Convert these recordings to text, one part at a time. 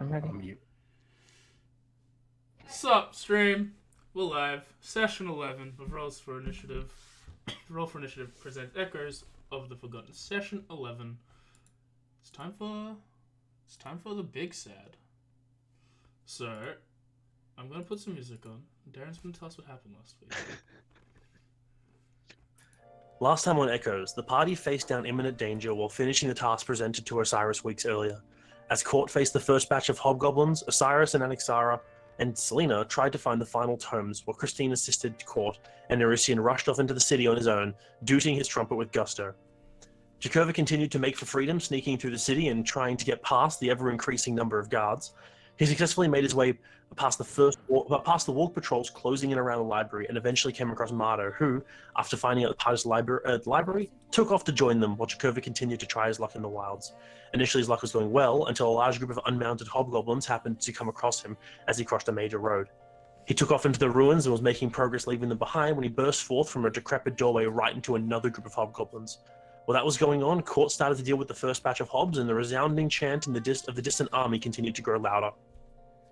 I'm ready. On mute. Sup, stream? We're live. Session 11 of Rolls for Initiative. Roll for Initiative presents Echoes of the Forgotten. Session 11. It's time for the big sad. So, I'm gonna put some music on. Darren's gonna tell us what happened last week. Last time on Echoes, the party faced down imminent danger while finishing the task presented to Osiris weeks earlier. As Court faced the first batch of hobgoblins, Osiris and Anaxara and Selena tried to find the final tomes, while Christine assisted Court, and Nerisian rushed off into the city on his own, tooting his trumpet with gusto. Jakova continued to make for freedom, sneaking through the city and trying to get past the ever-increasing number of guards. He successfully made his way past the walk patrols closing in around the library, and eventually came across Mardo, who, after finding out the party's library, took off to join them while Jakova continued to try his luck in the wilds. Initially, his luck was going well until a large group of unmounted hobgoblins happened to come across him as he crossed a major road. He took off into the ruins and was making progress leaving them behind when he burst forth from a decrepit doorway right into another group of hobgoblins. While that was going on, Court started to deal with the first batch of hobs, and the resounding chant of the distant army continued to grow louder.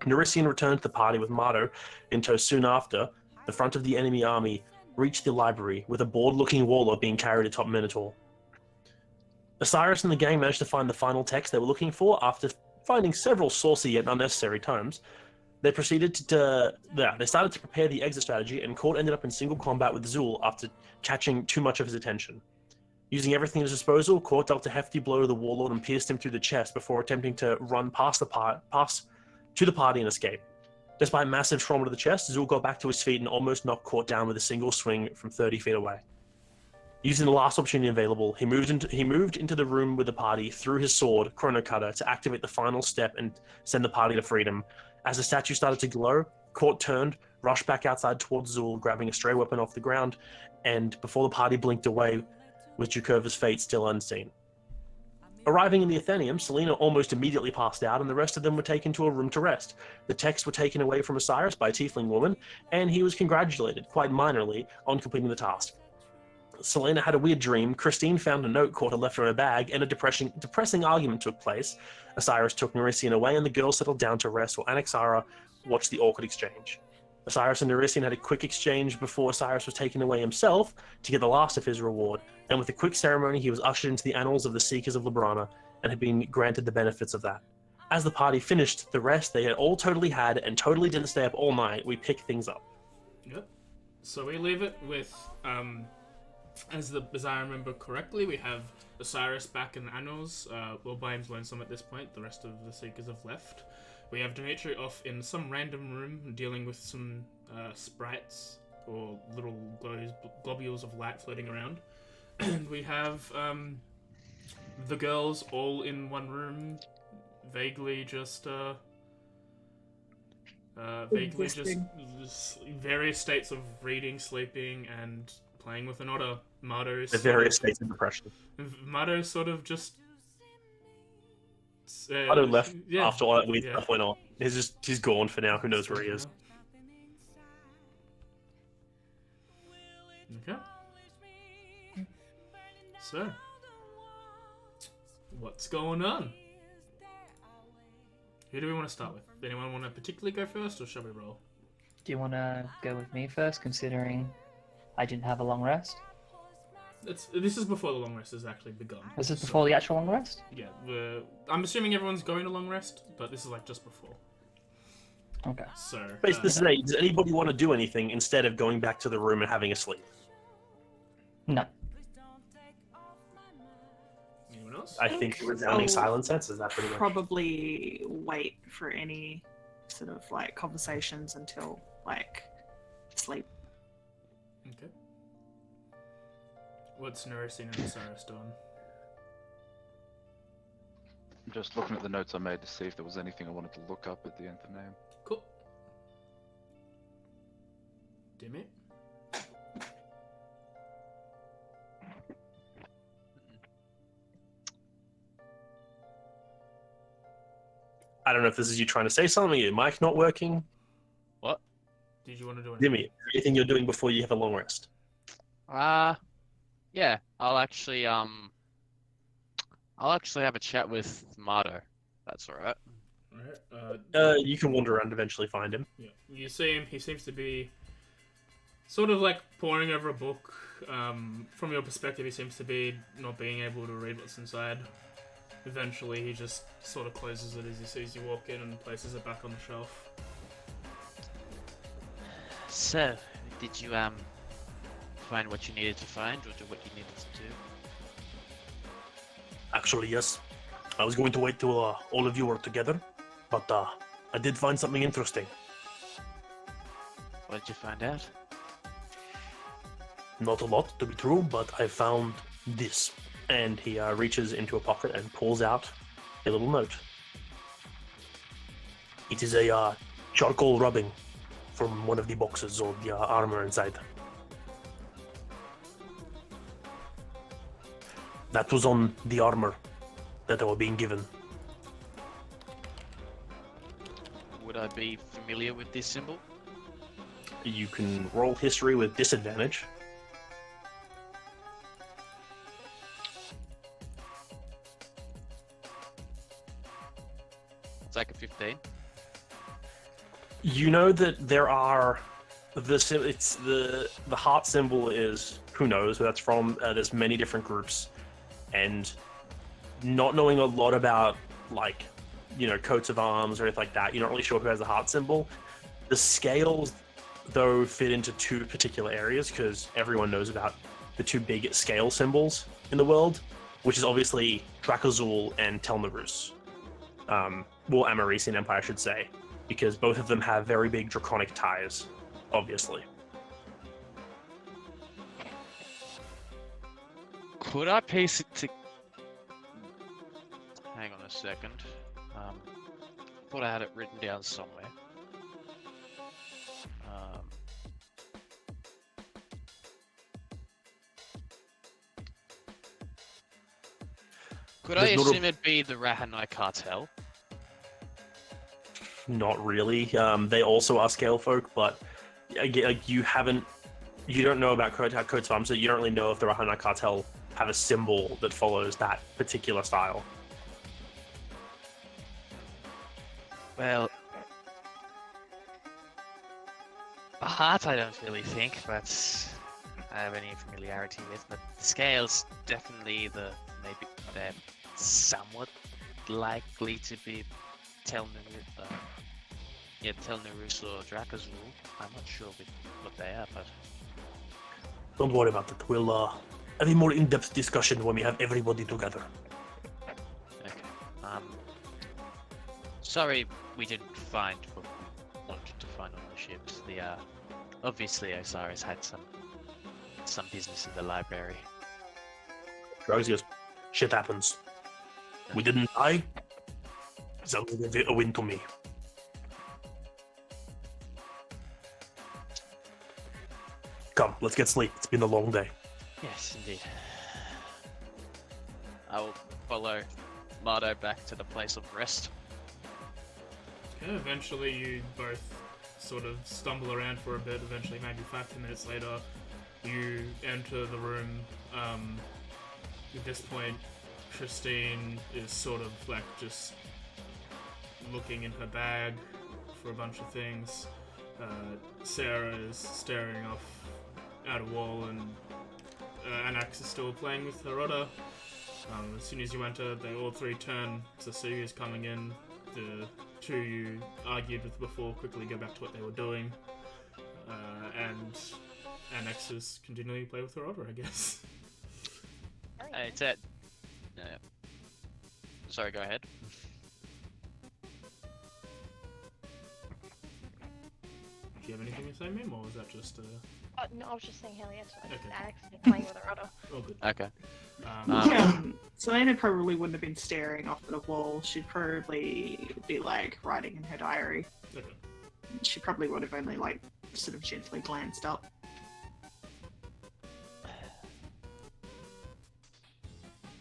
Nerisian returned to the party with Mardo in tow soon after. The front of the enemy army reached the library, with a bored-looking warlord being carried atop Minotaur. Osiris and the gang managed to find the final text they were looking for after finding several saucy yet unnecessary tomes. They started to prepare the exit strategy, and Court ended up in single combat with Zul after catching too much of his attention. Using everything at his disposal, Court dealt a hefty blow to the warlord and pierced him through the chest before attempting to run past to the party and escape. Despite massive trauma to the chest, Zul got back to his feet and almost knocked Court down with a single swing from 30 feet away. Using the last opportunity available, he moved into the room with the party, threw his sword, Chrono Cutter, to activate the final step and send the party to freedom. As the statue started to glow, Court turned, rushed back outside towards Zul, grabbing a stray weapon off the ground, and before the party blinked away, with Jakova's fate still unseen. Arriving in the Atheneum, Selena almost immediately passed out, and the rest of them were taken to a room to rest. The texts were taken away from Osiris by a tiefling woman, and he was congratulated, quite minorly, on completing the task. Selena had a weird dream. Christine found a note Court had left her in a bag, and a depressing argument took place. Osiris took Nerisian away, and the girls settled down to rest while Anaxara watched the awkward exchange. Osiris and Nerisian had a quick exchange before Osiris was taken away himself to get the last of his reward, and with a quick ceremony he was ushered into the annals of the Seekers of Librana and had been granted the benefits of that. As the party finished the rest they had all totally had and totally didn't stay up all night, we picked things up. Yep. So we leave it with, as I remember correctly, we have Osiris back in the annals. Wilbaim's lonesome at this point. The rest of the Seekers have left. We have Dimitri off in some random room dealing with some sprites or little globules of light floating around. And we have the girls all in one room, vaguely just various states of reading, sleeping, and playing with an otter. The various states of depression. Mardo's sort of just... Mardo left after all that weird stuff went on. He's gone for now. Who knows where he is? Okay. So, what's going on? Who do we want to start with? Anyone want to particularly go first, or shall we roll? Do you want to go with me first, considering I didn't have a long rest? This is before the long rest has actually begun. Was this before the actual long rest? Yeah, I'm assuming everyone's going to long rest, but this is like just before. Okay. So, Basically, does anybody want to do anything instead of going back to the room and having a sleep? No. Anyone else? I think the resounding silence answers that pretty much. Probably wait for any sort of like conversations until like sleep. Okay. What's Nerisian and Osiris doing? I'm just looking at the notes I made to see if there was anything I wanted to look up at the Atheneum. Cool. Dimit? I don't know if this is you trying to say something, your mic not working. What? Did you want to do anything? Dimmy, anything you're doing before you have a long rest? Yeah, I'll actually have a chat with Mardo. That's alright. Alright, You can wander around and eventually find him. yeah. You see him, he seems to be sort of like poring over a book. From your perspective, he seems to be not being able to read what's inside. Eventually, he just sort of closes it as he sees you walk in and places it back on the shelf. So, did you find what you needed to find, or do what you needed to do? Actually, yes. I was going to wait till all of you were together, but I did find something interesting. What did you find out? Not a lot, to be true, but I found this. And he reaches into a pocket and pulls out a little note. It is a charcoal rubbing from one of the boxes or the armor inside. That was on the armor that I was being given. Would I be familiar with this symbol? You can roll history with disadvantage. It's like a 15. You know that there are the heart symbol is who knows who that's from. There's many different groups, and not knowing a lot about like coats of arms or anything like that, you're not really sure who has the heart symbol. The scales though fit into two particular areas because everyone knows about the two big scale symbols in the world, which is obviously Drakazul and Tel'Narus. Well, Amarisian Empire, I should say, because both of them have very big draconic ties, obviously. Could I piece it to... Hang on a second. Thought I had it written down somewhere. Could I There's not a- assume it'd be the Rahanai cartel? Not really. They also are scale folk, but like you don't know about coats of arms, so you don't really know if the Rahanai cartel have a symbol that follows that particular style. Well, the heart I don't really think, but I have any familiarity with. But the scales definitely maybe they're somewhat likely to be Tel'Narus or Drakazul. I'm not sure what they are, but Don't worry about it. We'll have a more in-depth discussion when we have everybody together. okay. Sorry we didn't find what we wanted to find on the ships. Obviously Osiris had some business in the library. Drugs, yes. Shit happens. We didn't die. That was a win to me. Come, let's get sleep. It's been a long day. Yes, indeed. I will follow Mardo back to the place of rest. Okay, eventually you both sort of stumble around for a bit. Eventually, maybe 5-10 minutes later, you enter the room. At this point, Christine is sort of like just looking in her bag for a bunch of things. Sarah is staring off at a wall, and Anax is still playing with her otter. As soon as you enter, they all three turn to see who's coming in. The two you argued with before quickly go back to what they were doing, and Anax is continuing to play with her otter, I guess. Hey, it's it. Yeah. Sorry, go ahead. Do you have anything to say, Mim, or was that just No, I was just saying hell yes. Okay. Accidentally playing with her otter. oh good? Okay. Selena probably wouldn't have been staring off at a wall. She'd probably be like writing in her diary. Okay. She probably would have only like sort of gently glanced up.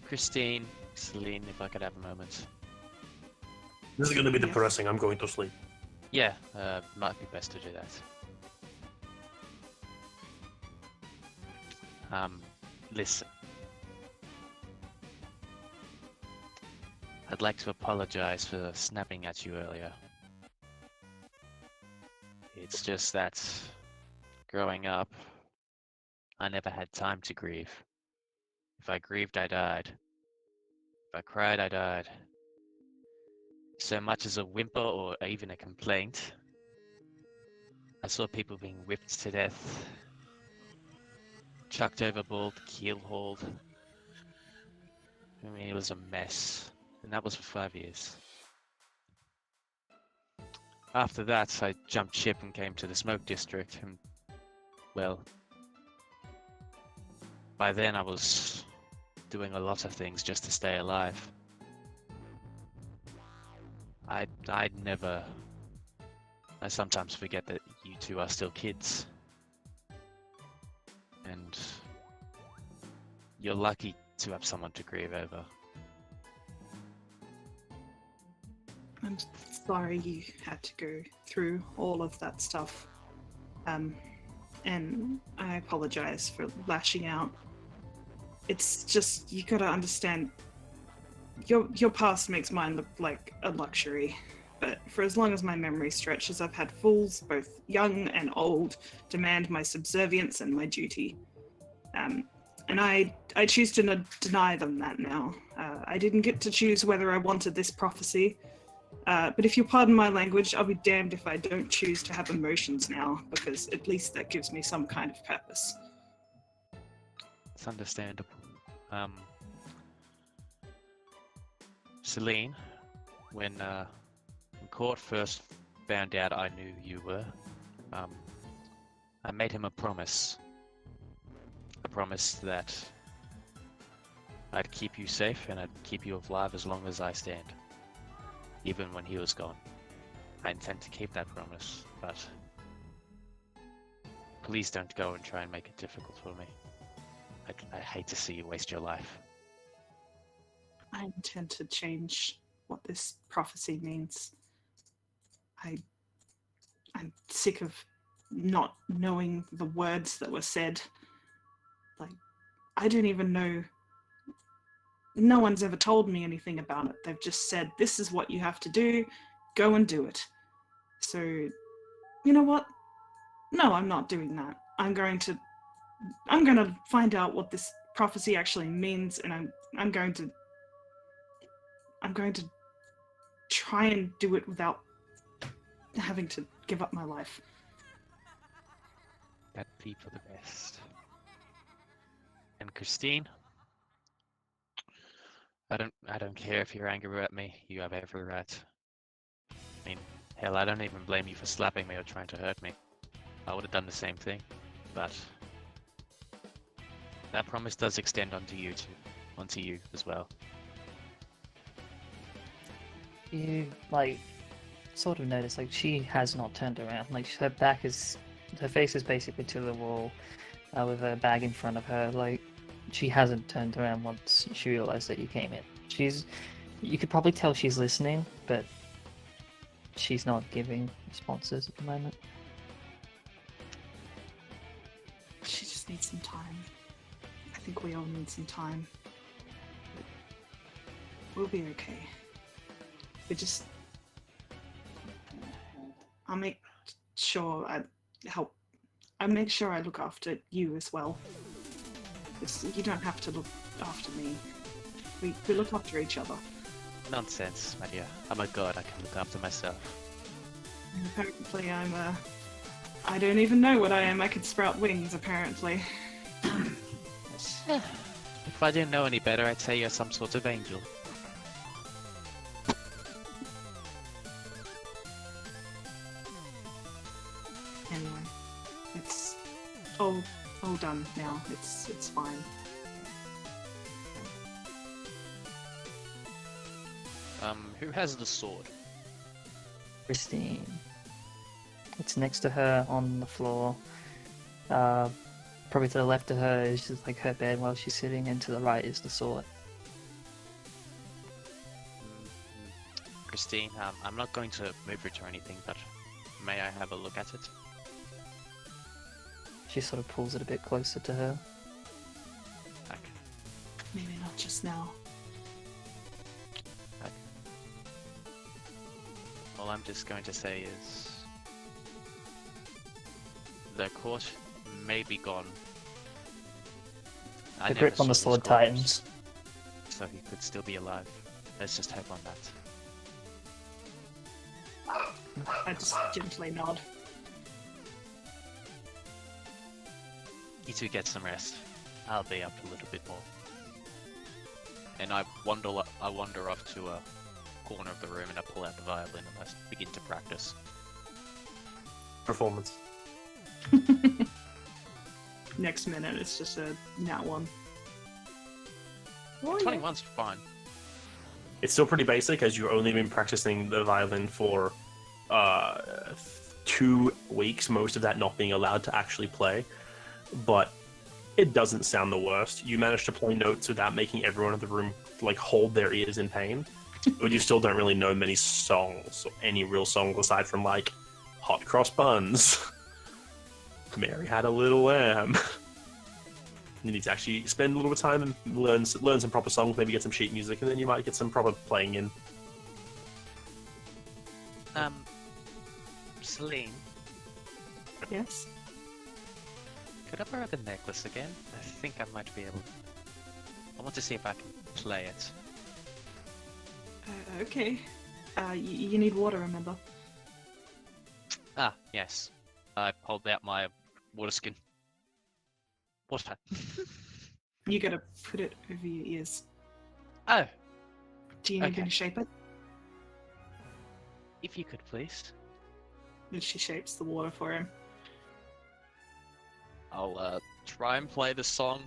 Christine, Celine, if I could have a moment. This is going to be Yes. depressing. I'm going to sleep. Yeah, might be best to do that. Listen. I'd like to apologize for snapping at you earlier. It's just that growing up, I never had time to grieve. If I grieved, I died. If I cried, I died. So much as a whimper or even a complaint. I saw people being whipped to death, chucked overboard, keel hauled. I mean, it was a mess. And that was for 5 years. After that, I jumped ship and came to the Smoke District, and, well, by then I was doing a lot of things just to stay alive. I'd never... I sometimes forget that you two are still kids. And you're lucky to have someone to grieve over. I'm sorry you had to go through all of that stuff. And I apologize for lashing out. It's just, you gotta understand, your past makes mine look like a luxury. But for as long as my memory stretches, I've had fools, both young and old, demand my subservience and my duty. And I choose to deny them that now. I didn't get to choose whether I wanted this prophecy. But if you'll pardon my language, I'll be damned if I don't choose to have emotions now, because at least that gives me some kind of purpose. It's understandable. Celine, when Court first found out I knew you were, I made him a promise. A promise that I'd keep you safe and I'd keep you alive as long as I stand. Even when he was gone. I intend to keep that promise, but please don't go and try and make it difficult for me. I hate to see you waste your life. I intend to change what this prophecy means. I'm sick of not knowing the words that were said. Like, I don't even know. No one's ever told me anything about it. They've just said, this is what you have to do, go and do it. So, you know what? No, I'm not doing that. I'm going to find out what this prophecy actually means, and I'm going to try and do it without having to give up my life. That'd be for the best. And Christine? I don't care if you're angry at me. You have every right. I mean, hell, I don't even blame you for slapping me or trying to hurt me. I would have done the same thing, but that promise does extend onto you too, onto you as well. You, sort of notice, she has not turned around. Her face is basically to the wall, with her bag in front of her. She hasn't turned around once she realized that you came in. You could probably tell she's listening, but she's not giving responses at the moment. She just needs some time. I think we all need some time. We'll be okay. I'll make sure I make sure I look after you as well. You don't have to look after me. We look after each other. Nonsense, my dear. I'm a god, I can look after myself. And apparently I don't even know what I am. I could sprout wings, apparently. If I didn't know any better, I'd say you're some sort of angel. Anyway, it's all done now. It's fine. Who has the sword? Christine. It's next to her on the floor. Probably to the left of her is just her bed while she's sitting, and to the right is the sword. Christine, I'm not going to move it or anything, but may I have a look at it? She sort of pulls it a bit closer to her. Okay. Maybe not just now. All I'm just going to say is the court may be gone. I The never grip on the saw his sword corpse, tightens. so he could still be alive. Let's just hope on that. I just gently nod. You two get some rest. I'll be up a little bit more. And I wander off to a corner of the room and I pull out the violin and I begin to practice. Performance. Next minute, it's just a nat one. Oh, yeah. 21's fine. It's still pretty basic, as you've only been practicing the violin for 2 weeks, most of that not being allowed to actually play. But it doesn't sound the worst. You managed to play notes without making everyone in the room like hold their ears in pain. But you still don't really know many songs, or any real songs aside from like Hot Cross Buns, Mary Had a Little Lamb. You need to actually spend a little bit of time and learn some proper songs, maybe get some sheet music, and then you might get some proper playing in. Celine, Yes. could I borrow the necklace again? I think I might be able. I want to see if I can play it. Okay. You need water, remember? Ah, yes. I pulled out my water skin. Water. You gotta put it over your ears. Oh, Do you need Okay. me to shape it? if you could please. And she shapes the water for him. I'll try and play the song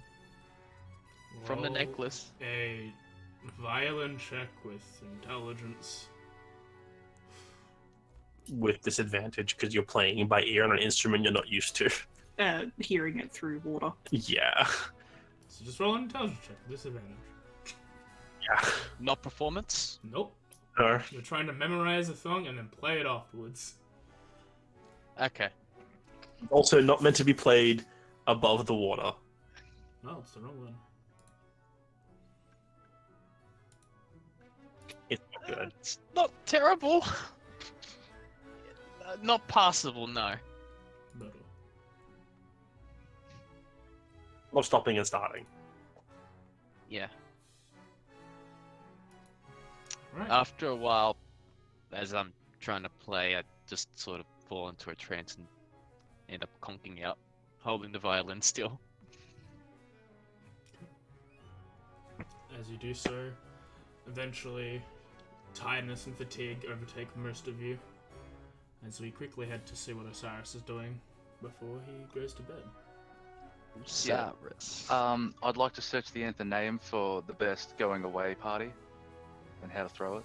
from the Roll necklace. A violin check with intelligence. With disadvantage, because you're playing by ear on an instrument you're not used to. Hearing it through water. Yeah. So just roll an intelligence check with disadvantage. Yeah. Not performance. Nope. No. You're trying to memorize a song and then play it afterwards. Okay. Also not meant to be played above the water. No, it's the wrong one. It's not good. It's not terrible. Not passable, no. But, Not stopping and starting. Yeah. right. After a while, as I'm trying to play, I just sort of fall into a trance and end up conking out, holding the violin still. As you do so, eventually, tiredness and fatigue overtake most of you, as we quickly head to see what Osiris is doing before he goes to bed. Cyrus. I'd like to search the Atheneum for the best going away party and how to throw it.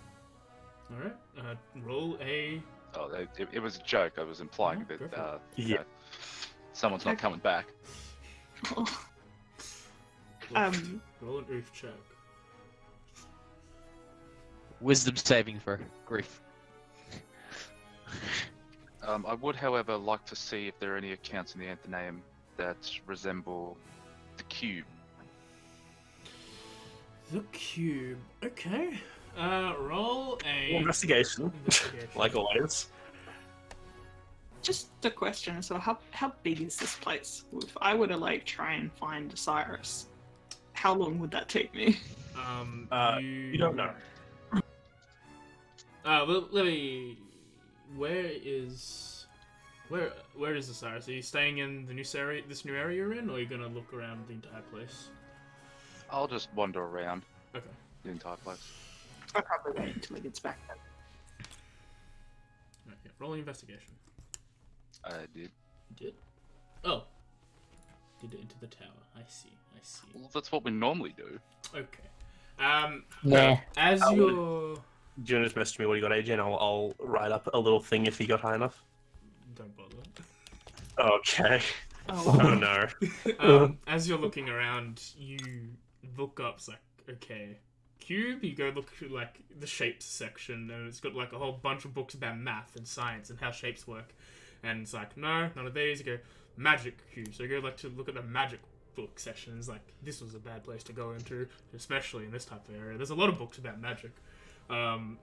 Alright, roll a... Oh, it was a joke. I was implying go that for it. Yeah. someone's not coming back. Roll an oof check. Wisdom saving for grief. I would, however, like to see if there are any accounts in the Atheneum that resemble the cube. The cube. Okay. Roll a... Investigation. investigation. Like always. Just a question. So how big is this place? If I were to like try and find Osiris, how long would that take me? You don't know. Well, let me... Where is Osiris? Are you staying in the this new area you're in, or are you gonna look around the entire place? I'll just wander around Okay. the entire place. I'll probably wait until he gets back then. Right, yeah. Roll investigation. I did. You did? Oh. Did it into the tower. I see. Well, that's what we normally do. Okay. Nah. As I would- you're... Do you want to just message me what you got, AJ, and I'll write up a little thing if you got high enough? Don't bother. Okay. Oh, Oh no. As you're looking around, you look up, it's like, okay, cube, you go look through, like, the shapes section, and it's got, like, a whole bunch of books about math and science and how shapes work, and it's like, no, none of these, you go, magic cube, so you go, like, to look at the magic book section, it's like, this was a bad place to go into, especially in this type of area, there's a lot of books about magic.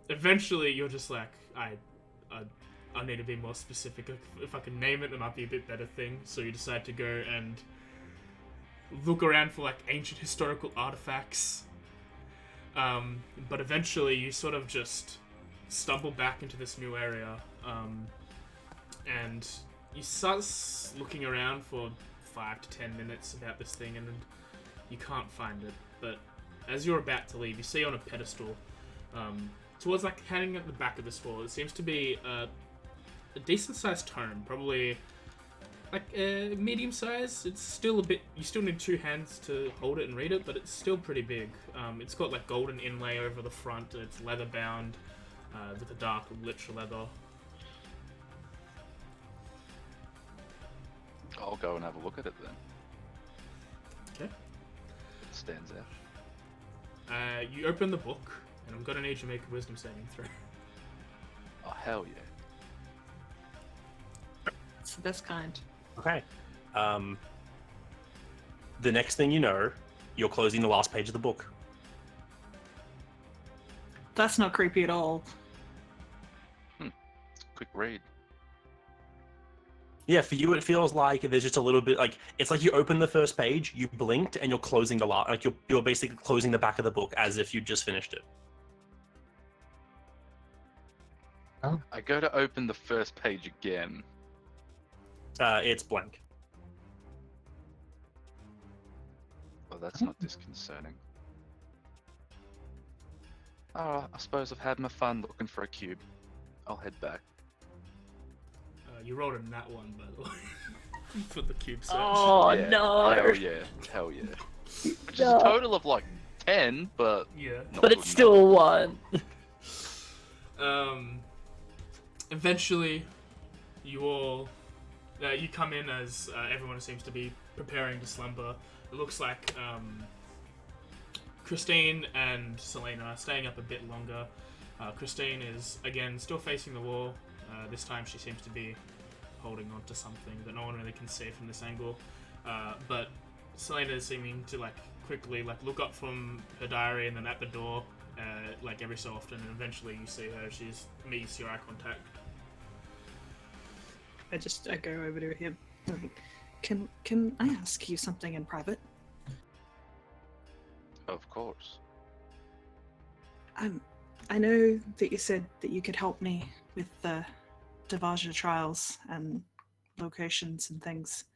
Eventually, you're just like, I need to be more specific. If I can name it, it might be a bit better thing. So you decide to go and look around for like ancient historical artifacts. But eventually you sort of just stumble back into this new area, and you start looking around for 5 to 10 minutes about this thing, and you can't find it. But as you're about to leave, you see on a pedestal, towards like hanging at the back of this wall, it seems to be a decent-sized tome, probably like medium size. It's still a bit. You still need 2 hands to hold it and read it, but it's still pretty big. It's got like golden inlay over the front. It's leather bound with a dark lich leather. I'll go and have a look at it then. Okay. It stands out. You open the book, and I'm gonna need you to make a wisdom saving throw. Oh, hell yeah. It's the best kind. Okay. The next thing you know, you're closing the last page of the book. That's not creepy at all. Quick read. Yeah, for you it feels like there's just a little bit like it's like you open the first page, you blinked, and you're closing the like you're basically closing the back of the book as if you just finished it. I go to open the first page again. It's blank. Well, that's not disconcerting. Oh, I suppose I've had my fun looking for a cube. I'll head back. You rolled a nat 1, by the way, for the cube search. Oh Yeah, no! Hell yeah, hell yeah. Which is a total of like 10, but Yeah. not But good it's still a 1. Eventually, you all you come in as everyone seems to be preparing to slumber. It looks like Christine and Selena are staying up a bit longer. Christine is again still facing the wall. This time she seems to be holding on to something that no one really can see from this angle. But Selena is seeming to like quickly like look up from her diary and then at the door, like every so often, and eventually you see her. She meets your eye contact. I go over to him. Can I ask you something in private? of course. I know that you said that you could help me with the Devaja trials and locations and things. I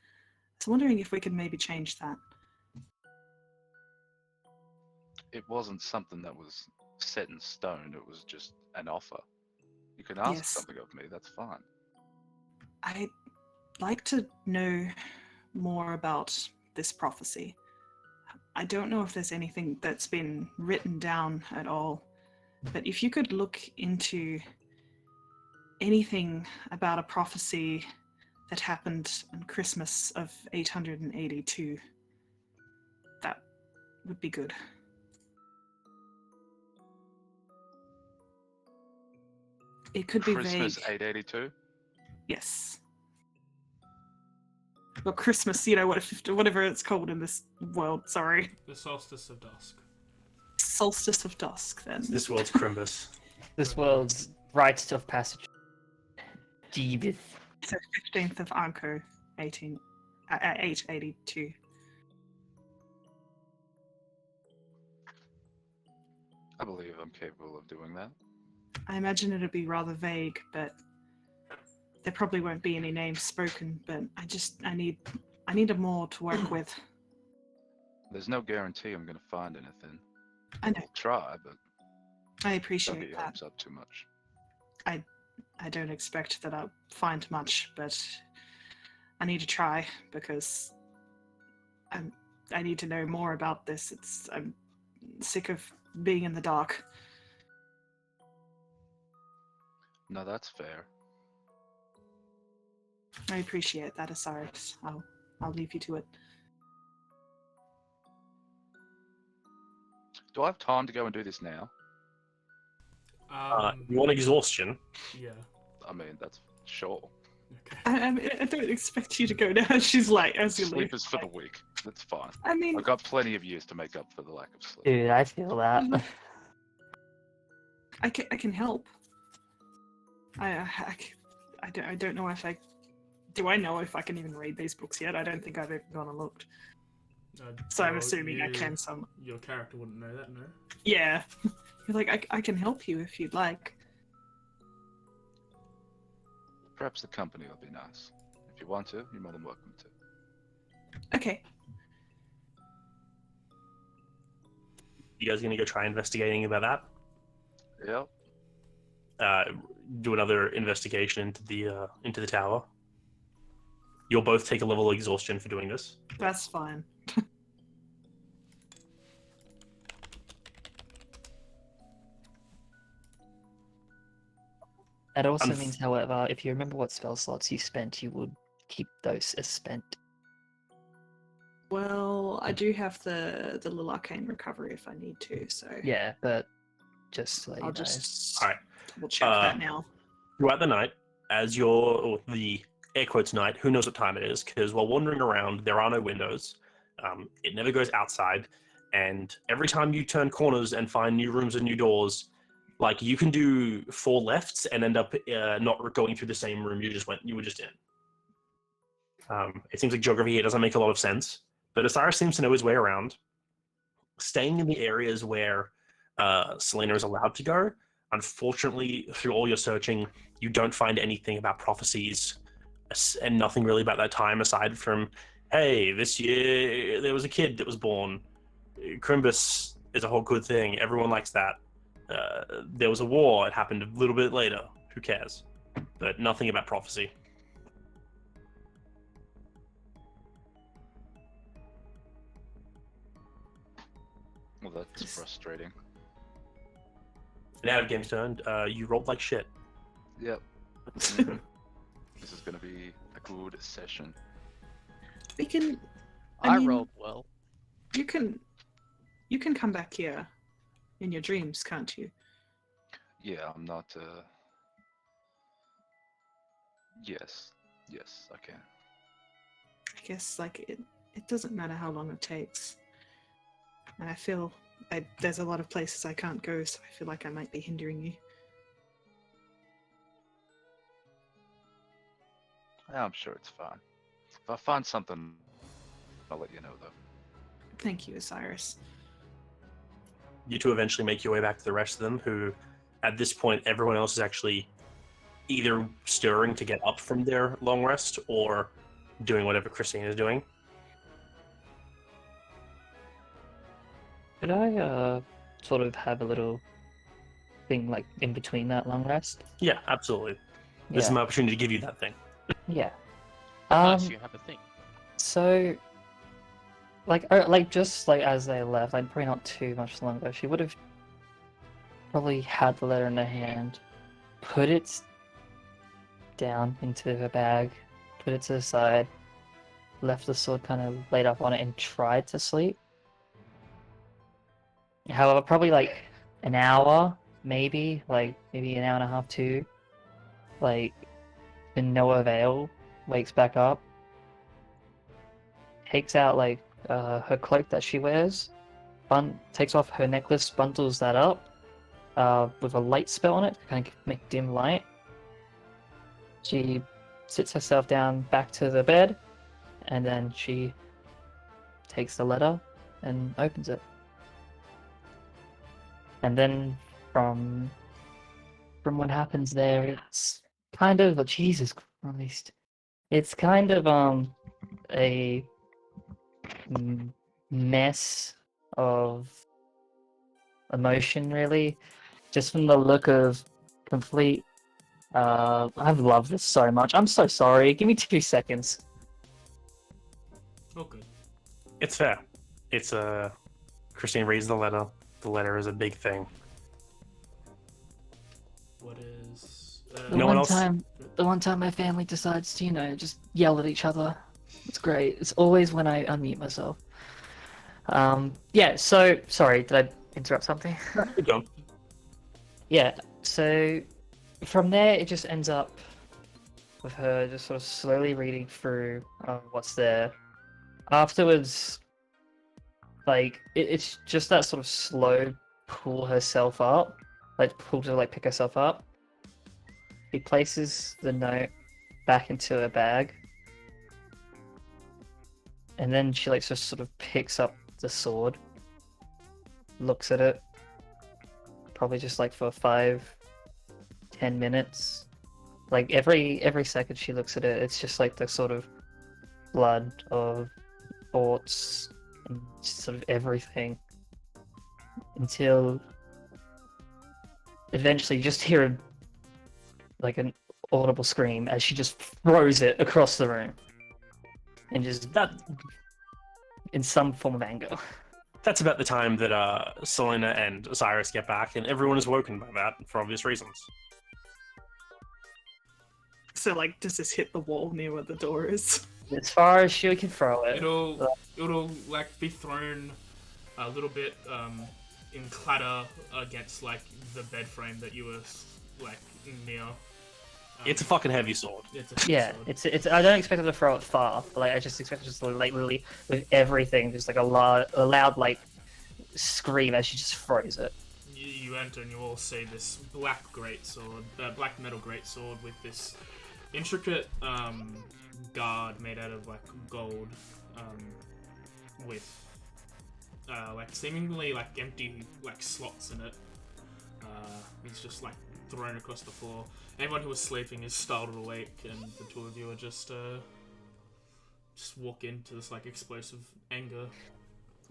was wondering if we could maybe change that. It wasn't something that was set in stone, it was just an offer. You can ask Yes. something of me, that's fine. I'd like to know more about this prophecy. I don't know if there's anything that's been written down at all, but if you could look into anything about a prophecy that happened on Christmas of 882, that would be good. It could be Christmas vague. 882? Yes. Well, Christmas, you know, whatever it's called in this world, sorry. The solstice of dusk. Solstice of Dusk, then. This world's Crimbus. This world's rites of passage. Jeebus. So 15th of Anko, 882. I believe I'm capable of doing that. I imagine it'll be rather vague, but there probably won't be any names spoken, but I need a more to work with. There's no guarantee I'm going to find anything. I know. I'll try, but I don't get appreciate your that. hopes up too much. I don't expect that I'll find much, but I need to try because I need to know more about this. I'm sick of being in the dark. No, that's fair. I appreciate that, Osiris. I'll leave you to it. Do I have time to go and do this now? You want exhaustion? Yeah. I mean, that's sure. Okay. I don't expect you to go now. She's like, as you leave. Sleep is for the weak. That's fine. I mean, I've got plenty of years to make up for the lack of sleep. Dude, I feel that. I can help. I don't know if I... Do I know if I can even read these books yet? I don't think I've even gone and looked. So I'm well, assuming I can some... Your character wouldn't know that, no? Yeah. You're like, I can help you if you'd like. Perhaps the company will be nice. If you want to, you're more than welcome to. Okay. You guys gonna go try investigating about that? Yep. Do another investigation into the tower. You'll both take a level of exhaustion for doing this. That's fine. That also Unf- means, however, if you remember what spell slots you spent, you would keep those as spent. Well, I do have the little arcane recovery if I need to, so Yeah, but just so you I'll know. just All right. double check that now. Throughout the night, as or the air quotes night, who knows what time it is, because while wandering around, there are no windows. It never goes outside, and every time you turn corners and find new rooms and new doors, like you can do 4 lefts and end up not going through the same room you were just in. It seems like geography here doesn't make a lot of sense, but Osiris seems to know his way around, staying in the areas where Selena is allowed to go. Unfortunately, through all your searching, you don't find anything about prophecies and nothing really about that time aside from, hey, this year there was a kid that was born. Crimbus is a whole good thing. Everyone likes that. There was a war. It happened a little bit later. Who cares? But nothing about prophecy. Well, that's frustrating. And out of game's turn, you rolled like shit. Yep. This is gonna be a good session. We can. I mean, rolled well. You can come back here in your dreams, can't you? Yeah, I'm not. Yes, I can. I guess like it doesn't matter how long it takes. And I feel there's a lot of places I can't go, so I feel like I might be hindering you. I'm sure it's fine. If I find something, I'll let you know, though. Thank you, Osiris. You two eventually make your way back to the rest of them, who, at this point, everyone else is actually either stirring to get up from their long rest or doing whatever Christine is doing. Could I sort of have a little thing like in between that long rest? Yeah, absolutely. This is Yeah. my opportunity to give you that thing. Yeah. Nice, you have a thing. So, like just like as they left, like probably not too much longer. She would have probably had the letter in her hand, put it down into her bag, put it to the side, left the sword kind of laid up on it, and tried to sleep. However, probably like an hour, maybe an hour and a half, 2, like to no avail. Wakes back up, takes out like her cloak that she wears, takes off her necklace, bundles that up with a light spell on it to kind of make dim light. She sits herself down back to the bed, and then she takes the letter and opens it. And then from what happens there, it's kind of Jesus Christ. It's kind of a mess of emotion, really. Just from the look of complete. I've loved this so much. I'm so sorry. Give me 2 seconds. Oh, good. It's fair. It's Christine reads the letter. The letter is a big thing. What is? No one else- The one time my family decides to, just yell at each other. It's great. It's always when I unmute myself. Yeah, so, sorry, did I interrupt something? Good job. Yeah, so from there it just ends up with her just sort of slowly reading through what's there. Afterwards, like, it's just that sort of slow pull herself up, like pull to like pick herself up. He places the note back into her bag, and then she like just sort of picks up the sword, looks at it, probably just like for 5-10 minutes. Like every second she looks at it, it's just like the sort of blood of thoughts and sort of everything, until eventually you just hear like an audible scream as she just throws it across the room, and just That in some form of anger. that's about the time that Selena and Osiris get back, and everyone is woken by that for obvious reasons. So, like, does this hit the wall near where the door is? As far as she can throw it, It'll like be thrown a little bit in clatter against like the bed frame that you were like near. It's a fucking heavy sword. It's a yeah, sword. it's. I don't expect her to throw it far, but like I just expect her just to, like literally with everything, just like a loud like scream as she just throws it. You enter and you all see this black greatsword, black metal greatsword with this intricate guard made out of like gold, with like seemingly like empty like slots in it. It's just like thrown across the floor. Everyone who was sleeping is startled awake, and the two of you are just walk into this like explosive anger.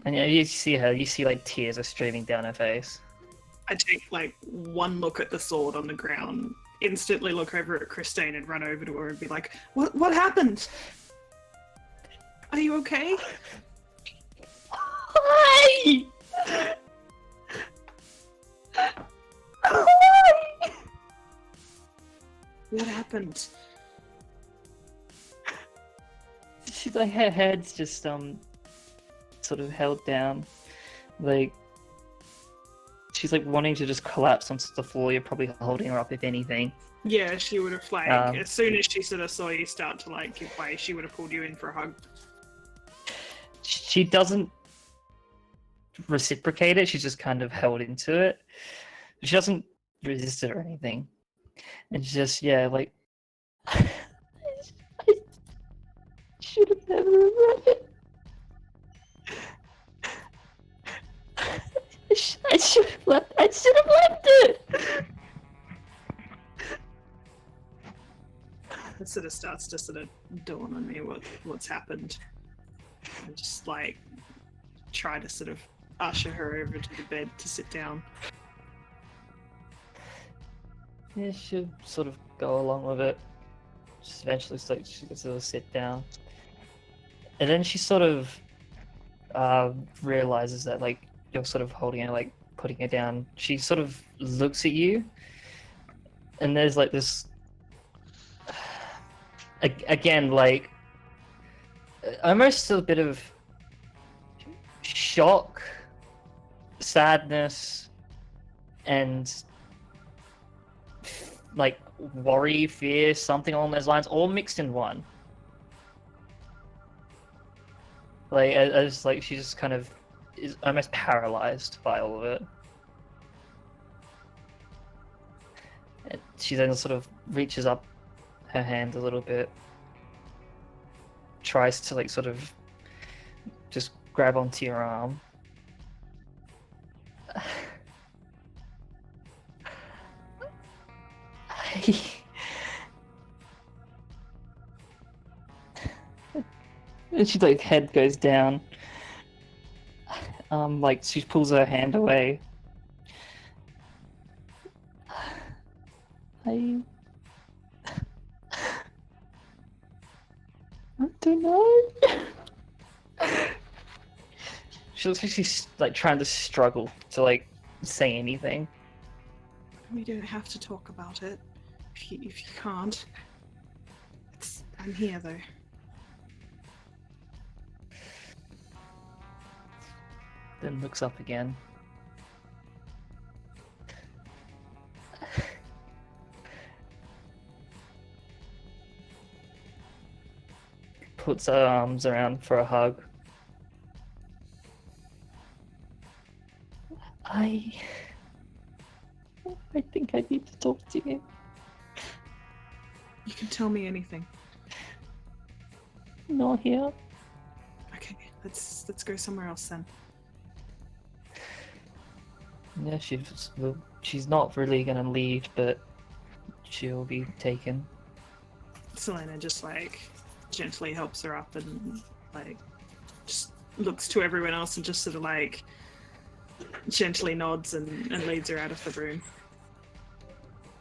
And you see her, you see like tears are streaming down her face. I take like one look at the sword on the ground, instantly look over at Christine and run over to her and be like, What happened? Are you okay? Hi! What happened? She's like, her head's just sort of held down, like she's like wanting to just collapse onto the floor. You're probably holding her up, if anything. Yeah, she would have like as soon as she sort of saw you start to like give way, she would have pulled you in for a hug. She doesn't reciprocate it. She's just kind of held into it. She doesn't resist it or anything. And she's just like I should have never read it. I should have left. I should have left it. It sort of starts to sort of dawn on me what's happened. I just like try to sort of usher her over to the bed to sit down. Yeah, she'll sort of go along with it. Just eventually, she gets to sit down, and then she sort of realizes that like you're sort of holding her, like putting her down. She sort of looks at you, and there's like this again, like almost a bit of shock, sadness, and like worry, fear, something along those lines, all mixed in one. Like as like she just kind of is almost paralyzed by all of it. And she then sort of reaches up her hand a little bit, tries to like sort of just grab onto your arm. And she like head goes down. Like she pulls her hand away. I don't know. She looks like she's like trying to struggle to like say anything. We don't have to talk about it if you can't. I'm here though. Then looks up again. Puts her arms around for a hug. I think I need to talk to you. You can tell me anything. Not here. Okay, let's go somewhere else then. Yeah, she's not really gonna leave, but she'll be taken. Selena just like gently helps her up and like just looks to everyone else and just sort of like gently nods and leads her out of the room.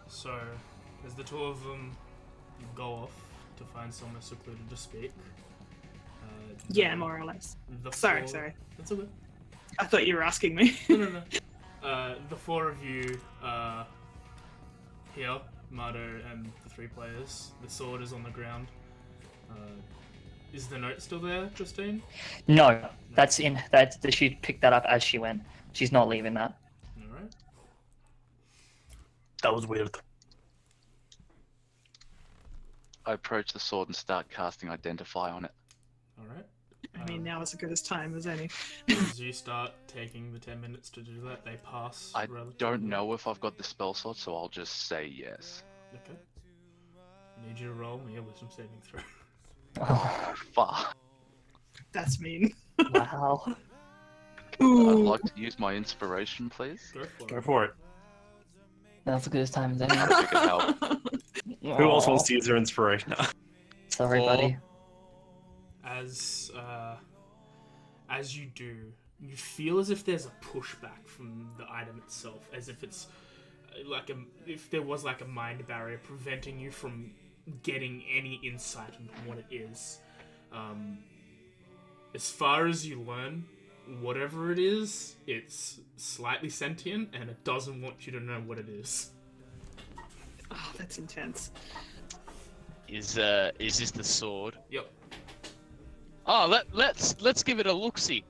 So, as the two of them go off to find somewhere secluded to speak. Yeah, more or less. Sorry. That's okay. I thought you were asking me. No. The four of you here, Mardo and the three players. The sword is on the ground. Is the note still there, Justine? No, she picked that up as she went. She's not leaving that. Alright. That was weird. I approach the sword and start casting Identify on it. Alright. I mean, now is as good as time as any. As you start taking the 10 minutes to do that, they pass. I relatively- don't know if I've got the spell slot, so I'll just say yes. Okay. I need you to roll me a wisdom saving throw. Oh, Fuck. That's mean. wow. I'd Ooh. like to use my inspiration, please. Go for Go it. for it. That's as good as time as any. If you can help. Who else wants to use their inspiration? Sorry, buddy. As you do, you feel as if there's a pushback from the item itself, as if it's if there was like a mind barrier preventing you from getting any insight into what it is. As far as you learn, whatever it is, it's slightly sentient and it doesn't want you to know what it is. Oh, that's intense. Is this the sword? Yep. Oh, let's give it a look-see.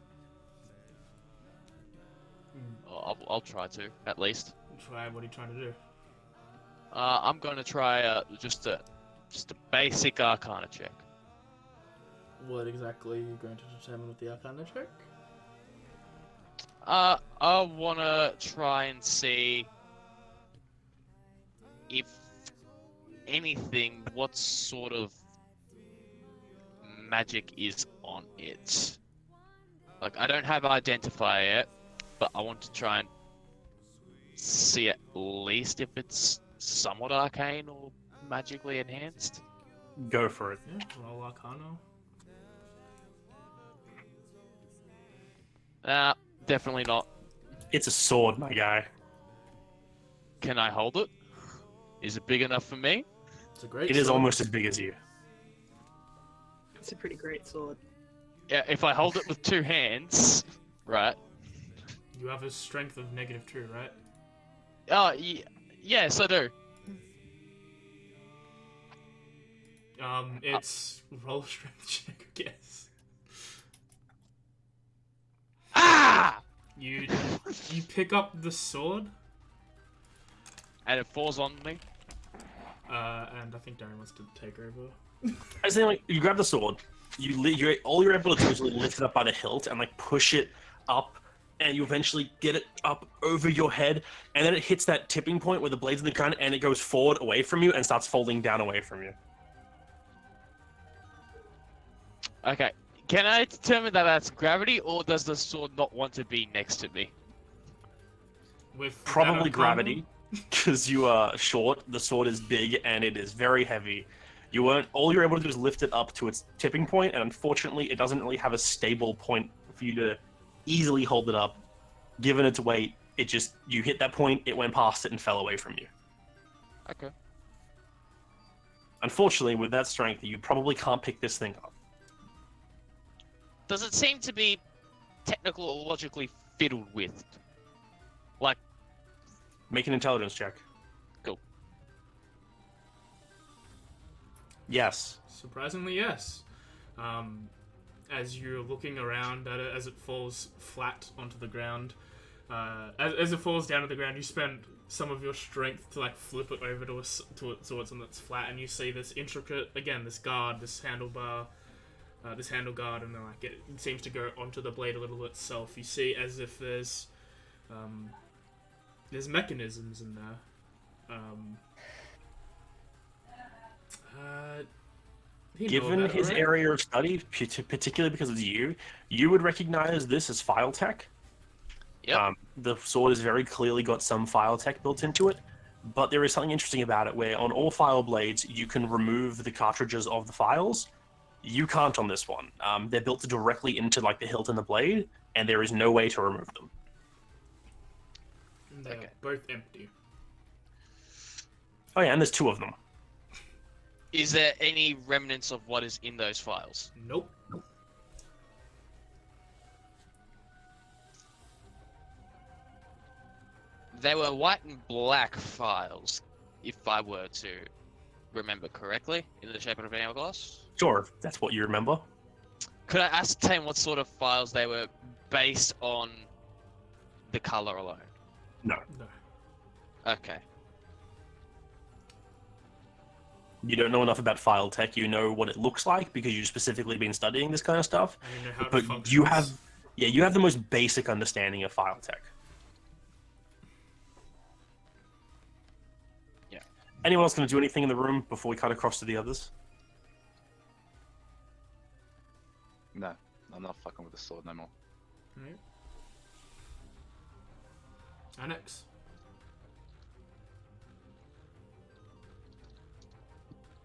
Oh, I'll try to, at least. Try. What are you trying to do? I'm going to try just a basic Arcana check. What exactly are you going to determine with the Arcana check? I want to try and see if anything, what sort of magic is on it. Like, I don't have Identify yet, but I want to try and see at least if it's somewhat arcane or magically enhanced. Go for it. Yeah, roll Arcana. Definitely not. It's a sword, my guy. Can I hold it? Is it big enough for me? It's a great It is sword. almost as big as you. It's a pretty great sword. Yeah, if I hold it with two hands, right? You have a strength of -2, right? Oh, yes, I do. It's roll strength check, I guess. Ah! You pick up the sword, And it falls on me. and I think Darren wants to take over. I was saying, like, you grab the sword, all you're able to do is really lift it up by the hilt and like push it up, and you eventually get it up over your head, and then it hits that tipping point where the blade's in the ground, and it goes forward away from you and starts folding down away from you. Okay. Can I determine that that's gravity, or does the sword not want to be next to me? With Probably that Arcana, gravity, because you are short. The sword is big and it is very heavy. All you're able to do is lift it up to its tipping point, and unfortunately, it doesn't really have a stable point for you to easily hold it up. Given its weight, you hit that point, it went past it and fell away from you. Okay. Unfortunately, with that strength, you probably can't pick this thing up. Does it seem to be technologically fiddled with? Like, Make an intelligence check. Cool. Yes. Surprisingly, yes. As you're looking around at it, as it falls flat onto the ground, as it falls down to the ground, you spend some of your strength to like flip it over to something that's flat, and you see this intricate, again, this guard, this handlebar, this handle guard, and then like it seems to go onto the blade a little itself. You see as if there's mechanisms in there. He know Given about it, his right? area of study, particularly because it's you would recognize this as file tech. Yep. The sword has very clearly got some file tech built into it, but there is something interesting about it where on all file blades you can remove the cartridges of the files. You can't on this one. They're built directly into like the hilt and the blade, and there is no way to remove them. And they're Okay. both empty. Oh yeah, and there's 2 of them. Is there any remnants of what is in those files? Nope. They were white and black files, if I were to remember correctly, in the shape of an hourglass. Sure, if that's what you remember. Could I ascertain what sort of files they were based on the color alone? No, No. Okay. you don't know enough about file tech. You know what it looks like because you've specifically been studying this kind of stuff. And you know how it But functions. you have the most basic understanding of file tech. Yeah. Anyone else going to do anything in the room before we cut across to the others? No, I'm not fucking with the sword no more. Right. Annex.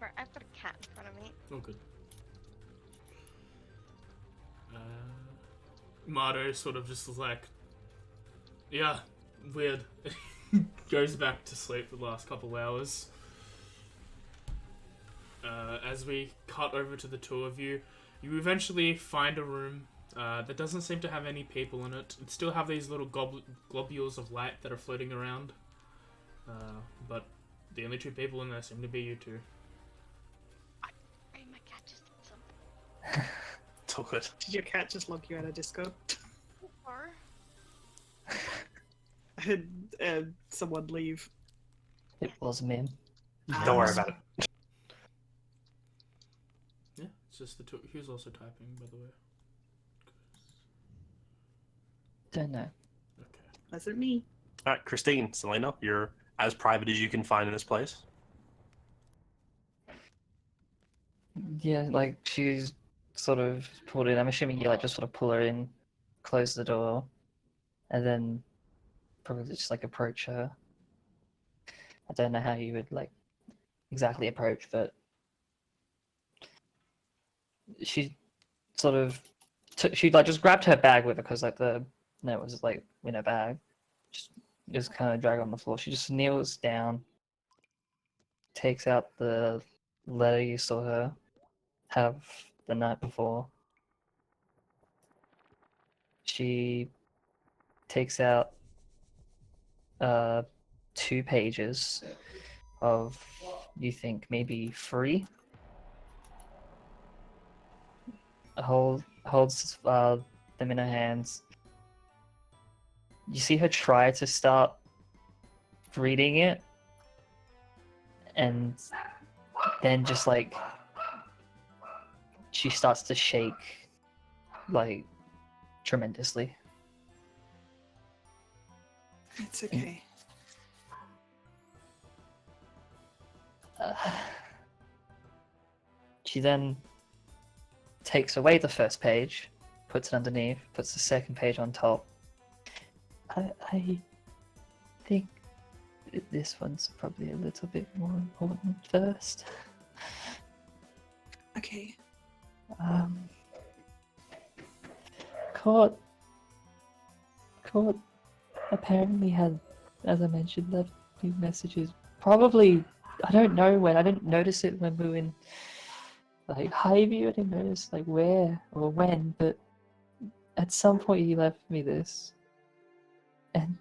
Right, I've got a cat in front of me. Oh, good. Mardo sort of just like, yeah, weird. Goes back to sleep for the last couple hours. As we cut over to the two of you, you eventually find a room that doesn't seem to have any people in it. It still have these little globules of light that are floating around. But the only 2 people in there seem to be you 2. Hey, my cat just did something. It's all good. Did your cat just lock you out of Discord? Or I heard someone leave. It was me. Don't worry about it. Yeah, it's just the 2. He was also typing, by the way. Don't know. Okay. Wasn't me. All right, Christine, Selena, you're as private as you can find in this place. Yeah, like she's sort of pulled in. I'm assuming you like just sort of pull her in, close the door, and then probably just like approach her. I don't know how you would like exactly approach, but she sort of she like just grabbed her bag with her because like the note was like in her bag. Just kind of drag on the floor. She just kneels down, takes out the letter you saw her have the night before. She takes out 2 pages of, you think, maybe 3. Holds them in her hands. You see her try to start reading it, and then just like she starts to shake like tremendously. It's okay. She then takes away the first page, puts it underneath, puts the second page on top. I think this one's probably a little bit more important first. Okay. Court apparently had, as I mentioned, left me messages. Probably, I don't know when. I didn't notice it when we were in like Highview. I didn't notice like where or when, but at some point he left me this, and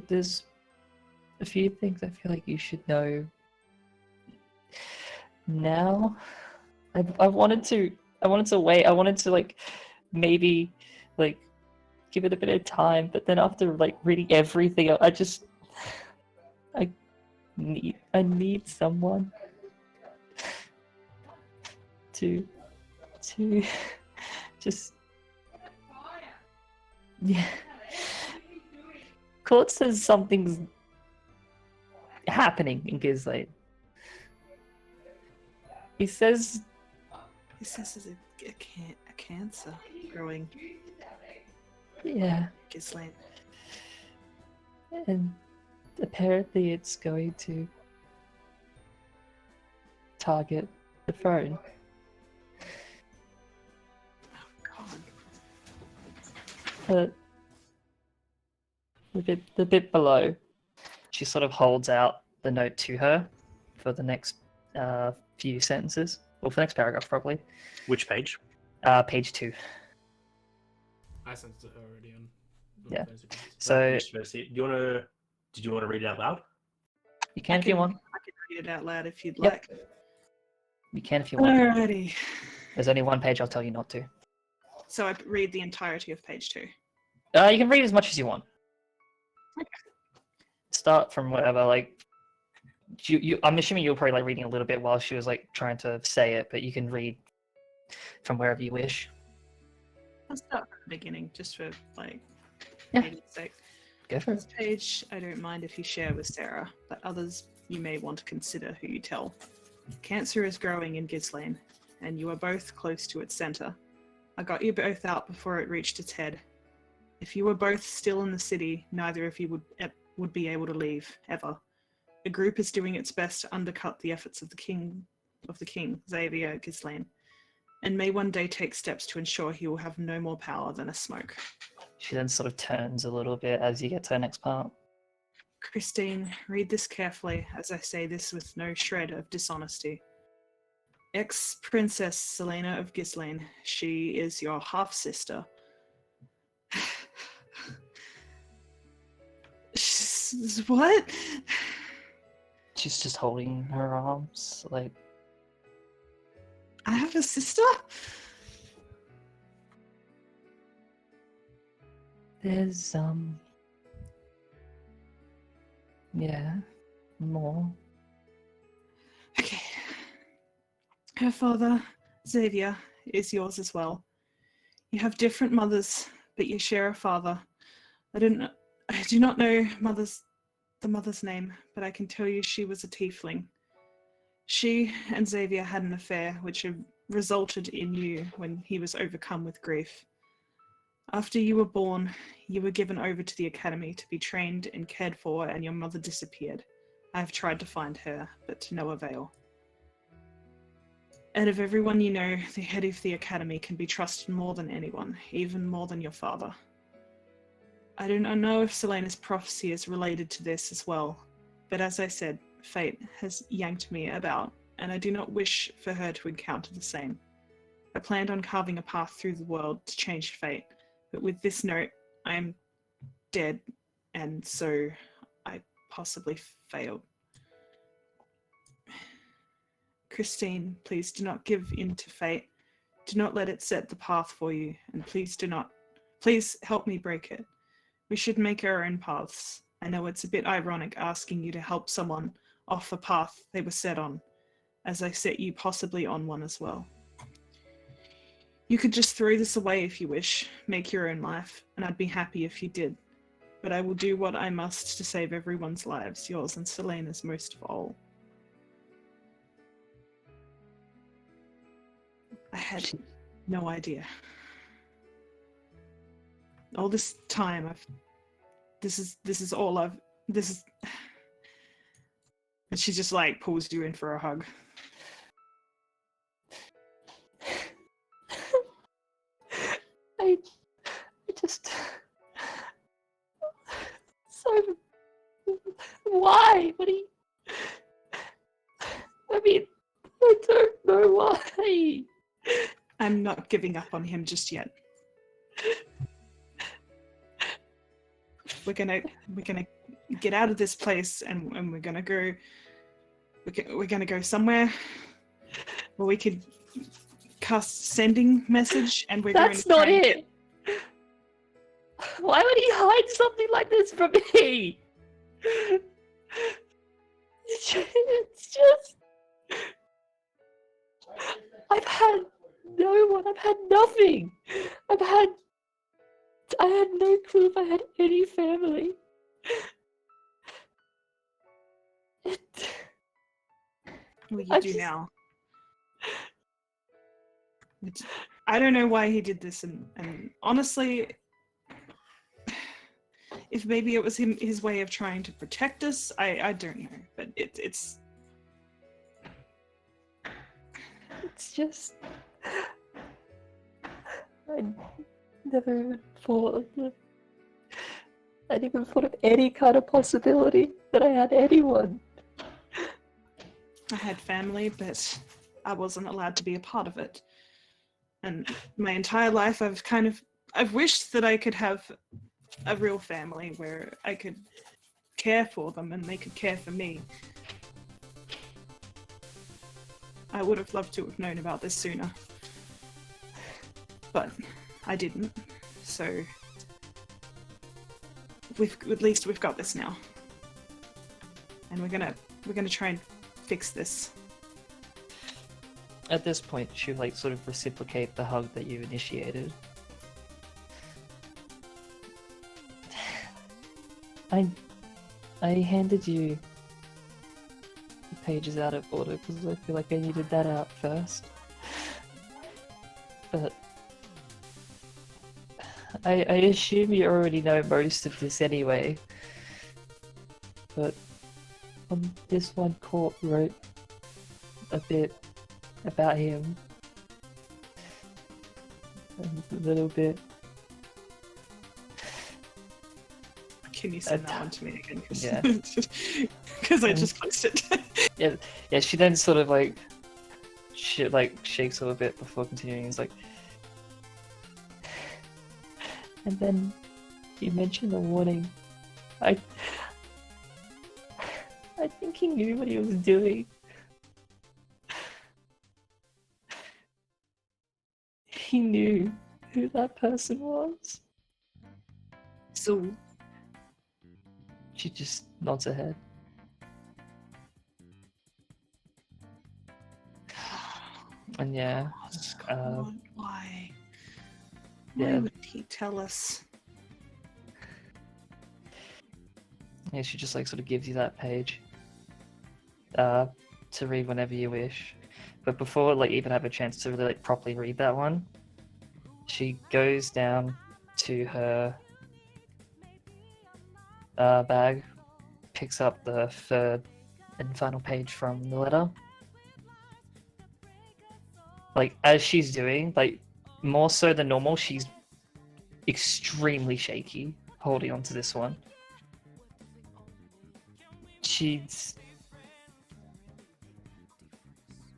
there's a few things I feel like you should know now. I wanted to wait. I wanted to like maybe like give it a bit of time, but then after like reading everything, I need someone to just yeah. Court says something's happening in Gizlade. He says, He says there's a cancer growing. yeah, Ghislaine. and apparently it's going to target the throne. God. The bit below, she sort of holds out the note to her for the next few sentences, or for the next paragraph probably. Which page? Page 2. I sent it to her already on. Yeah. Facebook. So Did you want to read it out loud? you can if you want. I can read it out loud if you'd Yep. like. You can if you want. Alrighty. There's only one page I'll tell you not to. So I read the entirety of page 2. You can read as much as you want. Okay. Start from whatever, like I'm assuming you were probably like reading a little bit while she was like trying to say it, but you can read from wherever you wish. I'll start from the beginning, just for like Yeah. reading's sake. Go for This it. page I don't mind if you share with Sarah, but others you may want to consider who you tell. Cancer is growing in Ghislaine, and you are both close to its center. I got you both out before it reached its head. If you were both still in the city, neither of you would be able to leave, ever. The group is doing its best to undercut the efforts of the king, Xavier Ghislaine, and may one day take steps to ensure he will have no more power than a smoke. She then sort of turns a little bit as you get to her next part. Christine, read this carefully, as I say this with no shred of dishonesty. Ex-Princess Selena of Ghislaine, she is your half-sister. What? She's just holding her arms, like, I have a sister? there's, yeah, more. Okay. Her father, Xavier, is yours as well. You have different mothers, but you share a father. I do not know the mother's name, but I can tell you she was a tiefling. She and Xavier had an affair which resulted in you when he was overcome with grief. After you were born, you were given over to the academy to be trained and cared for, and your mother disappeared. I have tried to find her, but to no avail. Out of everyone you know, the head of the academy can be trusted more than anyone, even more than your father. I do not know if Selena's prophecy is related to this as well, but as I said, fate has yanked me about, and I do not wish for her to encounter the same. I planned on carving a path through the world to change fate, but with this note, I am dead, and so I possibly failed. Christine, please do not give in to fate. Do not let it set the path for you, and please help me break it. We should make our own paths. I know it's a bit ironic asking you to help someone off a path they were set on, as I set you possibly on one as well. You could just throw this away if you wish, make your own life, and I'd be happy if you did. But I will do what I must to save everyone's lives, yours and Selena's most of all. I had no idea. All this time this is and she just like pulls you in for a hug. I just so why? What do you? I mean, I don't know why. I'm not giving up on him just yet. We're gonna get out of this place, and we're gonna go. We're gonna go somewhere where we could cast sending message, and we're That's going not to it. Why would he hide something like this from me? It's just I've had no one. I've had nothing. I had no clue if I had any family. Well, you I do just- now. I don't know why he did this, and honestly, if maybe it was his way of trying to protect us, I don't know, but it's just I never even thought of I didn't even thought of any kind of possibility that I had anyone. I had family, but I wasn't allowed to be a part of it. And my entire life, I've wished that I could have a real family where I could care for them and they could care for me. I would have loved to have known about this sooner, but I didn't. So at least we've got this now, and we're gonna try and fix this. At this point, she'll like sort of reciprocate the hug that you initiated. I handed you the pages out of order because I feel like I needed that out first. But I assume you already know most of this anyway. But this one, Court wrote a bit about him. A little bit. Can you send that one to me again? Yeah. Because I just closed it. Yeah, she then sort of like shakes a little bit before continuing. It's like, and then you mentioned the warning. I think he knew what he was doing. He knew who that person was. So She just nods her head. And yeah, come on, why? Why yeah. would he tell us? Yeah, she just like sort of gives you that page to read whenever you wish. But before like even have a chance to really like properly read that one, she goes down to her bag, picks up the third and final page from the letter. Like as she's doing, like more so than normal, she's extremely shaky holding on to this one. She's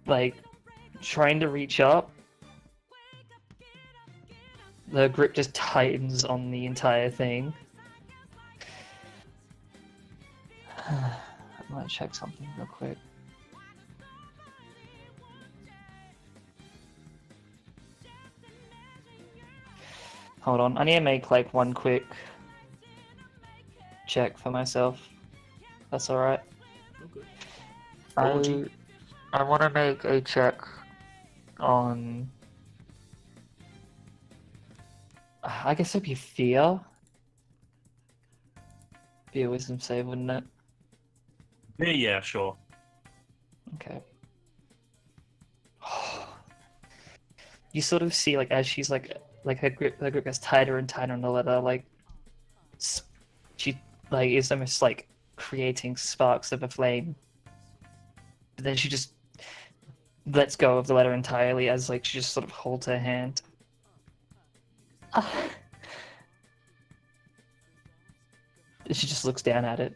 like trying to reach up. The grip just tightens on the entire thing. I'm gonna check something real quick. Hold on, I need to make like one quick check for myself. That's alright. Okay. I want to make a check on... I guess it'd be fear. Be a wisdom save, wouldn't it? Yeah, sure. Okay. You sort of see, like, as she's like her grip gets tighter and tighter on the leather, like she like is almost like creating sparks of a flame. But then she just lets go of the letter entirely as like she just sort of holds her hand. She just looks down at it.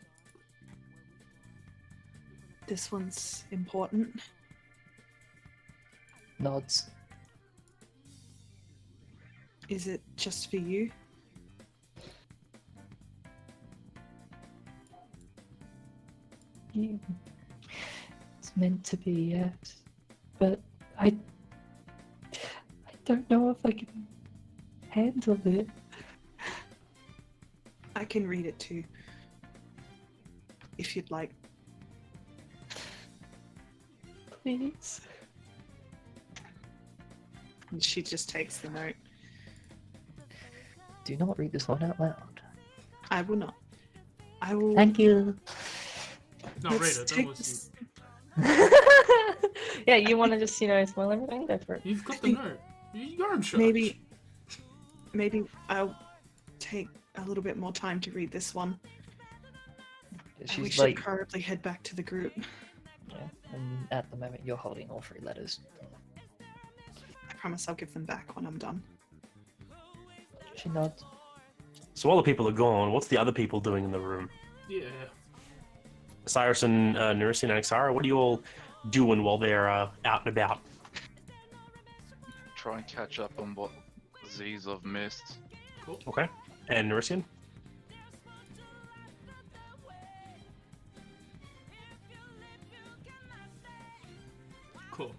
This one's important. Nods. Is it just for you? It's meant to be, yes. But I don't know if I can handle it. I can read it too, if you'd like. Please. And she just takes the note. Do not read this one out loud. I will not. I will. Thank you. No, Let's read it. take Don't this- listen. Yeah, you want to just, spoil everything? Go for it. You've got the note. You're in charge. Maybe I'll take a little bit more time to read this one. And we She's should like, probably head back to the group. yeah, and at the moment you're holding all 3 letters. I promise I'll give them back when I'm done. She nods. So while the people are gone, what's the other people doing in the room? Yeah. Cyrus and Nerissa and Xara, what are you all doing while they're out and about? Try and catch up on what Z's have missed. Cool. Okay. And Nerissa? Cool.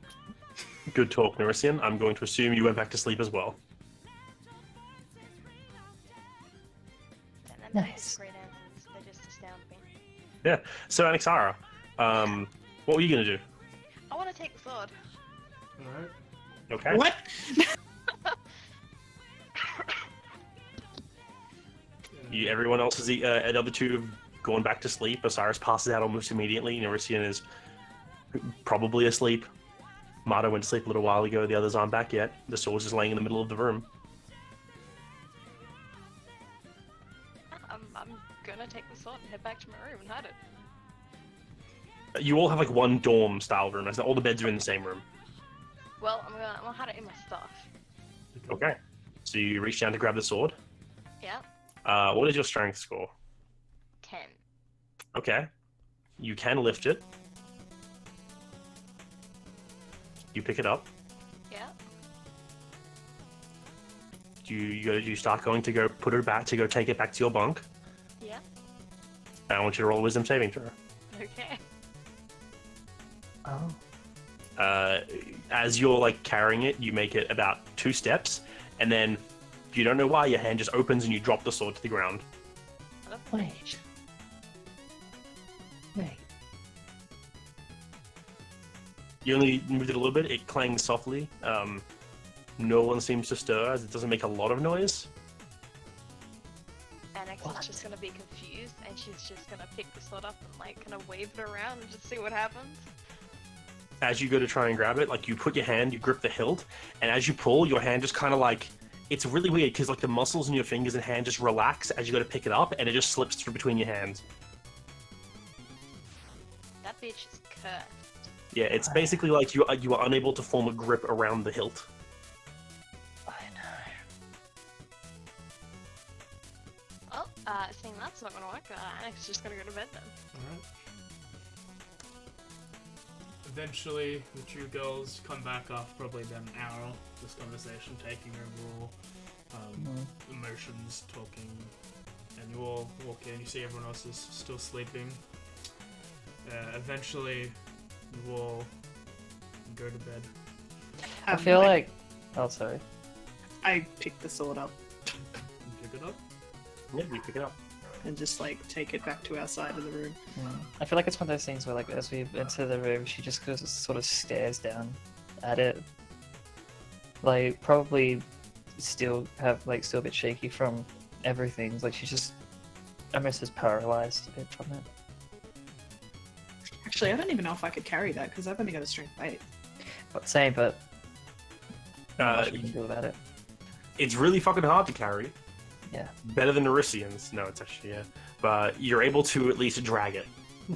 Good talk, Nerissa. I'm going to assume you went back to sleep as well. And then Nice. great answers. They just astound me. So, Anixara, what were you going to do? I want to take the sword. Alright. Okay. What? Everyone else is the other 2 have gone back to sleep. Osiris passes out almost immediately. Nerissa is probably asleep. Mata went to sleep a little while ago. The others aren't back yet. The sword's just laying in the middle of the room. I'm gonna take the sword and head back to my room and hide it. You all have like one dorm style room. All the beds are in the same room. Well, I'm gonna hide it in my stuff. Okay. So you reach down to grab the sword. Yeah. What is your strength score? 10. Okay. You can lift it. You pick it up. Yeah. You start going to go put it back to go take it back to your bunk. Yeah. And I want you to roll a wisdom saving throw. Okay. Oh. As you're like carrying it, you make it about 2 steps, and then you don't know why your hand just opens and you drop the sword to the ground. Wait. Wait. You only moved it a little bit. It clangs softly. No one seems to stir, as it doesn't make a lot of noise. Annex What? is just gonna be confused and she's just gonna pick the sword up and like kind of wave it around and just see what happens. As you go to try and grab it, like you put your hand, you grip the hilt, and as you pull, your hand just kind of like, it's really weird because like the muscles in your fingers and hand just relax as you go to pick it up, and it just slips through between your hands. That bitch is cursed. Yeah, it's basically like you are unable to form a grip around the hilt. I know. Well, seeing that's not gonna work, Annex is just gonna go to bed then. Alright. Eventually, the 2 girls come back after probably about an hour of this conversation, taking overall emotions, talking, and you all walk in, you see everyone else is still sleeping. Eventually, you all go to bed. I feel like. Oh, sorry. I pick the sword up You pick it up. Yeah, you pick it up. and just like take it back to our side of the room. I feel like it's one of those things where, like, as we enter the room, she just goes, sort of stares down at it. Like, probably still a bit shaky from everything. Like, she's just almost as paralyzed a bit from it. Actually, I don't even know if I could carry that because I've only got a strength 8. But same, but not Uh, much we can do about it. It's really fucking hard to carry. Yeah. Better than Nerisians. No, it's actually, yeah. But you're able to at least drag it. I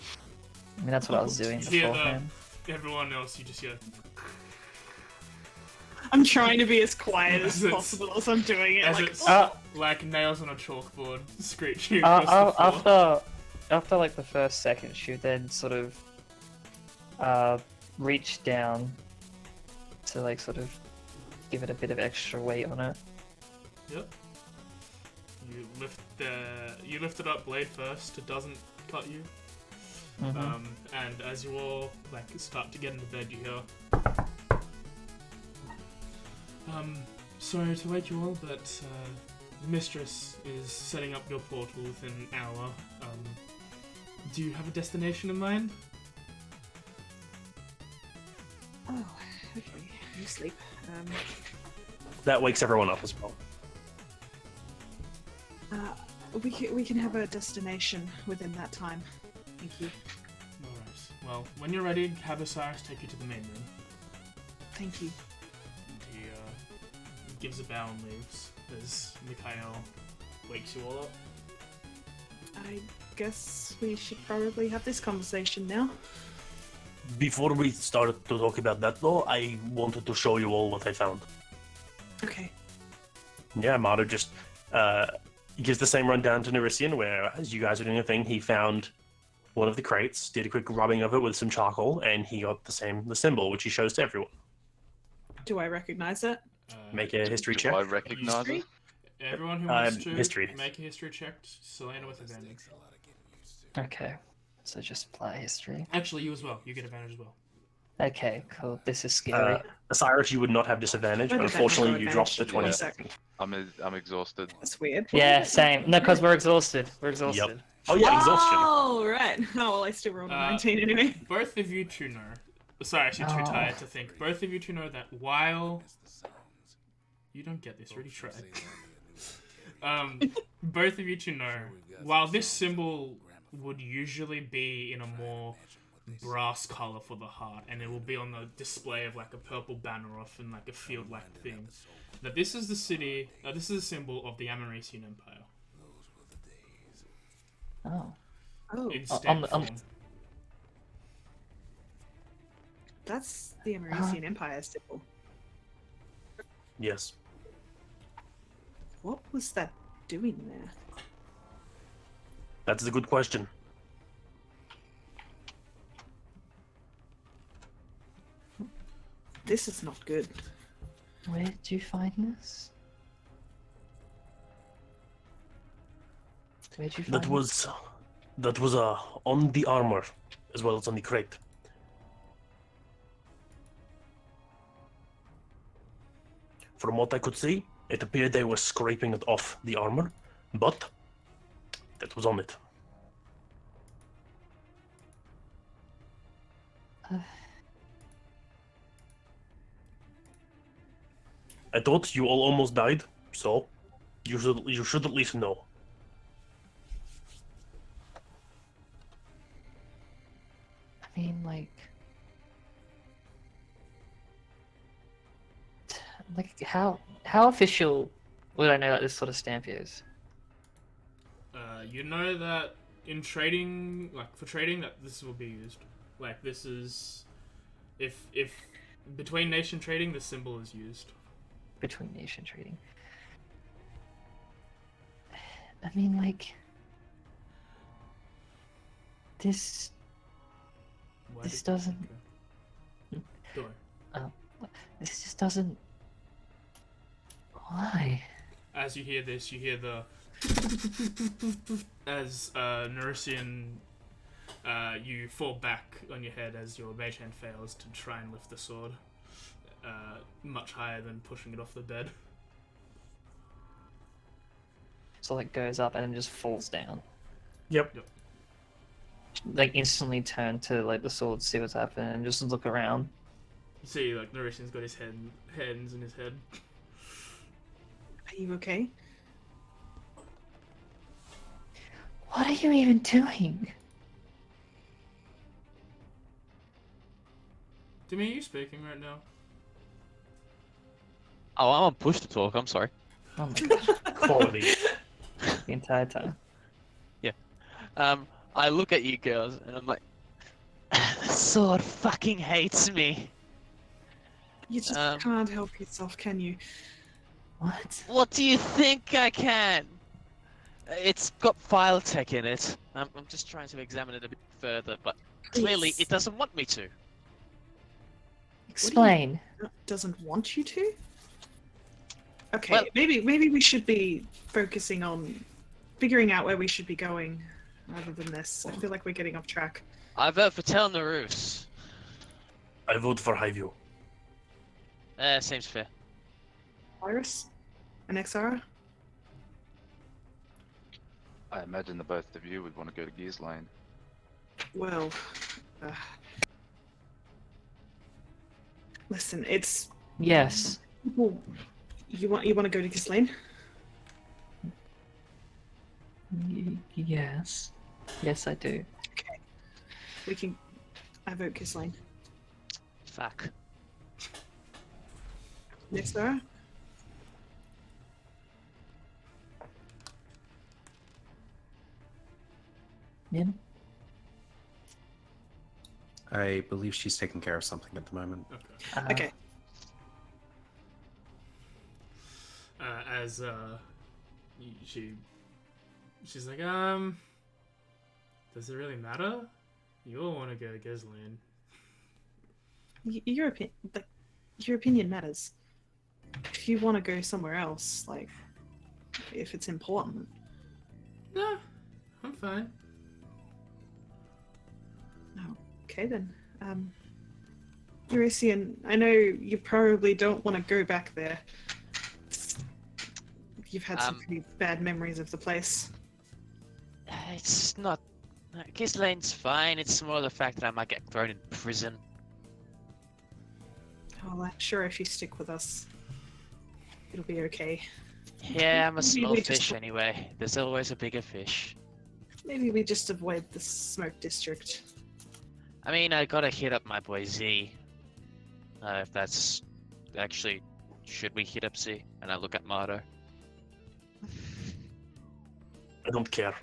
mean, that's what I was doing You hear beforehand. everyone else, you just hear. I'm trying to be as quiet as As it's- possible as I'm doing it. As Like, it's Uh, like nails on a chalkboard, screeching across the floor. after like the first second, she then sort of reached down to like sort of give it a bit of extra weight on it. Yep. You lift it up blade first. It doesn't cut you. Mhm. And as you all like start to get into bed, you hear. Sorry to wake you all, but the mistress is setting up your portal within an hour. Do you have a destination in mind? oh, okay, you sleep. That wakes everyone up as well. We can have a destination within that time. Thank you. Alright. Well, when you're ready, have Osiris take you to the main room. Thank you. And he gives a bow and leaves as Mikhail wakes you all up. I guess we should probably have this conversation now. Before we start to talk about that, though, I wanted to show you all what I found. Okay. Yeah, Maru just gives the same rundown to Nerisian, where as you guys are doing a thing, he found one of the crates, did a quick rubbing of it with some charcoal, and he got the symbol, which he shows to everyone. Do I recognize it? Make a history Do check. I recognize it? Everyone who wants to history. make a history check, Selena with advantage. Okay, so just apply history. Actually, you as well. You get advantage as well. Okay, cool. This is scary. Cyrus, you would not have disadvantage, Why but did that unfortunately not you go dropped the advantage? 20. Yeah. I'm exhausted. That's weird. Yeah, same. No, because we're exhausted. We're exhausted. Oh yeah, exhaustion. Oh, right. Oh, well, I still rolled a 19 anyway. Both of you two know. Sorry, actually, too tired to think. Both of you two know that while you don't get this, really try. Both of you two know while this symbol would usually be in a more brass color for the heart, and it will be on the display of like a purple banner off in like a field-like thing. That this is the city. This is a symbol of the Amarician Empire. Oh. Oh, In on stamp the- form. that's the Amarician Empire symbol. Yes. What was that doing there? That's a good question. This is not good. Where did you find this? Where'd you find That was on the armor as well as on the crate. From what I could see, it appeared they were scraping it off the armor, but that was on it. I thought you all almost died, so you should at least know. I mean, like how official would I know that this sort of stamp is? You know that in trading, like for trading, that this will be used. Like this is, if between nation trading, this symbol is used. Between nation trading. I mean, like this Why This did- doesn't- Okay. Go on. this just doesn't. Why? As you hear this, you hear the as Nerisian, you fall back on your head as your mage hand fails to try and lift the sword, much higher than pushing it off the bed. So like goes up and then just falls down. Yep. Like instantly turn to like the sword, see what's happening, and just look around. You see, like Nerisian's got his hands in his head. Are you okay? What are you even doing? Demi, are you speaking right now? Oh, I'm on push to talk. I'm sorry. Oh my gosh, Quality. the entire time. I look at you girls and I'm like, the sword fucking hates me. You just Um, can't help yourself, can you? What? What do you think I can? It's got file tech in it. I'm just trying to examine it a bit further, but clearly Please. it doesn't want me to. Explain. Doesn't want you to? Okay, Well- maybe we should be focusing on figuring out where we should be going rather than this. I feel like we're getting off track. I vote for Tel Nerus. I vote for Highview. Seems fair. Iris? And Exara? I imagine the both of you would want to go to Gears Lane. Well, listen, it's Yes. well, you want to go to Ghislaine? Yes. Yes, I do. We can. I vote Ghislaine. Fuck. Exara? Min? I believe she's taking care of something at the moment. Okay. Okay. As she's like, does it really matter? You all want to go to Ghislaine. Your opinion matters. If you want to go somewhere else, like, if it's important. No, I'm fine. Okay then. Eurasian, I know you probably don't want to go back there. You've had some pretty bad memories of the place. It's not. Ghislaine's fine. It's more the fact that I might get thrown in prison. Well, I'm sure if you stick with us, it'll be okay. Yeah, I'm a Maybe small we fish just- anyway. There's always a bigger fish. Maybe we just avoid the smoke district. I mean, I gotta hit up my boy Z. If that's actually, should we hit up Z? And I look at Mardo. I don't care.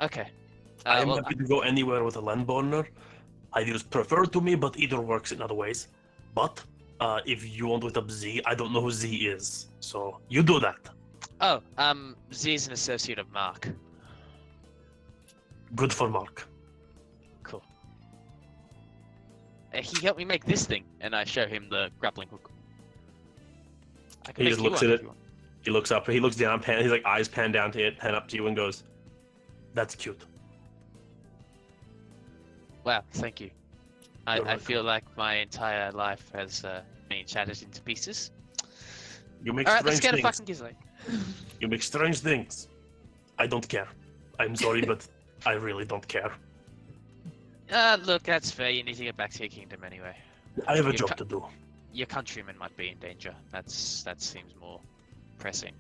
Okay. I am well, happy to go anywhere with a landborner. I just prefer to me, but either works in other ways. But if you want to hit up Z, I don't know who Z is, so you do that. Z is an associate of Mark. Good for Mark. Cool. He helped me make this thing, and I show him the grappling hook. I can He make just you looks one at if it. you want. He looks up. He looks down. He's like eyes pan down to it, pan up to you, and goes, "That's cute." Wow, thank you. You're I welcome. feel like my entire life has been shattered into pieces. You make Alright, let's strange get a things. fucking Ghislaine. You make strange things. I don't care. I'm sorry, but I really don't care. Look, that's fair. You need to get back to your kingdom anyway. I have a You job ca- to do. Your countrymen might be in danger. That seems more pressing.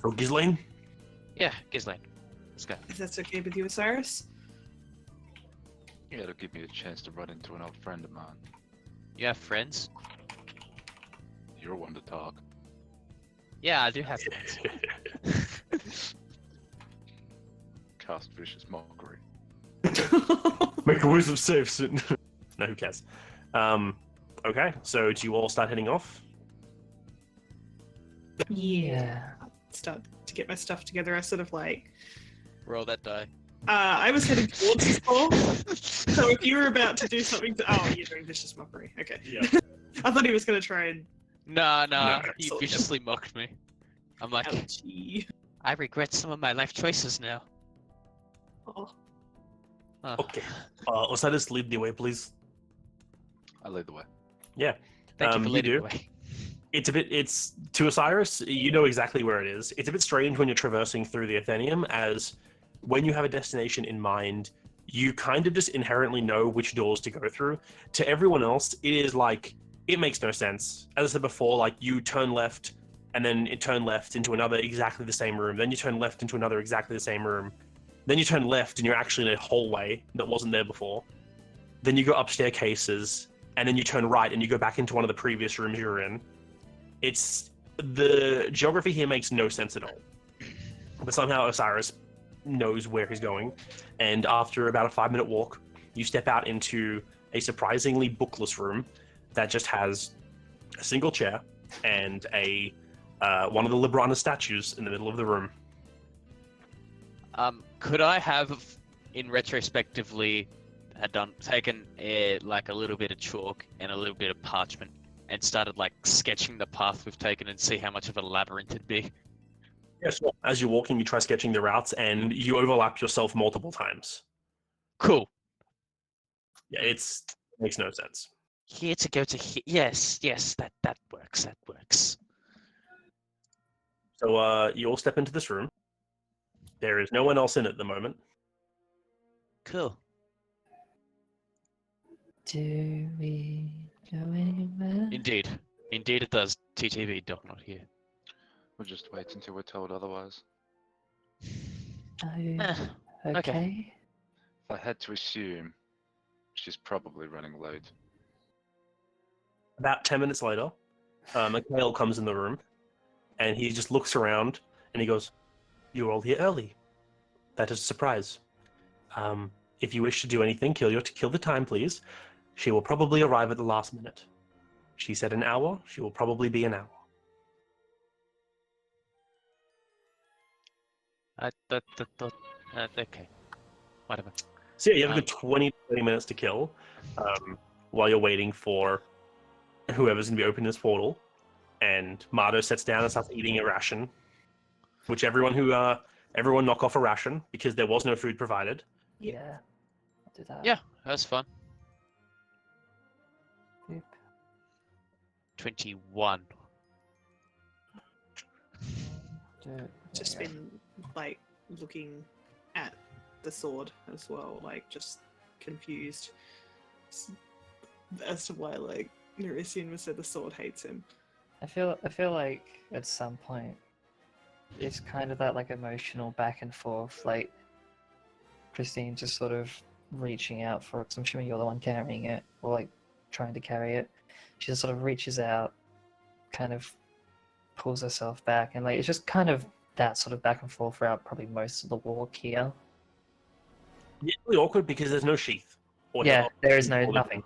So, Ghislaine, Yeah, Ghislaine. Let's go. If that's okay with you, Osiris? Yeah, it'll give me a chance to run into an old friend of mine. You have friends? You're one to talk. Yeah, I do have friends. Cast vicious mockery. make a wisdom save soon. No, who cares? Okay, so do you all start heading off? Yeah. Start to get my stuff together. I sort of like. Roll that die. I was heading towards the store. So if you were about to do something to. Oh, you're doing vicious mockery. Okay. Yeah. I thought he was going to try and. No, No, you so- viciously mocked me. I'm like, Ouchie. I regret some of my life choices now. Oh. Oh. Okay. Osiris, lead the way, please. I lead the way. Thank you for you leading do. the way. It's to Osiris, you know exactly where it is. It's a bit strange when you're traversing through the Atheneum, as when you have a destination in mind, you kind of just inherently know which doors to go through. To everyone else, it is like, it makes no sense. As I said before, like, you turn left, and then it turn left into another exactly the same room, then you turn left into another exactly the same room, then you turn left and you're actually in a hallway that wasn't there before, then you go up staircases, and then you turn right and you go back into one of the previous rooms you were in. It's the geography here makes no sense at all, but somehow Osiris knows where he's going, and after about a 5-minute walk, you step out into a surprisingly bookless room that just has a single chair and a one of the Librana statues in the middle of the room. Could I have, in retrospectively, taken like a little bit of chalk and a little bit of parchment and started like sketching the path we've taken and see how much of a labyrinth it'd be? Yes. As you're walking, you try sketching the routes, and you overlap yourself multiple times. Cool. Yeah, it makes no sense. Here to go to here. Yes, that works. That works. So you all step into this room. There is no one else in it at the moment. Cool. Do we go anywhere? Indeed it does. TTV, Doc, not here. We'll just wait until we're told otherwise. Are you Eh, okay? If I had to assume, she's probably running late. About 10 minutes later, Mikhail comes in the room, and he just looks around, and he goes, "You're all here early. That is a surprise. If you wish to do anything, kill the time, please. She will probably arrive at the last minute. She said an hour. She will probably be an hour. Okay. Whatever. So yeah, you have a good 20 minutes to kill while you're waiting for whoever's going to be opening this portal. And Mardo sits down and starts eating a ration, which everyone knock off a ration because there was no food provided. Yeah. I'll do that. Yeah, that's fun. Yep. 21. Just been like looking at the sword as well, like just confused as to why like Nerisian said the sword hates him. I feel like at some point it's kind of that like emotional back and forth, like Christine just sort of reaching out for it, 'cause I'm assuming you're the one carrying it, or like trying to carry it. She just sort of reaches out, kind of pulls herself back, and like it's just kind of that sort of back and forth throughout probably most of the walk here. It's really awkward because there's no sheath. Or Yeah, there is nothing.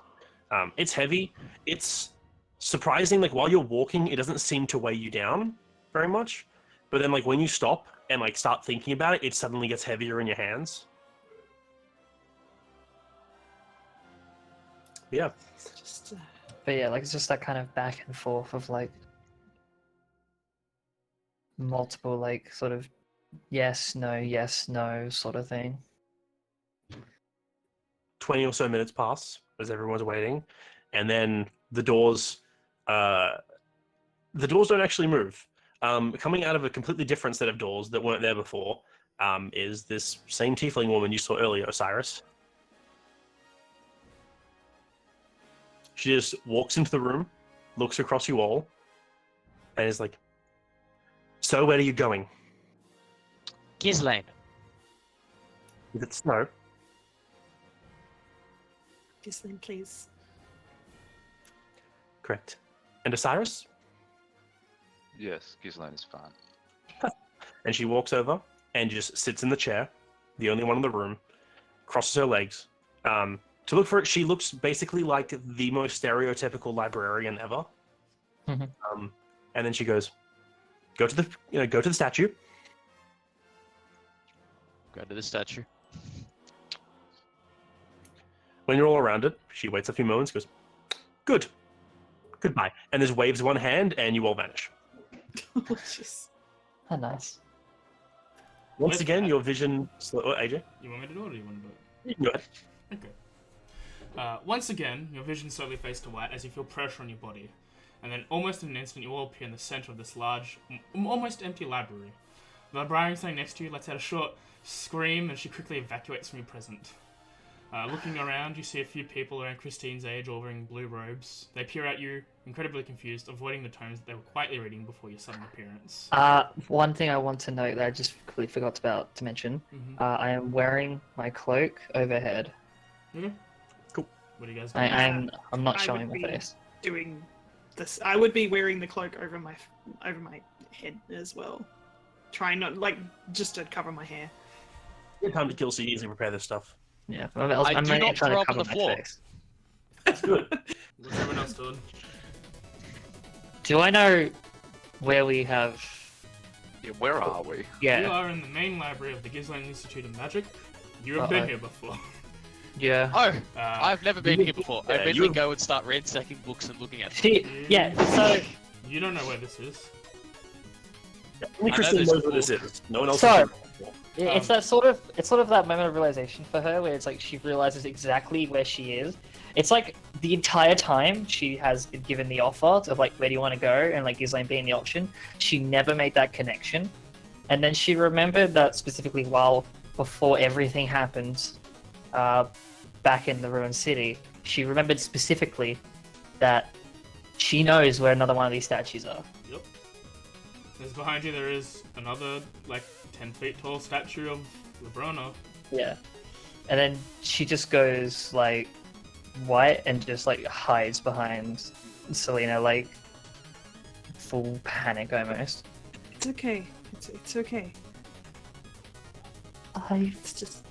It's heavy. It's surprising. Like while you're walking, it doesn't seem to weigh you down very much. But then, like when you stop and like start thinking about it, it suddenly gets heavier in your hands. Yeah. Just But yeah, like it's just that kind of back and forth of like multiple like sort of yes, no sort of thing. 20 or so minutes pass as everyone's waiting, and then the doors don't actually move. Coming out of a completely different set of doors that weren't there before is this same tiefling woman you saw earlier, Osiris. She just walks into the room, looks across you all, and is like, "So where are you going?" Ghislaine. Is it snow? Ghislaine, please. Correct. And Osiris? Yes, Ghislaine is fine. And she walks over and just sits in the chair, the only one in the room, crosses her legs. To look for it, she looks basically like the most stereotypical librarian ever. Mhm. And then she goes, go to the statue. Go to the statue. When you're all around it, she waits a few moments, goes, "Good. Goodbye." And just waves one hand, and you all vanish. Oh, jeez. Oh, nice. Once Where's again, that? your vision... AJ? You want me to do it, or do you want to do it? You can go ahead. Okay. Once again, your vision slowly fades to white as you feel pressure on your body, and then almost in an instant, you all appear in the center of this large, almost empty library. The librarian standing next to you lets out a short scream, and she quickly evacuates from your present. Looking around, you see a few people around Christine's age all wearing blue robes. They peer at you, incredibly confused, avoiding the tomes that they were quietly reading before your sudden appearance. One thing I want to note that I just completely forgot to mention. Mhm. I am wearing my cloak overhead. Okay. Cool. What do you guys do? I'm not I showing would my be face. doing this. I would be wearing the cloak over my head as well. Trying not like just to cover my hair. Good time to kill so you easily prepare this stuff. Yeah, I I'm do mainly not trying throw to up on cover the my floor. face. That's good. What's everyone else doing? Do I know where we have? Yeah, where are we? You Yeah, are in the main library of the Ghislaine Institute of Magic. You have been Uh-oh. here before. yeah. Oh, Uh, I've never been here before. I Yeah, immediately you- go and start ransacking books and looking at them. Yeah. So You don't know where this is. Only I know Christine this knows what this book. is. No one else So- has seen it before. it's that sort of that moment of realization for her where it's like she realizes exactly where she is. It's like the entire time she has been given the offer of like where do you want to go and like Ghislaine being the option, she never made that connection. And then she remembered that specifically while before everything happened, back in the ruined city, she remembered specifically that she knows where another one of these statues are. Yep. As behind you, there is another, like, 10 feet tall statue of Labrona. Yeah. And then she just goes like white and just like hides behind Selena, like full panic almost. It's okay. It's okay. Let's just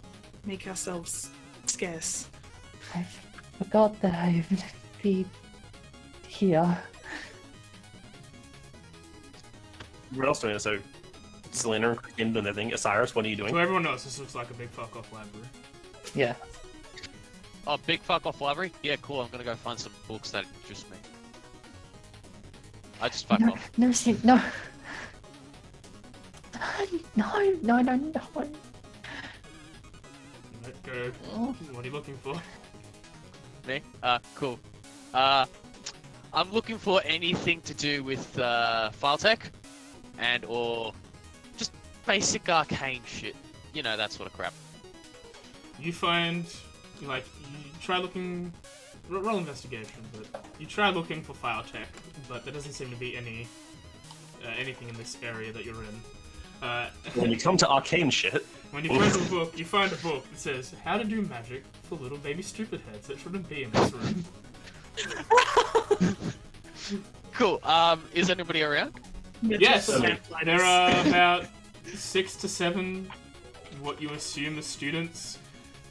make ourselves scarce. I forgot that I've been here. What else doing? So, Selena and Christine doing their thing. Osiris, what are you doing? So everyone else, this looks like a big fuck off library. Yeah. Oh, big fuck off library? Yeah, cool. I'm gonna go find some books that interest me. I just fuck off. No, see, no. No. Let go. What are you looking for? Me? Cool. I'm looking for anything to do with file tech and or just basic arcane shit. You know, that sort of crap. You find, like, you try looking, roll investigation, but you try looking for file tech, but there doesn't seem to be anything in this area that you're in. When you come to arcane shit, when you find a book that says "How to Do Magic for Little Baby Stupid Heads." That shouldn't be in this room. Cool. Is anybody around? Yes, Okay. there are about 6 to 7 what you assume are students,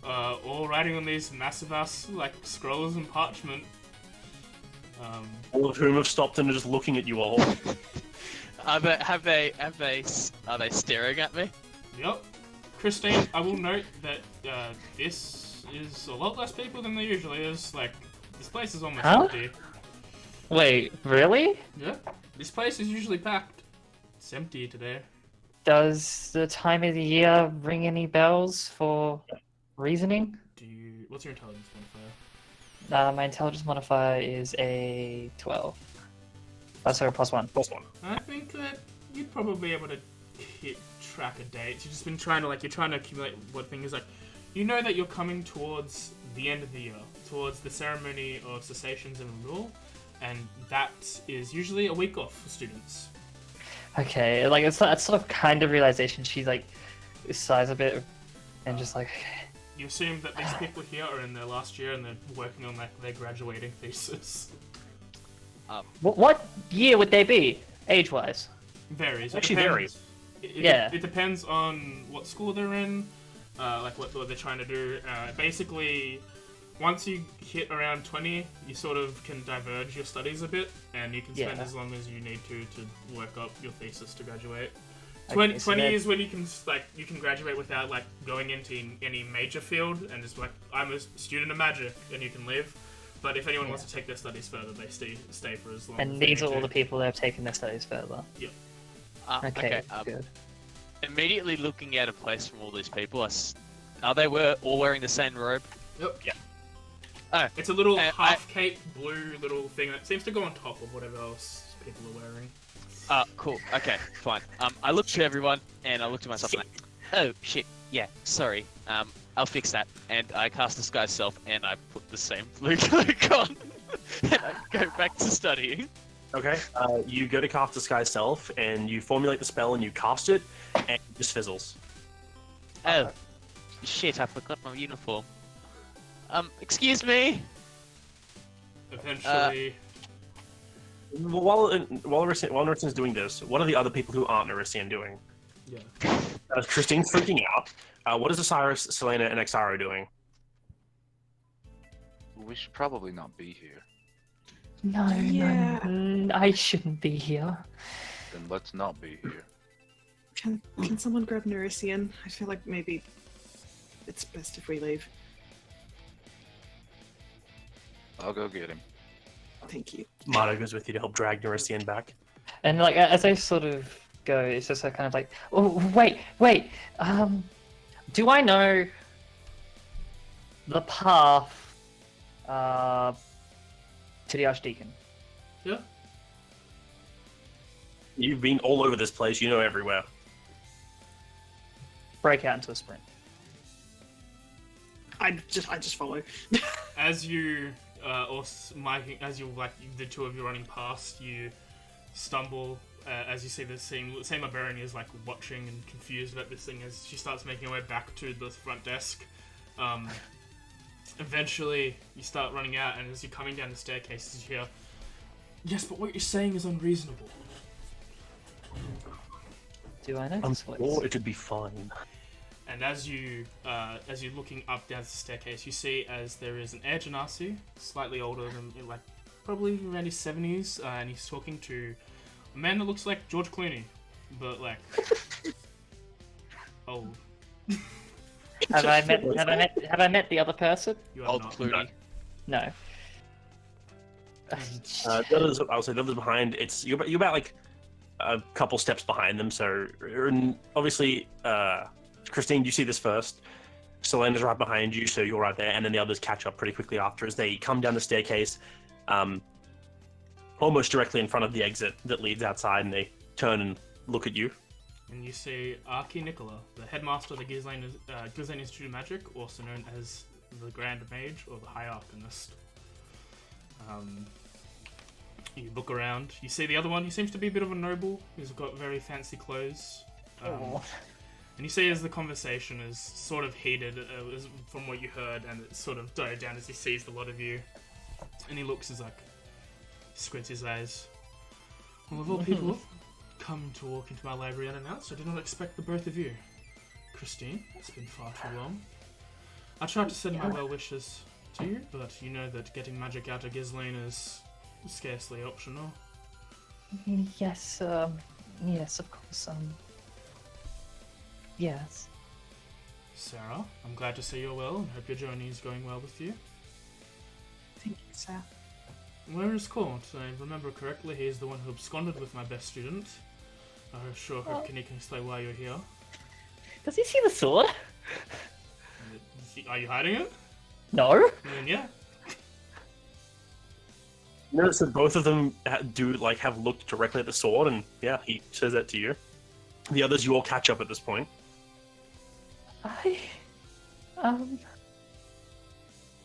all writing on these massive ass like scrolls and parchment. all of whom have stopped and are just looking at you all. Are they staring at me? Yep. Christine, I will note that this is a lot less people than there usually is. Like, this place is almost Huh? empty. Wait, really? Yeah. This place is usually packed. It's empty today. Does the time of the year ring any bells for reasoning? What's your intelligence modifier? My intelligence modifier is a 12. Sorry, +1. +1. I think that you'd probably be able to hit track of dates. You've just been trying to accumulate what thing is like. You know that you're coming towards the end of the year, towards the ceremony of cessations and renewal, and that is usually a week off for students. Okay, like it's that sort of kind of realization. She like sighs a bit and just like, You assume that these people here are in their last year and they're working on like their graduating thesis. what year would they be, age-wise? Varies. Actually varies. It depends on what school they're in, like what they're trying to do. Basically, once you hit around 20, you sort of can diverge your studies a bit, and you can spend Yeah. as long as you need to work up your thesis to graduate. Okay, 20 so that- is when you can graduate without like going into any major field, and just like I'm a student of magic, and you can leave. But if anyone wants to take their studies further, they stay for as long. And as they these are need all to. the people that have taken their studies further. Okay, good. Immediately looking at a place from all these people, are they all wearing the same robe? Yep. Yeah. Oh, It's a little I- half-cape blue little thing that seems to go on top of whatever else people are wearing. Cool. Okay, fine. I looked to everyone and I looked to myself and like, oh shit, yeah, sorry. I'll fix that. And I cast Disguise Self and I put the same blue cloak on and I go back to studying. Okay. You go to cast Disguise Self, and you formulate the spell, and you cast it, and it just fizzles. Oh, shit! I forgot my uniform. Excuse me. Eventually, While Nerissian's doing this, what are the other people who aren't Nerissian doing? yeah. Christine's freaking out. What is Osiris, Selena, and Exaro doing? We should probably not be here. No, Yeah. no, I shouldn't be here. Then let's not be here. Can someone grab Nerissian? I feel like maybe it's best if we leave. I'll go get him. Thank you. Mado goes with you to help drag Nerissian back. And like as I sort of go, it's just kind of like, oh wait, do I know the path to the Archdeacon? Yeah. You've been all over this place. You know everywhere. Break out into a sprint. I just follow. As you, Mike, as you the two of you running past, you stumble as you see the same librarian is like watching and confused about this thing as she starts making her way back to the front desk. Eventually, you start running out, and as you're coming down the staircases, you hear, "Yes, but what you're saying is unreasonable." Do I know I'm this voice? sure it would be fine. And as you're looking up down the staircase, you see as there is an Air Genasi, slightly older than, like, probably around his 70s, and he's talking to a man that looks like George Clooney, but like old. Have I met the other person? You are Old not. Clooney. No. The others, I'll say the others behind. You're about like a couple steps behind them. So and obviously, Christine, you see this first. Selena's right behind you, so you're right there, and then the others catch up pretty quickly after as they come down the staircase, almost directly in front of the exit that leads outside, and they turn and look at you. And you see Archie Nicola, the headmaster of the Ghislaine Institute of Magic, also known as the Grand Mage or the High Arcanist. You look around, you see the other one, he seems to be a bit of a noble, he's got very fancy clothes. And you see as the conversation is sort of heated from what you heard, and it sort of died down as he sees the lot of you. And he looks, squints his eyes. Well, of all people come to walk into my library unannounced, I did not expect the both of you. Christine, it's been far too long. I tried to send my well wishes to you, but you know that getting magic out of Ghislaine is scarcely optional. Yes, yes, of course, yes. Sarah, I'm glad to see you're well and hope your journey is going well with you. Thank you, sir. Where is Court? I remember correctly, he is the one who absconded with my best student. I sure hope can explain why you're here. Does he see the sword? Are you hiding it? No. Then yeah. Notice that both of them have looked directly at the sword, and yeah, he says that to you. The others, you all catch up at this point.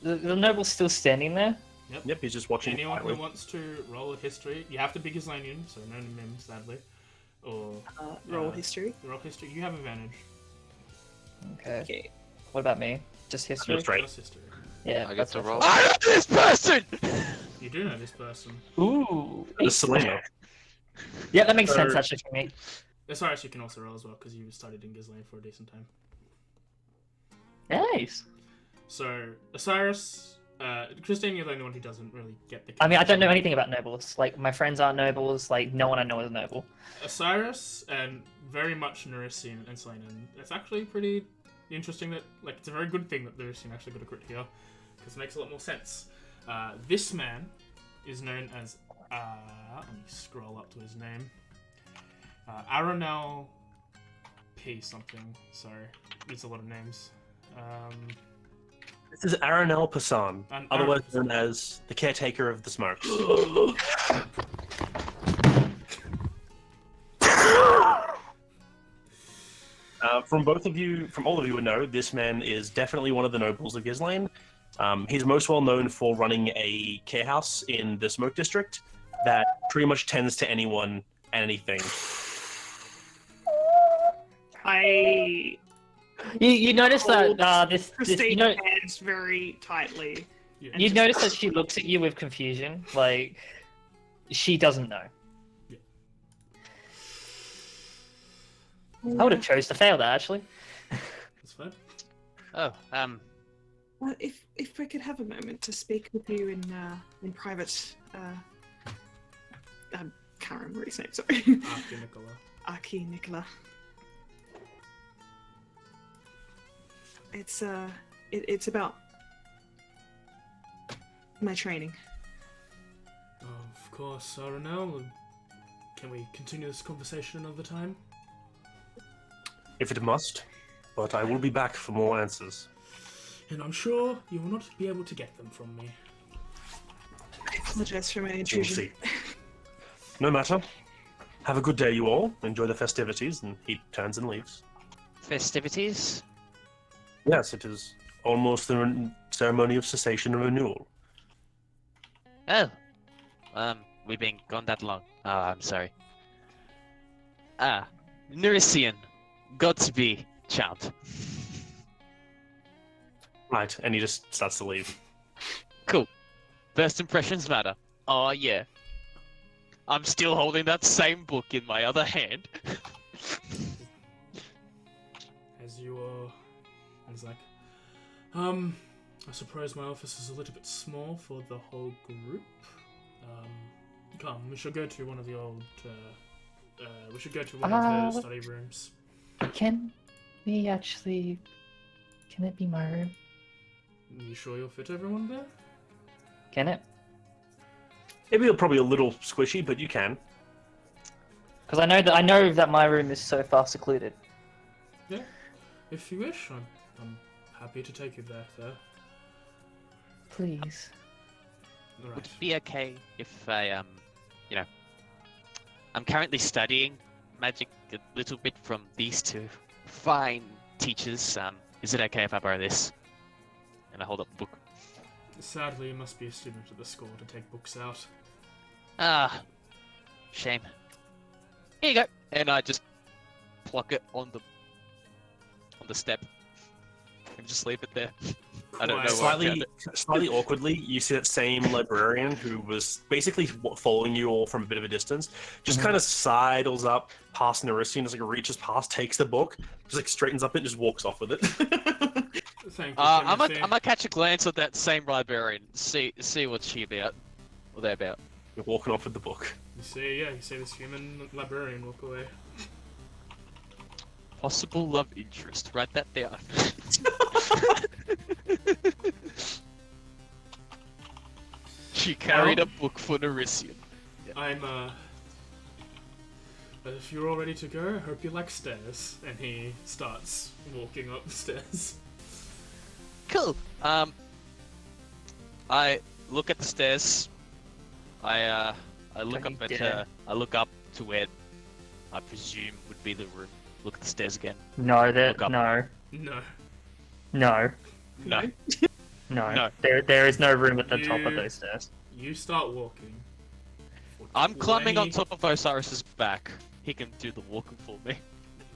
The noble's still standing there. Yep, he's just watching. Anyone quietly. who wants to roll a history, you have to be Ghislainian, so no mem, sadly. Or Roll history. roll history. You have advantage. Okay. Okay. What about me? Just history? That's right. Just history. Yeah. I get that's to what roll. I know this person! You do know this person. Ooh. The Selena. Yeah, that makes sense actually for me. Osiris, you can also roll as well because you studied in Ghislaine for a decent time. Nice. So Osiris, Christine, you're the only one who doesn't really get the. I mean, I don't know anything about nobles. Like, my friends aren't nobles. Like, no one I know is a noble. Osiris and very much Nerisian and Selena. And it's actually pretty interesting that, like, it's a very good thing that Nerisian actually got a crit here because it makes a lot more sense. This man is known as let me scroll up to his name. Aronel P something. Sorry, it's a lot of names. This is Aranel Passan, And otherwise Aaron- known as the caretaker of the Smokes. From all of you would know, this man is definitely one of the nobles of Ghislaine. He's most well known for running a care house in the Smoke District that pretty much tends to anyone and anything. You notice that Hold this Christine hands very tightly. Yeah. you notice that she looks at you with confusion, like she doesn't know. I would have chose to fail that actually. That's fine. Oh, Well, if we could have a moment to speak with you in private, I can't remember his name. Sorry, Archie Nicola. Archie Nicola. It's it's about my training. Of course, Aronel. Can we continue this conversation another time? If it must, but I will be back for more answers. And I'm sure you will not be able to get them from me. I apologize for my You will intrusion. see. No matter. Have a good day, you all. Enjoy the festivities, and he turns and leaves. festivities? Yes, it is almost the ceremony of cessation and renewal. Oh. We've been gone that long. Oh, I'm sorry. Nerisian. Got to be charmed. Right, and he just starts to leave. Cool. First impressions matter. Oh, yeah. I'm still holding that same book in my other hand. as you are. And he's like, I suppose my office is a little bit small for the whole group. Come, we should go to one of the old, we should go to one of the study rooms. Can we actually... Can it be my room? You sure you'll fit everyone there? Can it? Maybe probably a little squishy, but you can. Because I know that my room is so far secluded. Yeah, if you wish, I'm happy to take you there. Please. All Would right. it be okay if I, I'm currently studying magic a little bit from these two fine teachers. Is it okay if I borrow this? And I hold up the book. Sadly, you must be a student at the school to take books out. Ah, shame. Here you go. And I just pluck it on the step and just leave it there. I don't know why I found Slightly awkwardly, you see that same librarian who was basically following you all from a bit of a distance, just kind of sidles up past Nerissa, just like reaches past, takes the book, just like straightens up and just walks off with it. Thank you, I'm Timothy. gonna catch a glance at that same librarian, see what she about, or they about. You're walking off with the book. You see this human librarian walk away. Possible love interest. Write that down. She carried a book for Nerissa. I'm, if you're all ready to go, I hope you like stairs. And he starts walking up the stairs. Cool. I look at the stairs. I look Don't up you at dare. I look up to where I presume would be the room. Look at the stairs again. No, Look up. No. no. No. No. No. There is no room at the top of You- those stairs. You start walking. For I'm climbing on 20 top of Osiris's back. He can do the walking for me.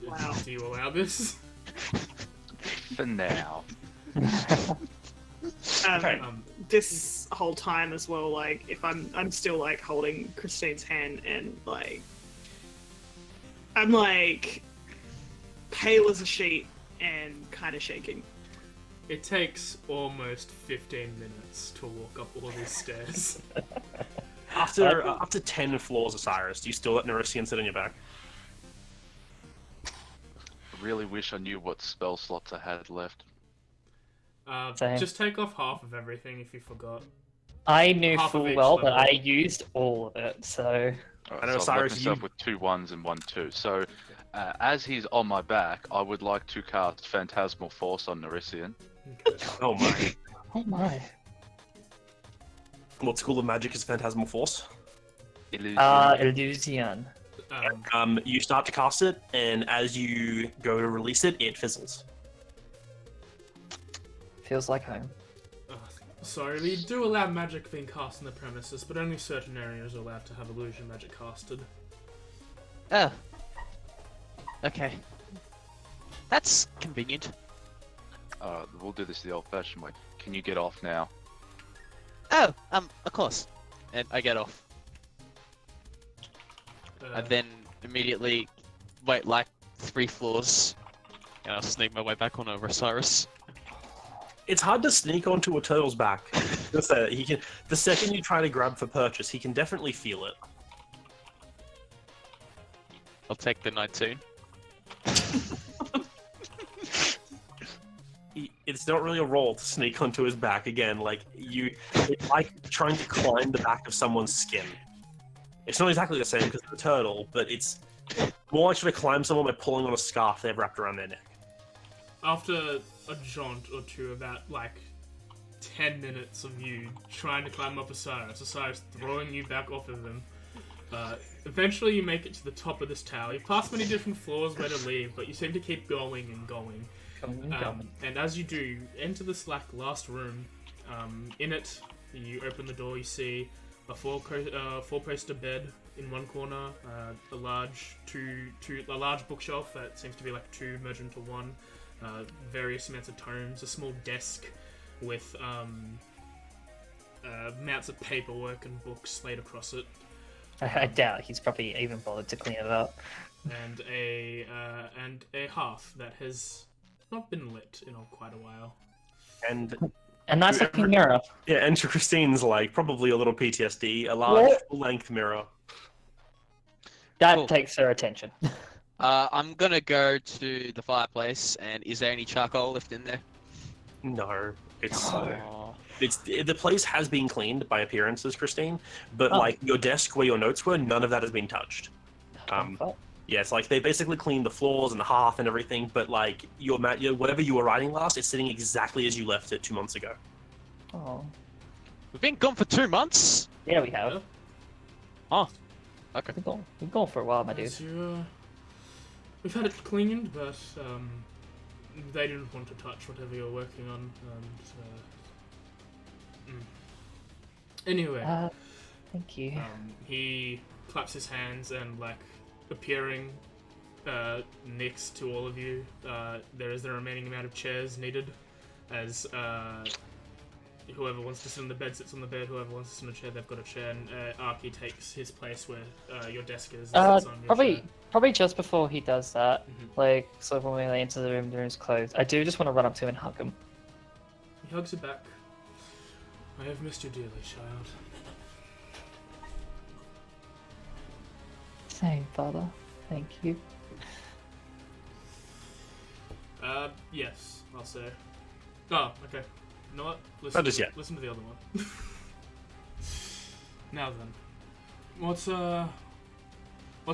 Wow. Do you allow this? For now. Okay. This whole time as well, like if I'm still like holding Christine's hand and like I'm like pale as a sheet and kind of shaking. It takes almost 15 minutes to walk up all these stairs. After 10 floors, Osiris, do you still let Nerissa sit on your back? I really wish I knew what spell slots I had left. Same. Just take off half of everything if you forgot. I knew Half of full each well that level. I used all of it, so... Alright, I know, so I've left Cyrus, myself you- with 2 1s and 1 2. So, as he's on my back, I would like to cast Phantasmal Force on Nerissa. Okay. Oh my. Oh my. What school of magic is Phantasmal Force? Illusion. You start to cast it, and as you go to release it, it fizzles. Feels like home. Sorry, we do allow magic being cast in the premises, but only certain areas are allowed to have illusion magic casted. Oh. Okay. That's convenient. We'll do this the old-fashioned way. Can you get off now? Oh, of course. And I get off. And then immediately wait like 3 floors. And I'll sneak my way back on over Osiris. It's hard to sneak onto a turtle's back. Just say that he can. The second you try to grab for purchase, he can definitely feel it. I'll take the 19. It's not really a roll to sneak onto his back again. Like it's like trying to climb the back of someone's skin. It's not exactly the same because it's a turtle, but it's more like trying to climb someone by pulling on a scarf they've wrapped around their neck. After a jaunt or two, about like 10 minutes of you trying to climb up Osiris throwing you back off of him, eventually you make it to the top of this tower. You've passed many different floors where to leave, but you seem to keep going and going. And as you do, you enter this like last room. In it, you open the door. You see a four-poster bed in one corner, a large bookshelf that seems to be like 2 merged into 1. Various amounts of tomes, a small desk with amounts of paperwork and books laid across it, I doubt he's probably even bothered to clean it up. and a hearth that has not been lit in quite a while. And A nice looking mirror. yeah, and to Christine's like probably a little PTSD, a large What? full-length mirror. That Cool. takes her attention. I'm gonna go to the fireplace, and is there any charcoal left in there? No, it's Oh. the place has been cleaned by appearances, Christine, but Oh. like your desk where your notes were, none of that has been touched. Fuck. Yeah, it's like they basically cleaned the floors and the hearth and everything, but like your whatever you were writing last, it's sitting exactly as you left it 2 months ago. Oh. We've been gone for 2 months. Yeah, we have. Oh, okay. We've gone for a while, my dude. Yes, we've had it cleaned, but they didn't want to touch whatever you're working on. Anyway, Thank you. he claps his hands and appearing next to all of you, there is the remaining amount of chairs needed, as whoever wants to sit on the bed sits on the bed, whoever wants to sit on a chair, they've got a chair, and Arky takes his place where your desk is and sits on your chair. Probably just before he does that, Mhm. so when we enter the room's closed, I do just want to run up to him and hug him. He hugs you back. I have missed you dearly, child. Same, father. Thank you. Yes, I'll say. Oh, okay. You know what? Not just yet. Listen to the other one. Now then, what's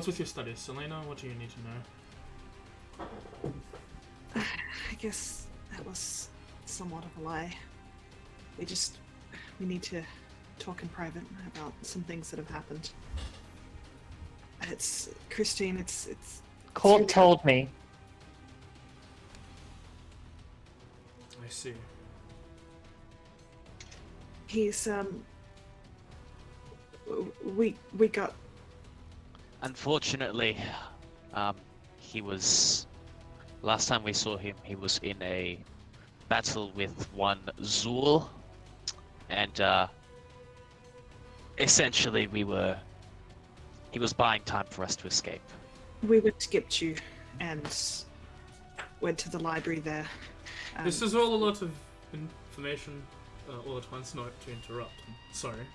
with your studies, Selena? What do you need to know? I guess that was somewhat of a lie. We need to talk in private about some things that have happened. It's Christine. It's Court really- told me. I see. He's we got Unfortunately, he was. Last time we saw him, he was in a battle with one Zool, and essentially he was buying time for us to escape. we went to Gipchu and went to the library there. This is all a lot of information all at once, not to interrupt. I'm sorry.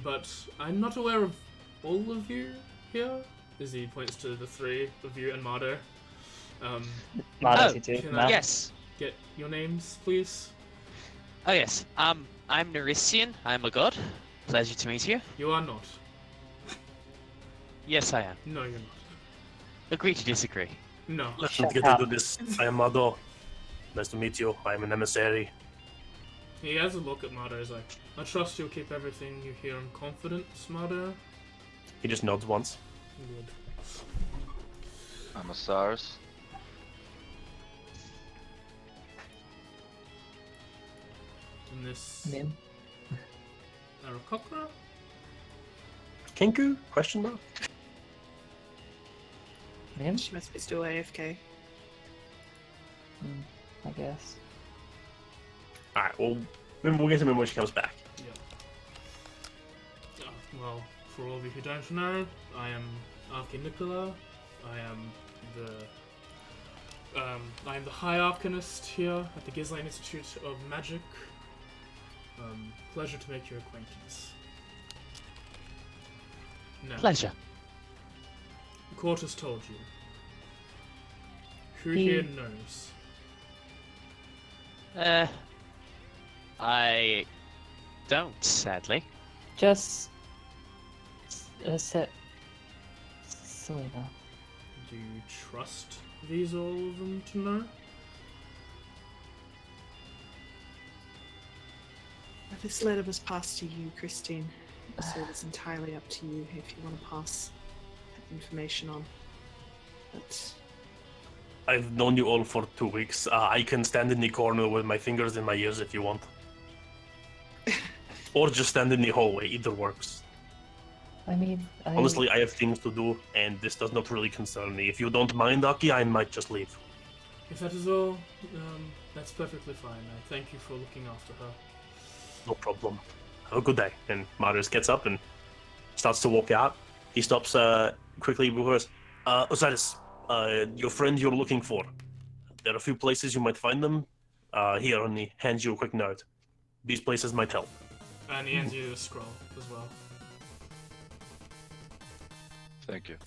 But I'm not aware of all of you here, as he points to the three of you and Mardo. Mardo's Oh, here too. can Matt. Yes. Get your names, please. Oh yes. I'm Nerisian. I'm a god. Pleasure to meet you. You are not. Yes, I am. No, you're not. Agree to disagree. No. Let's Shut not get up. into this. I am Mado. Nice to meet you. I am an emissary. He has a look at Mardo. He's like, I trust you'll keep everything you hear in confidence, Mardo. He just nods once. Good. I'm Osiris. And this Mim. Arakokra? Kinku? Question mark? Mim? She must be still AFK. I guess. Alright, well, we'll get to him when she comes back. Well, for all of you who don't know, I am Archie Nicola. I am the High Arcanist here at the Ghislaine Institute of Magic. Pleasure to make your acquaintance. Now, Pleasure. the court has told you. Who He- here knows? I don't, sadly. Just Selena. Do you trust these all of them to know? This letter was passed to you, Christine, so it's entirely up to you if you want to pass that information on. But I've known you all for 2 weeks. I can stand in the corner with my fingers in my ears if you want. Or just stand in the hallway, either works. I mean, Honestly, I have things to do, and this does not really concern me. If you don't mind, Aki, I might just leave. If that is all, that's perfectly fine. I thank you for looking after her. No problem. Have a good day. And Marius gets up and starts to walk out. He stops quickly before us. Osiris, your friend you're looking for. There are a few places you might find them. Here, and he hands you a quick note. These places might help. And he hands you a scroll as well. Thank you.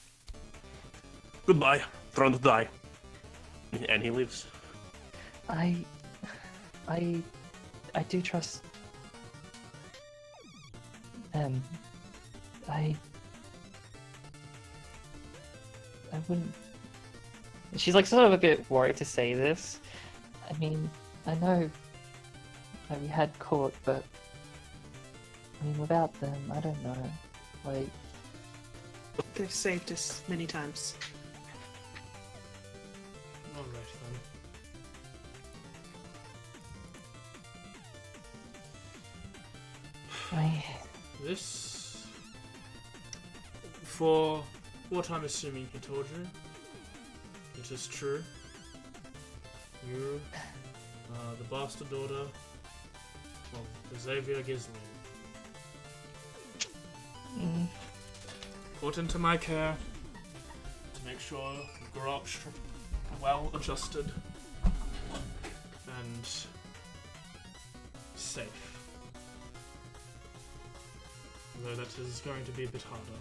Goodbye. Thrown to die. And he leaves. I do trust. I wouldn't. She's like sort of a bit worried to say this. I mean, I know that we had court, but I mean, without them, I don't know. Like, They've saved us many times. Alright then. This... For what I'm assuming he told you, it is true. You are the bastard daughter of Xavier Ghislaine. mm, Put into my care to make sure you grow up well adjusted and safe. Although that is going to be a bit harder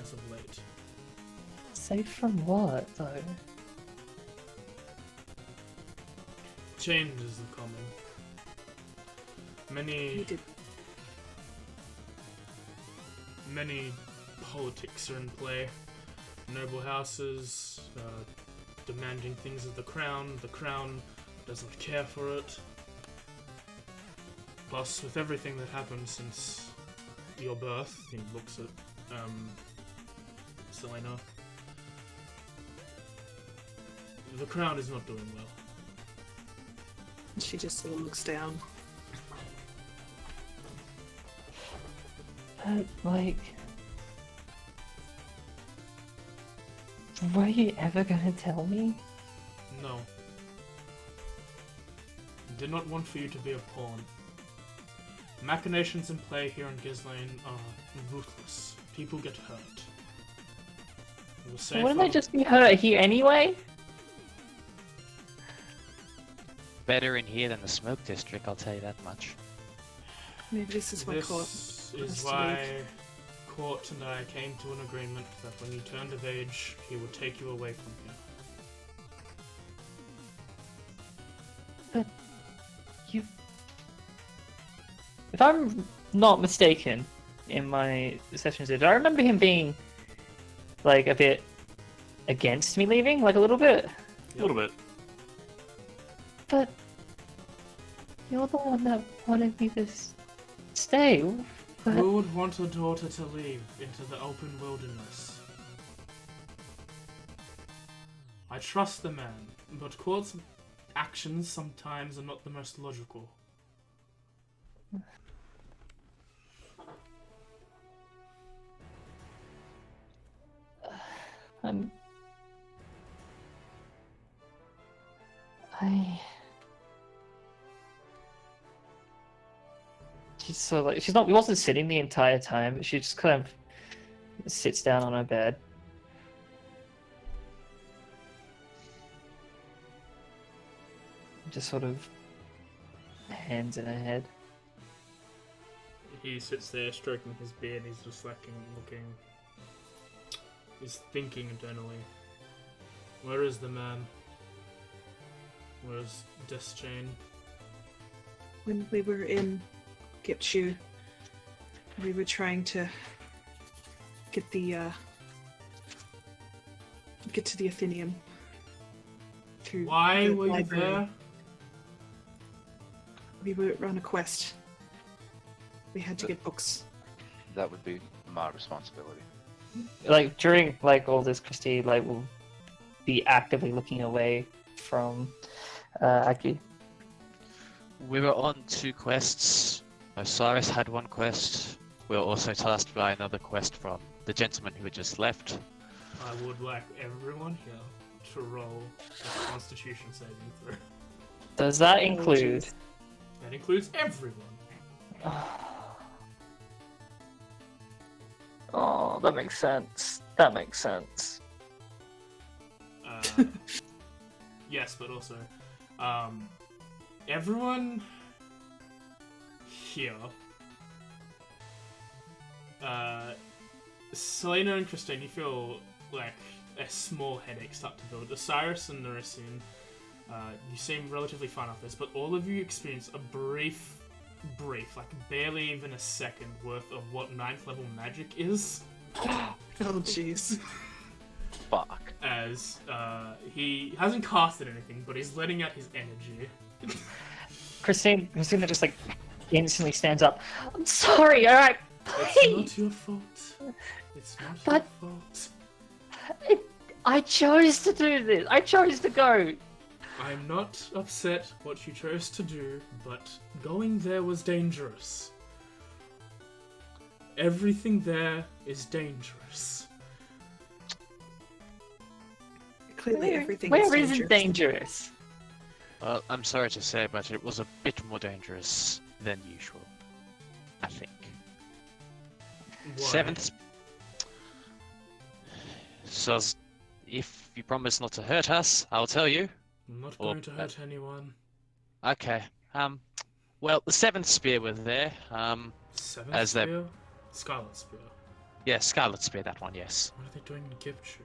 as of late. safe from what though? Change is the common. You did. Many politics are in play. Noble houses demanding things of the crown. The crown doesn't care for it. Plus, with everything that happened since your birth, he looks at Selena. The crown is not doing well. She just sort of looks down. Like, were you ever gonna tell me? No. I did not want for you to be a pawn. Machinations in play here in Ghislaine are ruthless. People get hurt. It was safer. Wouldn't they just be hurt here anyway? Better in here than the smoke district, I'll tell you that much. Maybe this is why court This has is to why leave. Court and I came to an agreement that when you turned of age, he would take you away from here. But you... If I'm not mistaken in my sessions, I remember him being like a bit against me leaving, like a little bit. A little bit. But you're the one that wanted me to stay. But Who would want a daughter to leave into the open wilderness? I trust the man, but Court's actions sometimes are not the most logical. She's so like she wasn't sitting the entire time. She just kind of sits down on her bed. Just sort of hands in her head. He sits there stroking his beard, he's just like looking. He's thinking internally. Where is the man? Where's Deschain? When we were in Gipshu, we were trying to get to the Atheneum. Through Why the were you library. there? We were on a quest. We had to get books. That would be my responsibility. Like during like all this, Christy like will be actively looking away from Aki. We were on 2 quests. Osiris had 1 quest. We were also tasked by another quest from the gentleman who had just left. I would like everyone here to roll a Constitution saving throw. Does that include? That includes everyone. Oh, that makes sense. That makes sense. yes, but also, everyone here, Selena and Christine, you feel like a small headache start to build. Osiris and Narisian, you seem relatively fine off this, but all of you experience a brief, like barely even a second worth of what 9th level magic is. Oh, jeez. Fuck. As he hasn't casted anything, but he's letting out his energy. Christina just like instantly stands up. I'm sorry, alright, It's please! not your fault. It's not But- your fault. I chose to do this. I chose to go. I'm not upset what you chose to do, but going there was dangerous. Everything there is dangerous. Clearly, everything Where is is dangerous. it dangerous? Well, I'm sorry to say, but it was a bit more dangerous than usual. I think. Why? Seventh. So, if you promise not to hurt us, I'll tell you. I'm not Or- going to hurt anyone. Okay. Well, the seventh spear was there. Seventh As they- spear? Scarlet spear. Yeah, Scarlet Spear, that one, yes. What are they doing in Gipchu?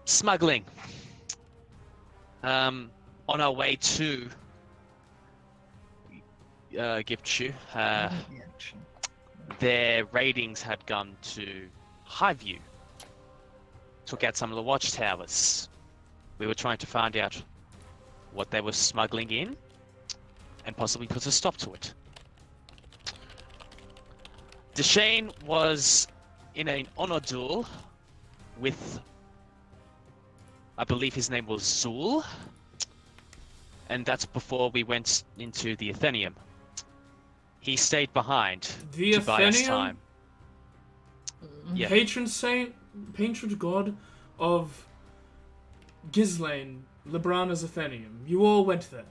Smuggling. On our way to Gipchu, their ratings had gone to Highview. Took out some of the watchtowers. We were trying to find out what they were smuggling in and possibly put a stop to it. Deshane was in an honor duel with, I believe his name was Zul, and that's before we went into the Atheneum. He stayed behind The to buy us Atheneum? time. Yeah. Patron saint, patron god of Ghislaine, Librana's Atheneum. You all went there.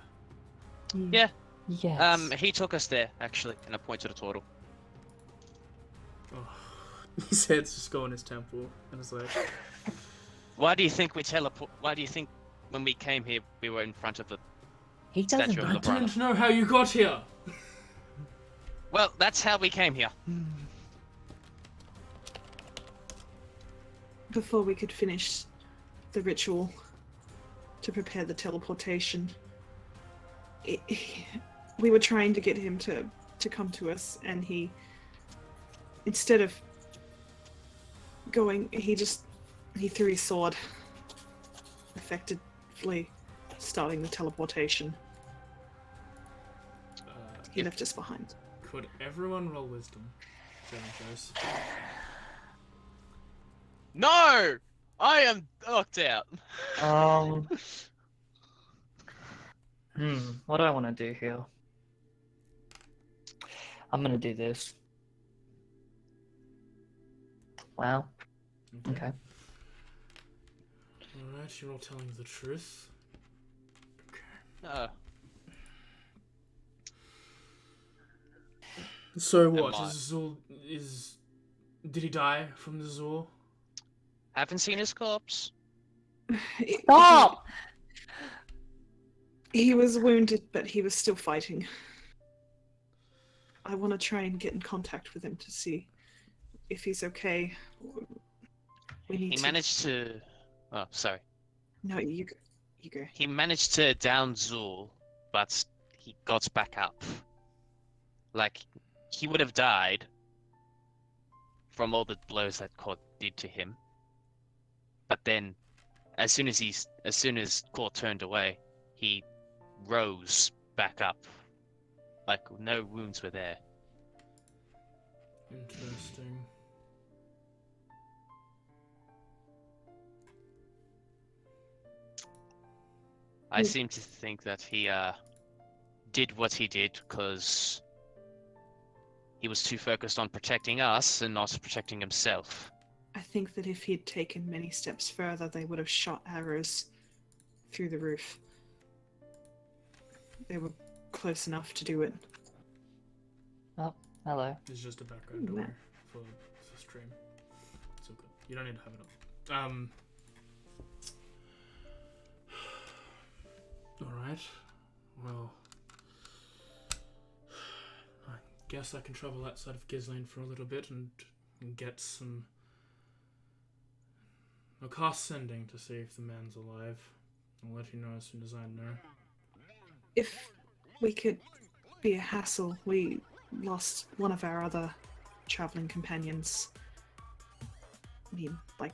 Yeah. Yes. He took us there actually, and I pointed to Turtle. Oh. His head's just going in his temple, and it's like, Why do you think we teleport? Why do you think when we came here we were in front of the He doesn't. statue of I Librana? don't know how you got here. Well, that's how we came here. Before we could finish the ritual to prepare the teleportation, we were trying to get him to come to us, and he, instead of going, he threw his sword, effectively starting the teleportation. He left us behind. Could everyone roll wisdom? Seven shows. No! I am knocked out. What do I want to do here? I'm gonna do this. Wow. Okay. Alright, you're all telling the truth. No. So what? I? Is Zul did he die from the Zul? Haven't seen his corpse. Stop! He was wounded, but he was still fighting. I want to try and get in contact with him to see if he's okay. We need He to... managed to. Oh, sorry. No, you go. You go. He managed to down Zul, but he got back up. Like, he would have died from all the blows that Court did to him. But then, as soon as Court turned away, he rose back up. Like, no wounds were there. Interesting. I seem to think that he did what he did because he was too focused on protecting us and not protecting himself. I think that if he had taken many steps further, they would have shot arrows through the roof. They were close enough to do it. Oh, hello. It's just a background Ooh, door Matt. for the stream. It's all good. You don't need to have it up. Alright. Well, I guess I can travel outside of Ghislaine for a little bit and get some... I'll cast sending to see if the man's alive. I'll let you know as soon as I know. If we could be a hassle, we lost one of our other traveling companions. I mean, like,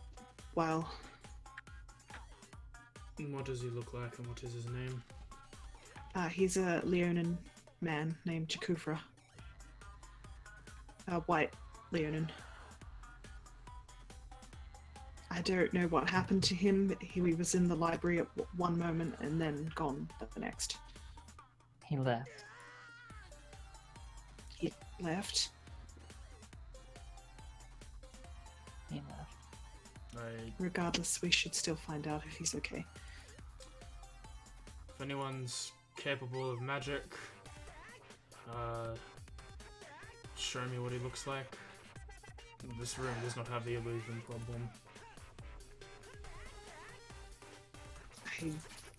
while... What does he look like and what is his name? He's a Leonin man named Jakufra. White Leonin. I don't know what happened to him. He was in the library at one moment and then gone the next. He left. He left. He left. Regardless, we should still find out if he's okay. If anyone's capable of magic, show me what he looks like. This room does not have the illusion problem.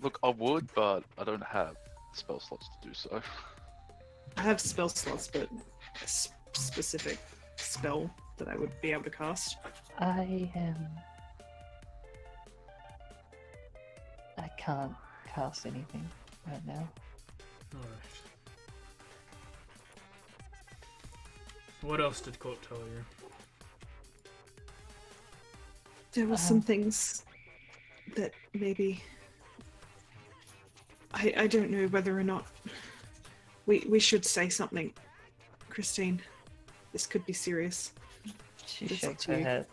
Look, I would, but I don't have spell slots to do so. I have spell slots, but a specific spell that I would be able to cast. I can't cast anything right now. Alright. What else did Court tell you? There were some things that maybe... I don't know whether or not we should say something. Christine, this could be serious. She It's up shakes to her you. head.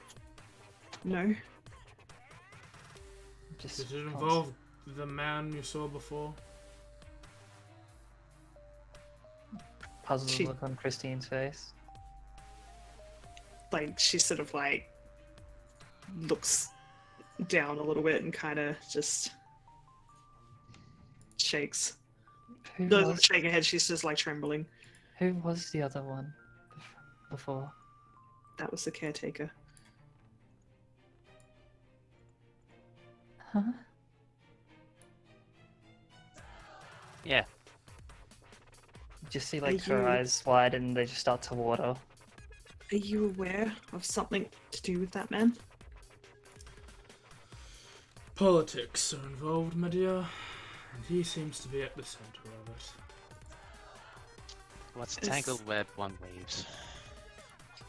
No? Just Did it involve the man you saw before? puzzled She- look on Christine's face. Like, she sort of, like, looks down a little bit and kind of just shakes. Who Doesn't was, shake her head, she's just, like, trembling. who was the other one before? That was the caretaker. Huh? Yeah. Just see like Are her you- eyes widen and they just start to water. Are you aware of something to do with that man? Politics are involved, my dear, and he seems to be at the center of it. What's a It's- tangled web one weaves?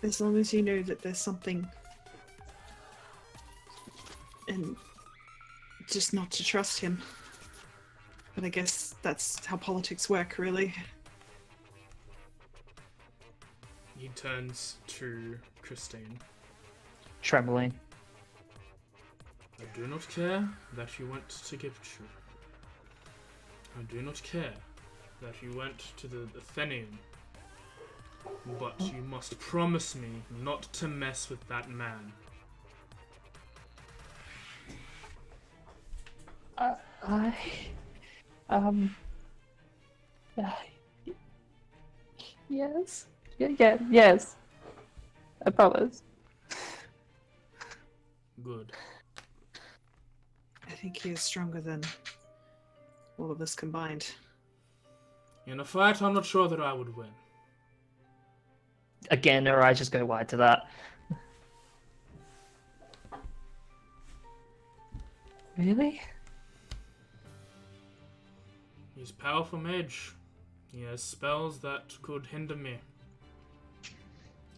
As long as you know that there's something, and just not to trust him. But I guess that's how politics work, really. He turns to Christine. Trembling. I do not care that you went to give children. I do not care that you went to the Atheneum. But you must promise me not to mess with that man. Yes. Yes. I promise. Good. I think he is stronger than all of us combined. In a fight, I'm not sure that I would win. Again, her eyes just go wide to that. Really? He's a powerful mage. He has spells that could hinder me.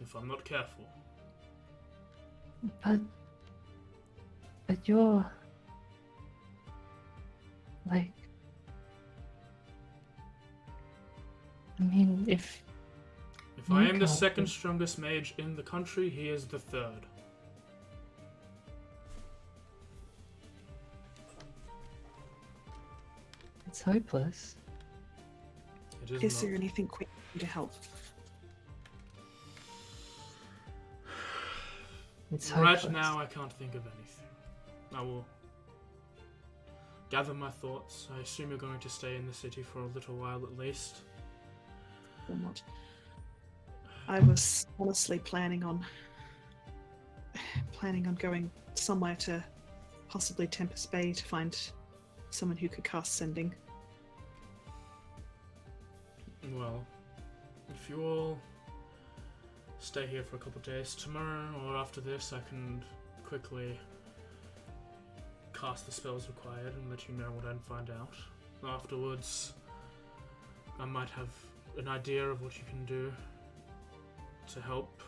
If I'm not careful. But you're like, I mean, if If I You am the can't second be- strongest mage in the country, he is the third. it's hopeless. It is Is not. there anything we can do to help? It's Right hopeless. now, I can't think of anything. I will gather my thoughts. I assume you're going to stay in the city for a little while at least. Or not? I was honestly planning on going somewhere to possibly Tempest Bay to find someone who could cast sending. Well, if you all stay here for a couple of days, tomorrow or after this, I can quickly cast the spells required and let you know what I find out. Afterwards, I might have an idea of what you can do to help.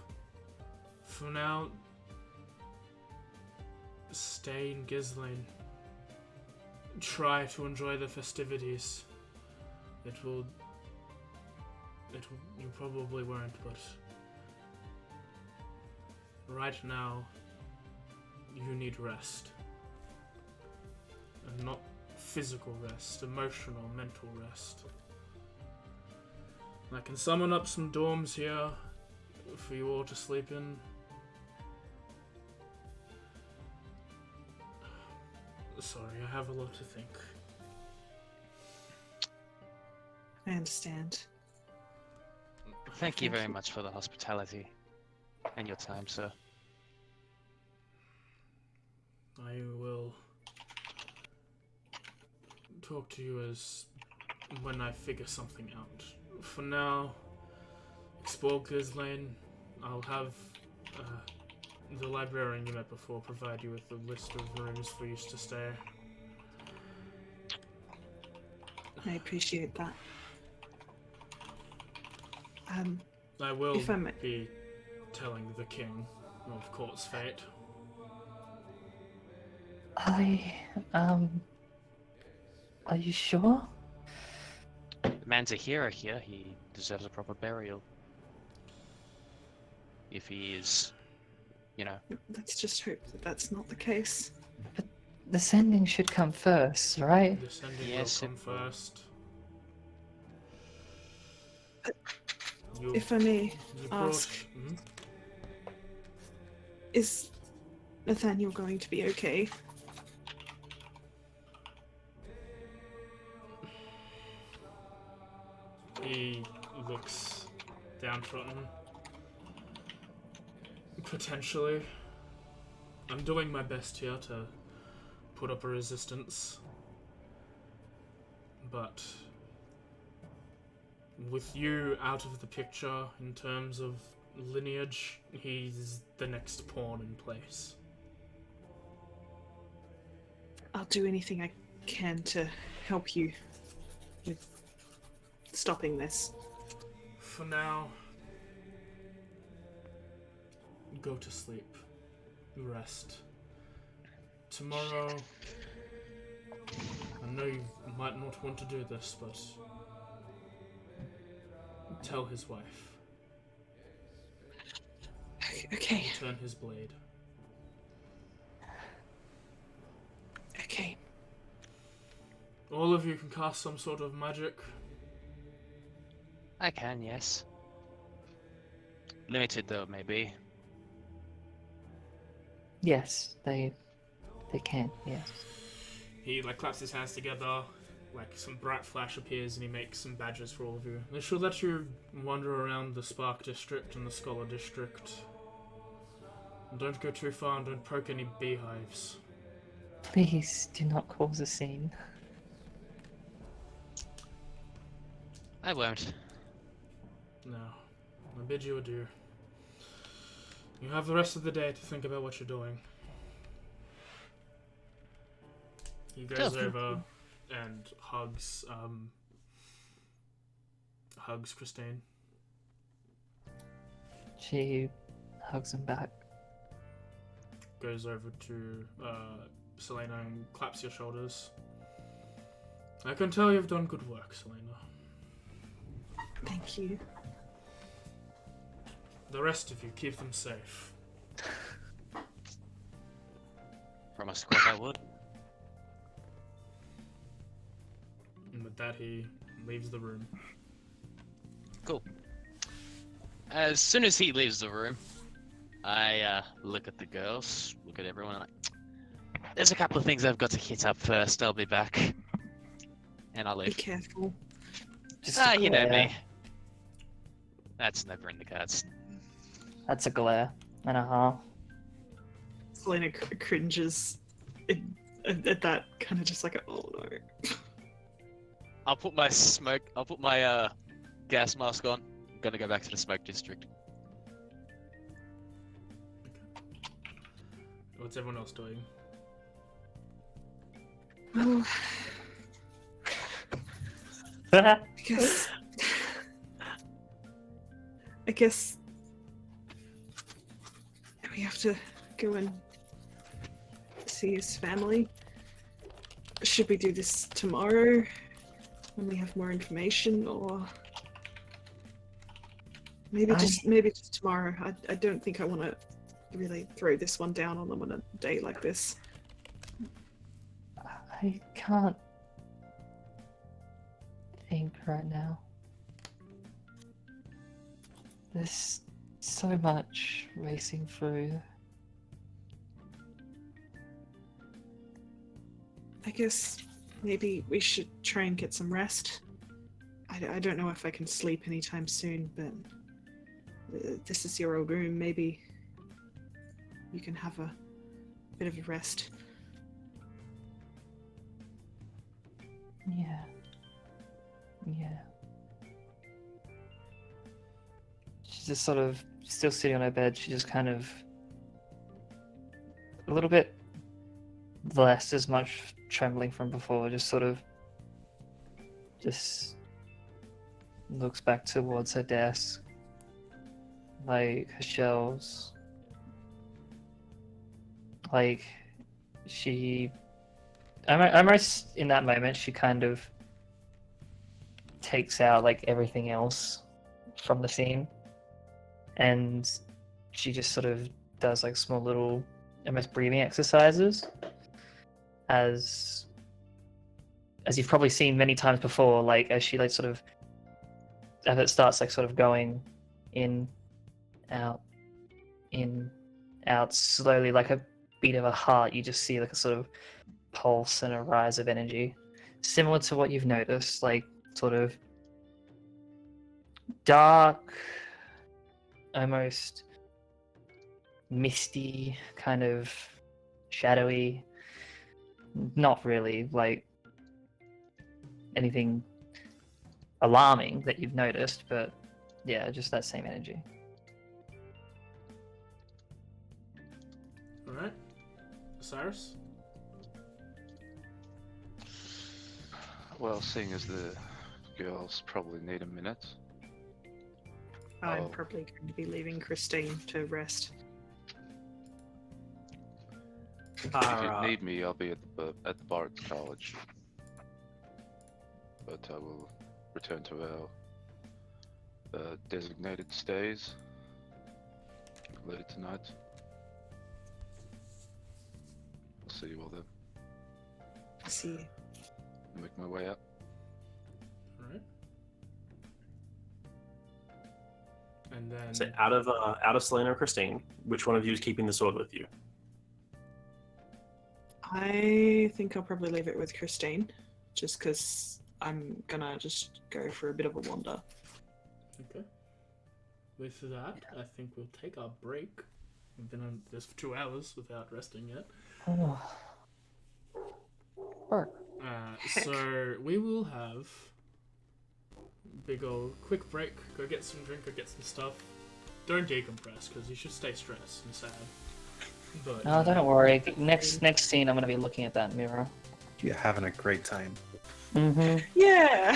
For now, stay in Ghislaine. Try to enjoy the festivities. You probably won't, but right now, you need rest. And not physical rest, emotional, mental rest. I can summon up some dorms here for you all to sleep in. Sorry, I have a lot to think. I understand. Thank you very much for the hospitality and your time, sir. I will talk to you as when I figure something out. For now, explore Ghislaine. I'll have the librarian you met before provide you with a list of rooms for you to stay. I appreciate that. I will If I may- be telling the king of Court's fate. Are you sure? The man's a hero here. He deserves a proper burial. If he is, you know. Let's just hope that that's not the case. The sending should come first, right? The sending Yes, will come it will. first. If I may You brought- ask, Mhm. is Nathaniel going to be okay? He looks downtrodden. Potentially. I'm doing my best here to put up a resistance. But with you out of the picture in terms of lineage, he's the next pawn in place. I'll do anything I can to help you with stopping this. For now, go to sleep. Rest. Tomorrow, I know you might not want to do this, but tell his wife. Okay, Turn his blade. okay. All of you can cast some sort of magic. I can, yes. Limited though, maybe. Yes, they can. Yes. He claps his hands together, some bright flash appears, and he makes some badges for all of you. They should let you wander around the Spark District and the Scholar District. And don't go too far and don't poke any beehives. Please do not cause a scene. I won't. No. I bid you adieu. You have the rest of the day to think about what you're doing. He goes Sure. over and hugs Christine. She hugs him back. Goes over to Selena and claps your shoulders. I can tell you've done good work, Selena. Thank you. The rest of you, keep them safe. Promised Court I would. And with that, he leaves the room. Cool. As soon as he leaves the room, I look at the girls, look at everyone, like, there's a couple of things I've got to hit up first. I'll be back. And I'll Be leave. careful. Just a You know glare. me. That's never in the cards. That's a glare and a half. Selena cringes at that, kind of just like, oh no. I'll put my gas mask on. I'm gonna go back to the smoke district. What's everyone else doing? Oh, I guess. I guess we have to go and see his family. Should we do this tomorrow when we have more information, or maybe just tomorrow? I don't think I want to really throw this one down on them on a day like this. I can't think right now. There's so much racing through. I guess maybe we should try and get some rest. I don't know if I can sleep anytime soon, but this is your old room. Maybe you can have a bit of a rest. Yeah. Yeah. She's just sort of still sitting on her bed. She just kind of a little bit less as much trembling from before, just sort of just looks back towards her desk, like her shelves, like she almost in that moment she kind of takes out like everything else from the scene, and she just sort of does like small little almost breathing exercises as you've probably seen many times before, like as she like sort of as it starts like sort of going in out slowly, like a beat of a heart. You just see like a sort of pulse and a rise of energy, similar to what you've noticed, like sort of dark, almost misty, kind of shadowy, not really like anything alarming that you've noticed, but yeah, just that same energy. Alright. Cyrus? Well, seeing as the girls probably need a minute. I'm Oh. probably going to be leaving Christine to rest. If you need me, I'll be at the Bards College. But I will return to our designated stays later tonight. I'll see you all then. See you. Make my way out. Alright. And then So out of Selena or Christine, which one of you is keeping the sword with you? I think I'll probably leave it with Christine, just because I'm gonna just go for a bit of a wander. Okay. With that, I think we'll take our break. We've been on this for 2 hours without resting yet. Oh. Work. So we will have big ol' quick break. Go get some drink. Go get some stuff. Don't decompress because you should stay stressed and sad. But No, don't worry. Next scene, I'm gonna be looking at that mirror. You're having a great time. Mm-hmm. Yeah!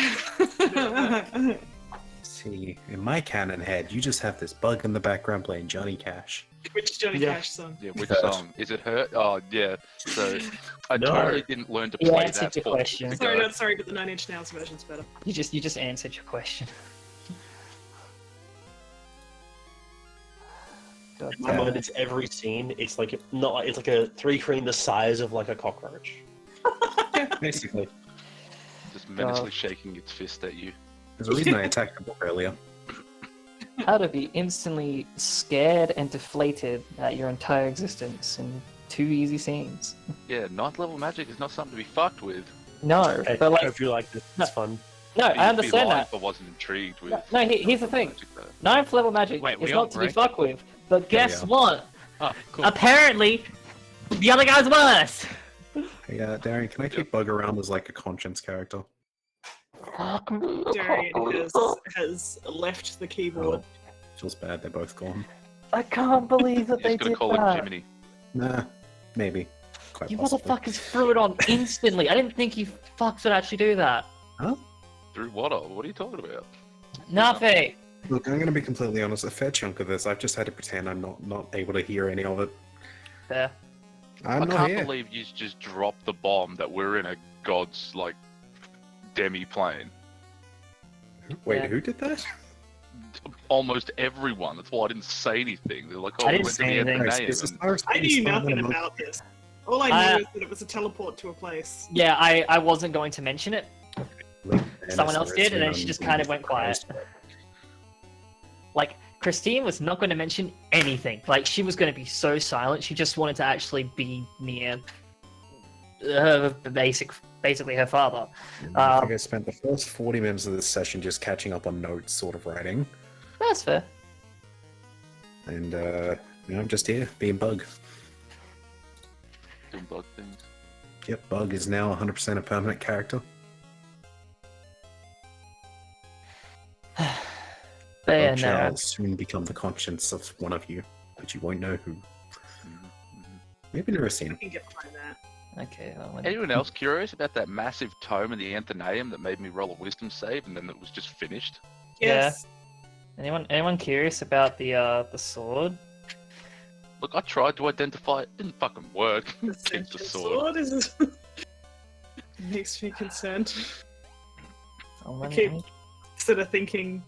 See, in my canon head, you just have this bug in the background playing Johnny Cash. Which Johnny Yeah. Cash song? Yeah, which Hurt. song? Is it Hurt? Oh, yeah. So I No. totally didn't learn to You play answered that your for question. ago. Sorry, not sorry, but the Nine Inch Nails version's better. You just answered your question. God In my damn mind, it. it's every scene. It's like it's like a 3 cream the size of like a cockroach. Basically. Just menacingly shaking its fist at you. There's a reason I attacked the book earlier. How to be instantly scared and deflated at your entire existence in 2 easy scenes. Yeah, ninth level magic is not something to be fucked with. No, I but like, hope you like this. It's fun. no, Be- I be understand lying that. If I wasn't intrigued with. No, here's the thing. magic, though. 9th level magic Wait, is we not are, to be right? fucked with, but Yeah, guess we are. what? Oh, cool. Apparently, the other guy's worse! Hey, Darren, can I keep Bug around as like a conscience character? Fuck me. Darian has left the keyboard. Oh, feels bad. They're both gone. I can't believe that You're they just gonna did call it that. Jiminy. Nah, maybe. Quite You possibly. motherfuckers threw it on instantly. I didn't think you fucks would actually do that. Through what? What are you talking about? Nothing. Look, I'm going to be completely honest. A fair chunk of this, I've just had to pretend I'm not able to hear any of it. There. I'm I not can't here. believe you just dropped the bomb that we're in a god's like demi plane. Wait, Yeah. who did that? Almost everyone. That's why I didn't say anything. They're like, oh, I we didn't went to say the anything. Atheneum. Is this and- Cyrus I being knew spun nothing among- about this. All I knew is that it was a teleport to a place. Yeah, I wasn't going to mention it. Like, Someone Dennis else did, and then she Harrison just on kind of went quiet. Christ. Like, Christine was not going to mention anything. Like, she was going to be so silent. She just wanted to actually be near her basically her father. I think I spent the first 40 minutes of this session just catching up on notes, sort of writing. That's fair. And, I'm just here, being Bug. Doing bug things. Yep, Bug is now 100% a permanent character. But yeah, Bug no. shall soon become the conscience of one of you, but you won't know who. Maybe never seen I him. can get behind that. Okay, well, Anyone else curious about that massive tome in the Atheneum that made me roll a wisdom save and then it was just finished? Yes. anyone curious about the sword? Look, I tried to identify it. Didn't fucking work. The Kicked the sentient sword. is makes me concerned. Oh, let me- Okay. let me- Instead of thinking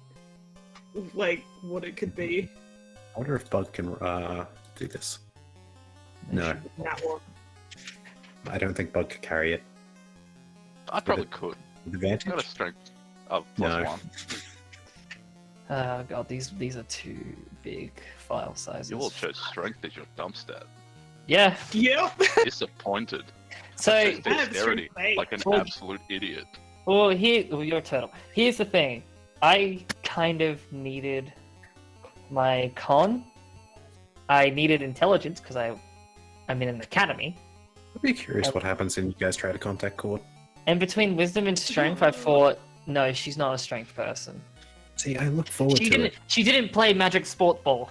like what it could be. I wonder if Bug can do this. No, That one. I don't think Bug could carry it. I probably could. With I've got a advantage? strength of No. +1. Oh god, these are too big file sizes. You all chose strength as your dump stat. Yeah. Yep. Disappointed. So, I chose I have dexterity strength eight. like an Well- absolute idiot. well, you're a turtle. Here's the thing. I kind of needed my con. I needed intelligence because I'm in an academy. I'd be curious what happens when you guys try to contact Cord. And between wisdom and strength, I thought, no, she's not a strength person. See, I look forward She to didn't. it. She didn't play Magic Sport Ball.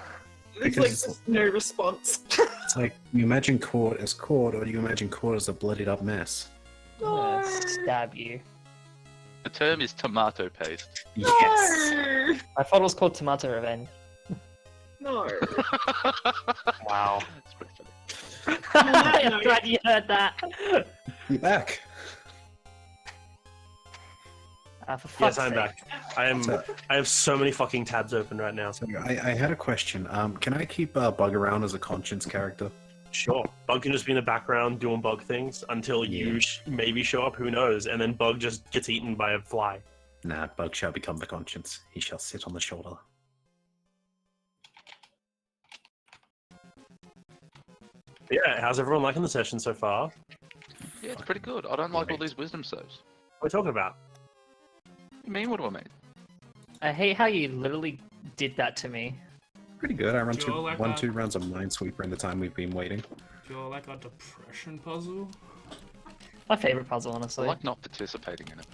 It's Because like it's- just no response. It's like, you imagine Cord as Cord, or do you imagine Cord as a bloodied up mess? I'm gonna stab you. The term is tomato paste. Yes! I thought it was called Tomato Revenge. No. Wow. It's pretty funny. I'm glad you heard that. You back? For fuck's Yes, I'm sake. back. I have so many fucking tabs open right now. So I had a question. Can I keep Bug around as a conscience character? Sure. Bug can just be in the background doing bug things until you Yeah. maybe show up, who knows, and then Bug just gets eaten by a fly. Nah, Bug shall become the conscience. He shall sit on the shoulder. Yeah, how's everyone liking the session so far? Yeah, it's pretty good. I don't like all these wisdom saves. What are we talking about? What do you mean? What do I mean? I hate how you literally did that to me. Pretty good. I run Do you all like that? 2 rounds of Minesweeper in the time we've been waiting. Do you all like a depression puzzle? My favorite puzzle, I honestly. like not participating in it.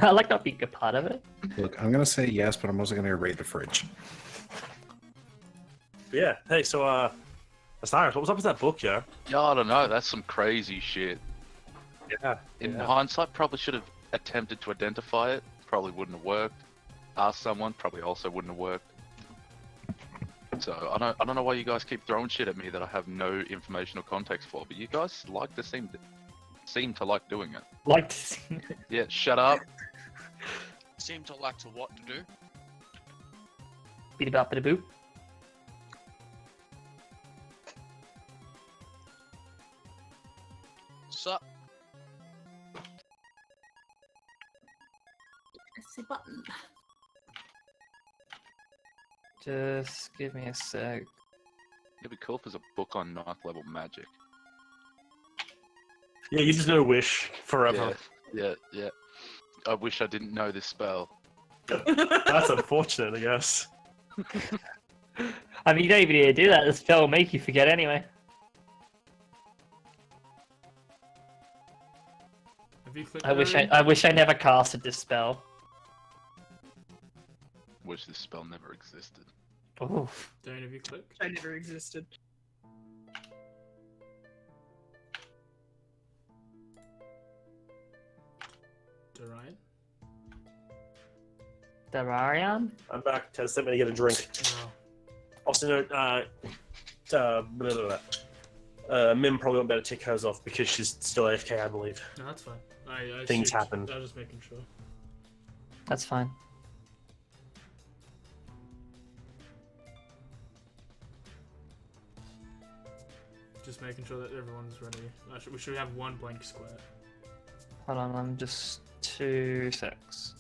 I like not being a part of it. Look, I'm gonna say yes, but I'm also gonna raid the fridge. Yeah. Hey, so Osiris, what was up with that book, Joe? Yeah, I don't know. That's some crazy shit. Yeah. In hindsight, probably should have attempted to identify it. Probably wouldn't have worked. Asked someone, probably also wouldn't have worked. So I don't know why you guys keep throwing shit at me that I have no information or context for. But you guys seem to like doing it. Like to see Yeah, shut up. Seem to like to what to do? beat about bit of boop. Sup? Press the button. Just give me a sec. It'd be cool if there's a book on 9th level magic. Yeah, you just know Wish forever. Yeah. I wish I didn't know this spell. That's unfortunate, I guess. I mean, you don't even need to do that. The spell will make you forget anyway. Have you clicked? I wish I never casted this spell. Wish this spell never existed. Oof. Don't have you clicked? I never existed. Dorian? Dararian? I'm back. Ted sent me to get a drink. No. Also, blah, blah, blah. Mim probably won't be able to take hers off because she's still AFK, I believe. No, that's fine. I Things assumed- happen. I was just making sure. That's fine. Just making sure that everyone's ready. We should have one blank square. Hold on, I'm just 2 secs.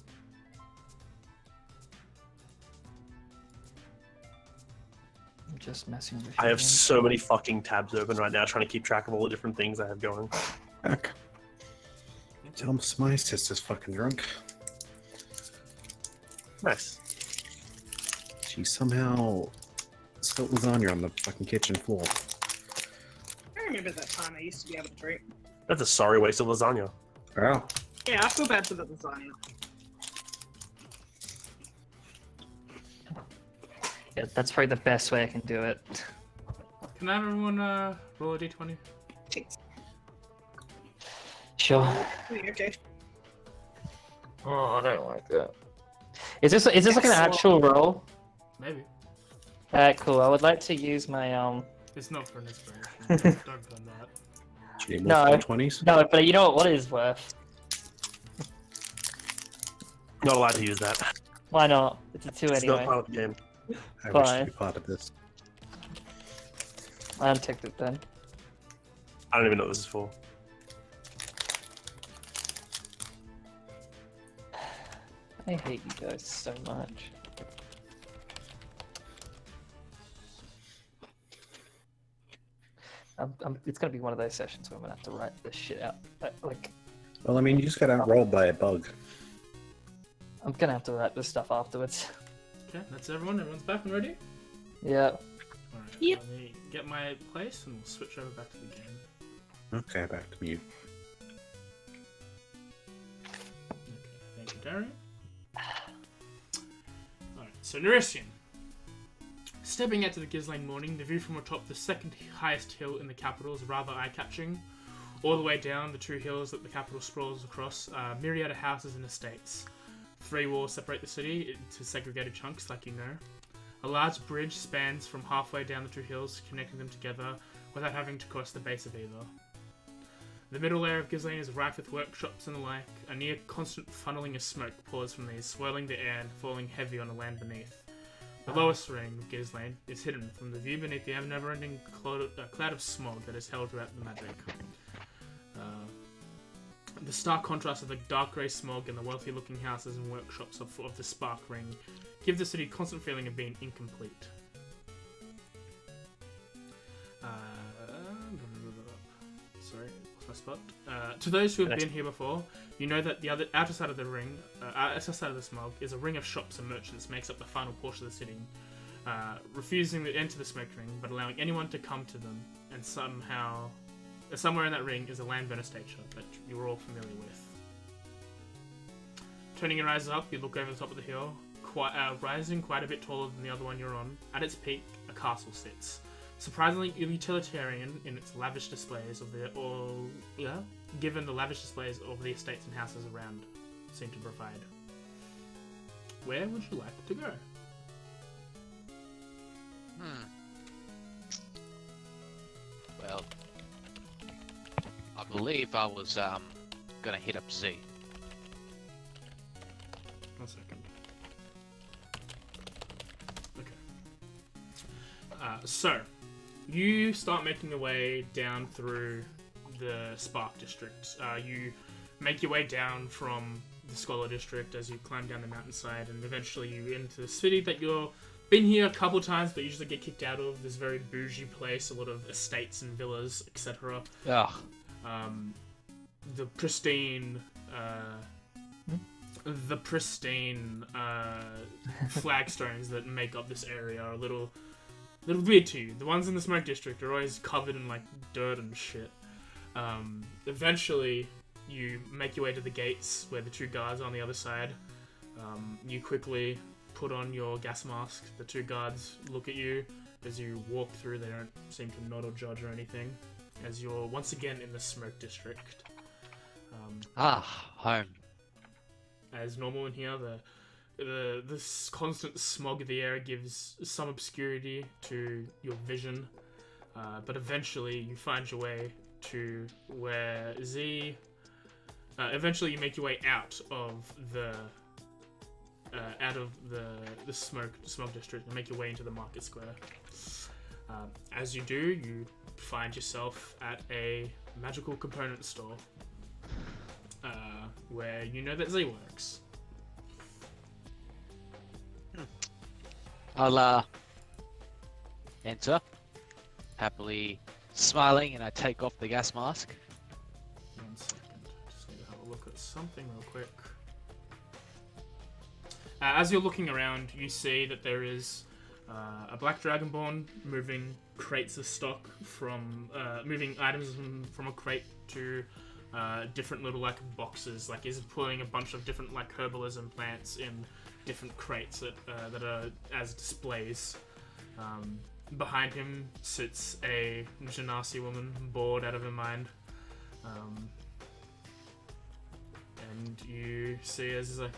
I'm just messing with I have you. so many fucking tabs open right now trying to keep track of all the different things I have going. Back. Tell him my sister's fucking drunk. Nice. She somehow spilled lasagna on the fucking kitchen floor. I remember that time I used to be able to drink. That's a sorry waste of lasagna. Oh. Yeah, I feel bad for the lasagna. Yeah, that's probably the best way I can do it. Can I have everyone roll a d20? Thanks. Sure. Okay. Oh, I don't like that. Is this like an Excellent. actual roll? Maybe. Cool. I would like to use my It's not for an inspiration. Don't put that. She need No. multiple 20s? No, but you know what it is worth? Not allowed to use that. Why not? It's a 2 It's not anyway. part of the game. I wish Fine. to be part of this. I unticked it then. I don't even know what this is for. I hate you guys so much. It's gonna be one of those sessions where I'm gonna have to write this shit out. Like, Well, I mean, you just got outrolled by a bug. I'm gonna have to write this stuff afterwards. Okay, that's everyone. Everyone's back and ready? Yeah. Alright, Yep. let me get my place and we'll switch over back to the game. Okay, back to mute. Okay, thank you, Darian. Alright, so Neressian. Stepping out to the Ghislaine morning, the view from atop the second highest hill in the capital is rather eye-catching. All the way down the two hills that the capital sprawls across are a myriad of houses and estates. 3 walls separate the city into segregated chunks, like you know. A large bridge spans from halfway down the two hills, connecting them together without having to cross the base of either. The middle layer of Ghislaine is rife with workshops and the like. A near constant funneling of smoke pours from these, swirling the air and falling heavy on the land beneath. The lowest ring of Ghislaine is hidden from the view beneath the never-ending cloud of smog that is held throughout the magic. The stark contrast of the dark grey smog and the wealthy-looking houses and workshops of the spark ring give the city a constant feeling of being incomplete. Sorry, lost my spot. To those who have been here before, you know that the outer side of the ring, outer side of the smog, is a ring of shops and merchants makes up the final portion of the city, refusing to enter the smoke ring, but allowing anyone to come to them, and somewhere in that ring is a landburn estate shop that you're all familiar with. Turning your eyes up, you look over the top of the hill, rising quite a bit taller than the other one you're on. At its peak, a castle sits. Surprisingly utilitarian in its lavish displays given the lavish displays of the estates and houses around seem to provide. Where would you like to go? Well, I believe I was gonna hit up Z. 1 second. Okay. So, you start making your way down through the Spark District. You make your way down from the Scholar District as you climb down the mountainside, and eventually you enter the city that you've been here a couple times, but usually get kicked out of. This very bougie place, a lot of estates and villas, etc. Ugh. The pristine flagstones that make up this area are a little weird to you. The ones in the Smoke District are always covered in like dirt and shit. Eventually, you make your way to the gates where the 2 guards are on the other side. You quickly put on your gas mask. The 2 guards look at you as you walk through. They don't seem to nod or judge or anything, as you're once again in the smoke district. Home. As normal in here, this constant smog of the air gives some obscurity to your vision, but eventually you find your way to where eventually you make your way out of the smoke district and make your way into the market square. As you do, you find yourself at a magical component store, where you know that Z works. I'll enter, happily smiling, and I take off the gas mask. 1 second. Just need to have a look at something real quick. As you're looking around, you see that there is a black dragonborn moving crates of stock moving items from a crate to different little like boxes. Like he's pulling a bunch of different like herbalism plants in different crates that are as displays. Behind him sits a Genasi woman, bored out of her mind. And you see as he's like,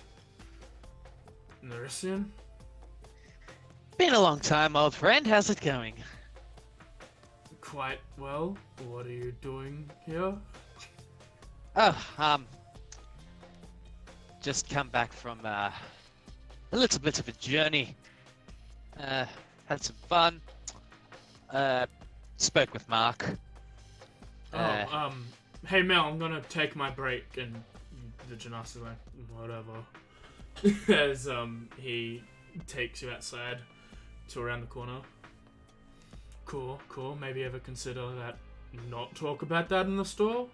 Nerisian? Been a long time, old friend. How's it going? Quite well. What are you doing here? Oh, just come back from a little bit of a journey. Had some fun. Spoke with Mark. Hey Mel, I'm gonna take my break, and the Genasi like, whatever. As he takes you outside to around the corner. Cool. Maybe ever consider that not talk about that in the store?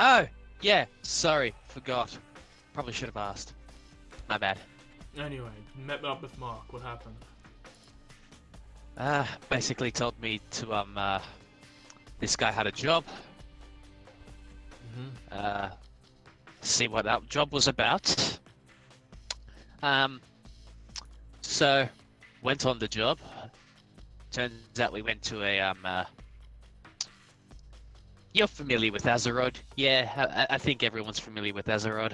Oh, yeah. Sorry, forgot. Probably should have asked. My bad. Anyway, met up with Mark. What happened? Basically told me to this guy had a job. See what that job was about. So went on the job. Turns out we went to a you're familiar with Azeroth. Yeah, I think everyone's familiar with Azeroth.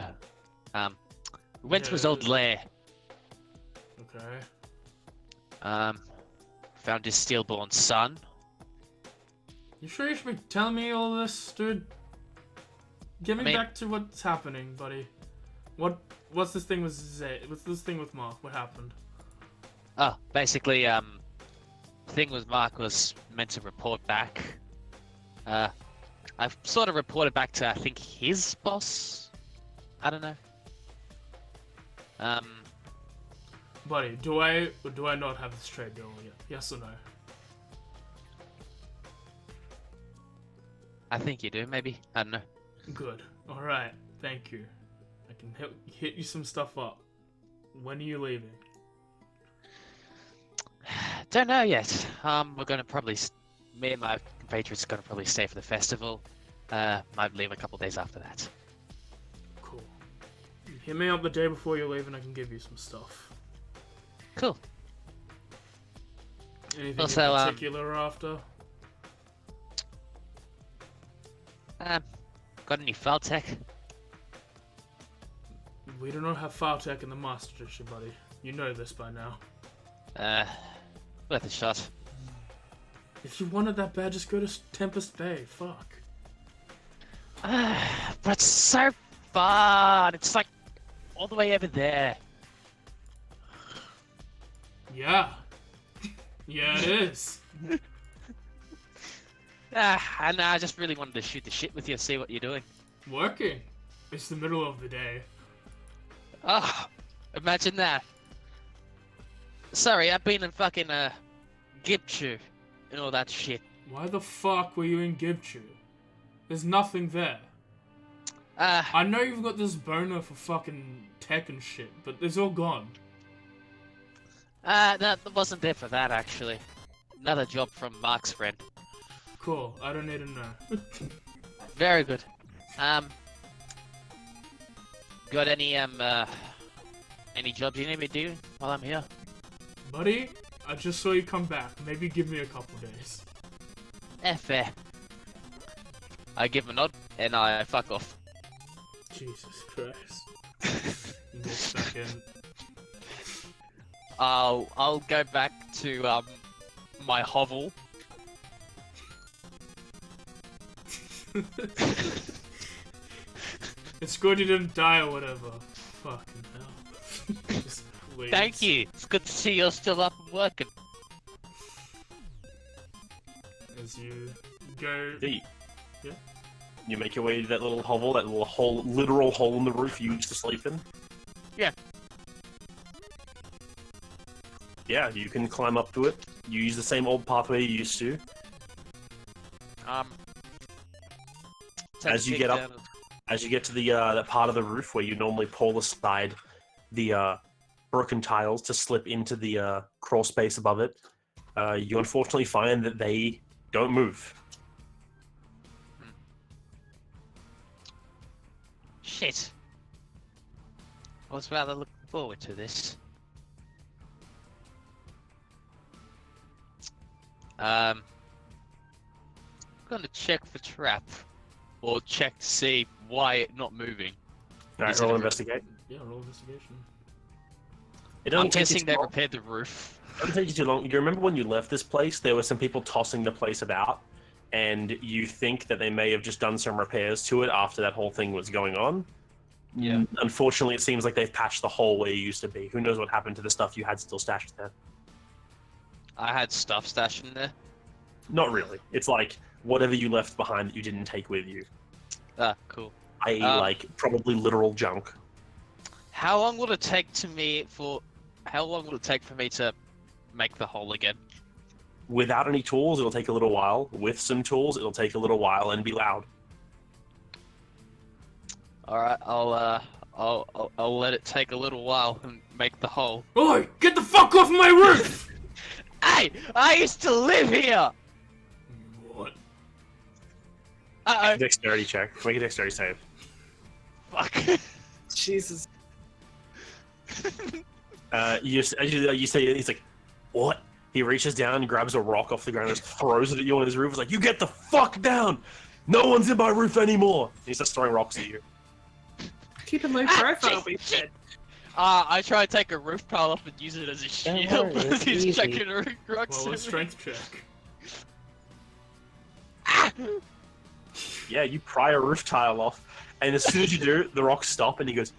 We went to his old lair. Okay. Found his stillborn son. You sure you should be telling me all this, dude? Get me back to what's happening, buddy. What's this thing with What's this thing with Mark? What happened? Oh, basically, the thing with Mark was meant to report back. I've sort of reported back to, I think, his boss? I don't know. Buddy, do I not have this trade deal yet? Yes or no? I think you do, maybe. I don't know. Good. Alright, thank you. I can hit you some stuff up. When are you leaving? Don't know yet. We're gonna probably... Me and my compatriots are gonna probably stay for the festival. Might leave a couple days after that. Cool. Hit me up the day before you leave and I can give you some stuff. Cool. Anything Also, in particular after? Got any file tech? We do not have file tech in the Master Edition, buddy. You know this by now. Worth a shot. If you wanted that bad, just go to Tempest Bay. Fuck. But it's so fun. It's like all the way over there. Yeah. Yeah, it is. And I just really wanted to shoot the shit with you, see what you're doing. Working. It's the middle of the day. Oh, imagine that. Sorry, I've been in fucking Gipchu and all that shit. Why the fuck were you in Gibchu? There's nothing there. I I know you've got this boner for fucking tech and shit, but it's all gone. that wasn't there for that actually. Another job from Mark's friend. Cool. I don't need to know. Very good. Got any jobs you need me to do while I'm here? Buddy, I just saw you come back. Maybe give me a couple days. Fair. I give a nod and I fuck off. Jesus Christ. You walk back in. I'll go back to my hovel. It's good you didn't die or whatever. Fucking hell. Just leaves. Thank you. It's good to see you're still up and working. As you go. See, Yeah. you make your way to that little hovel, that little hole, literal hole in the roof you used to sleep in. Yeah. Yeah, you can climb up to it. You use the same old pathway you used to. As you get up, as you get to the that part of the roof where you normally pull aside the broken tiles to slip into the crawl space above it, you unfortunately find that they don't move. Shit. I was rather looking forward to this. I'm gonna check for trap, or check to see why it not moving. All right, Is it roll a- investigate. Yeah, roll investigation. It I'm doesn't take you guessing too they long. repaired the roof. It doesn't take you too long. You remember when you left this place, there were some people tossing the place about, and you think that they may have just done some repairs to it after that whole thing was going on. Yeah. Unfortunately, it seems like they've patched the hole where you used to be. Who knows what happened to the stuff you had still stashed there? I had stuff stashed in there. Not really. It's like whatever you left behind that you didn't take with you, Ah, cool. i.e., like probably literal junk. How long will it take for me to make the hole again? Without any tools, it'll take a little while. With some tools, it'll take a little while and be loud. All right, I'll let it take a little while and make the hole. Oi! Get the fuck off my roof! Hey, I used to live here. What? Uh Dexterity check. Make a dexterity save. oh. Fuck. Jesus. You say, he's like, what? He reaches down and grabs a rock off the ground and just throws it at you on his roof. He's like, you get the fuck down! No one's in my roof anymore! And he starts throwing rocks at you. Keep a low profile, we said. I try to take a roof tile off and use it as a Don't shield. worry, it's He's easy. chucking rocks Well, a at me. strength check. Yeah, you pry a roof tile off, and as soon as you do, the rocks stop, and he goes,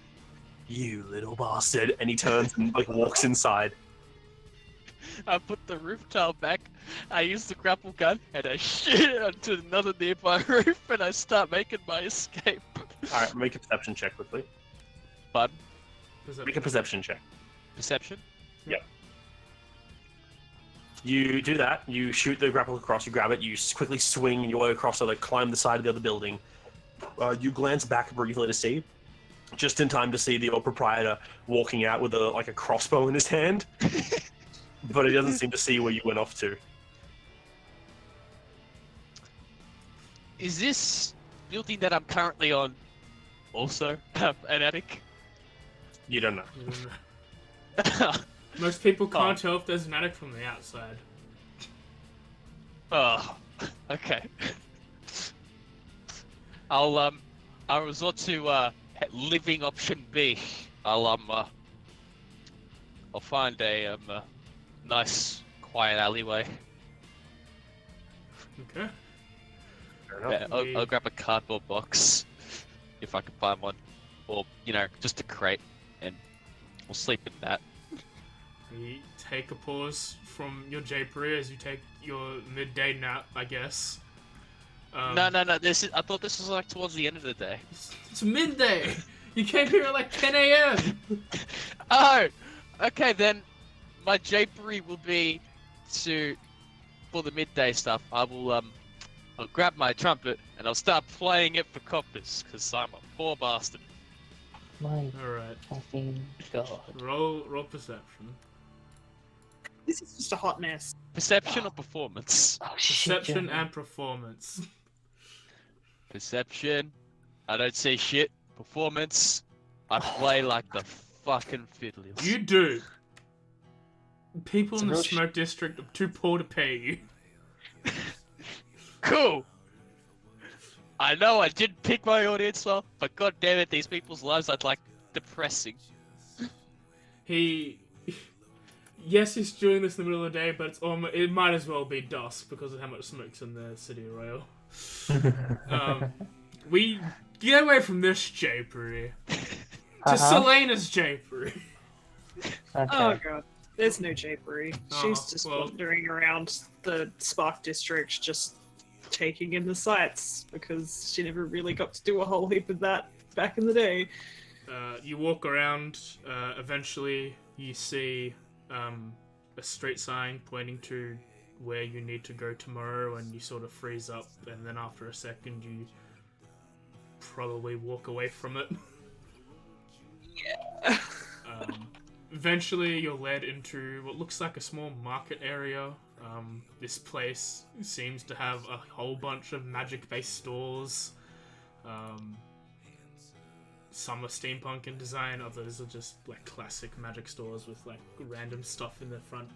you little bastard, and he turns and like walks inside. I put the roof tile back, I use the grapple gun, and I shoot it onto another nearby roof, and I start making my escape. Alright, make a perception check quickly. Bud, Make a perception check. perception? You do that, you shoot the grapple across, you grab it, you quickly swing your way across to like climb the side of the other building. You glance back briefly to see, just in time to see the old proprietor walking out with a crossbow in his hand. But he doesn't seem to see where you went off to. Is this building that I'm currently on also an attic? You don't know. Most people can't tell if there's an attic from the outside. Oh, okay. I'll resort to living option B. I'll find a nice quiet alleyway. Okay. Fair enough. Yeah, I'll grab a cardboard box if I can find one, or just a crate, and we'll sleep in that. You take a pause from your japery as you take your midday nap, I guess. No. I thought this was like towards the end of the day. It's midday! You came here at like 10 a.m. Oh, okay then. My japery will be for the midday stuff. I'll grab my trumpet and I'll start playing it for coppers, because I'm a poor bastard. My Alright. fucking god. Roll perception. This is just a hot mess. Perception or performance? Oh shit. Perception Jeremy. and performance. Perception. I don't see shit. Performance. I play like the fucking fiddliest. You do. People It's in a the real smoke district are too poor to pay you. Cool. I know I didn't pick my audience well, but god damn it, these people's lives are like depressing. Yes, he's doing this in the middle of the day, but it might as well be dusk because of how much smoke's in the city of Royal. We get away from this japery to Selena's japery. Okay. Oh god, there's no japery. She's Oh, just well. wandering around the Spark District, just taking in the sights because she never really got to do a whole heap of that back in the day. You walk around. Eventually, you see a street sign pointing to where you need to go tomorrow, and you sort of freeze up. And then after a second, you probably walk away from it. Yeah. Eventually, you're led into what looks like a small market area. This place seems to have a whole bunch of magic-based stores. Some are steampunk in design, others are just like classic magic stores with like random stuff in the front.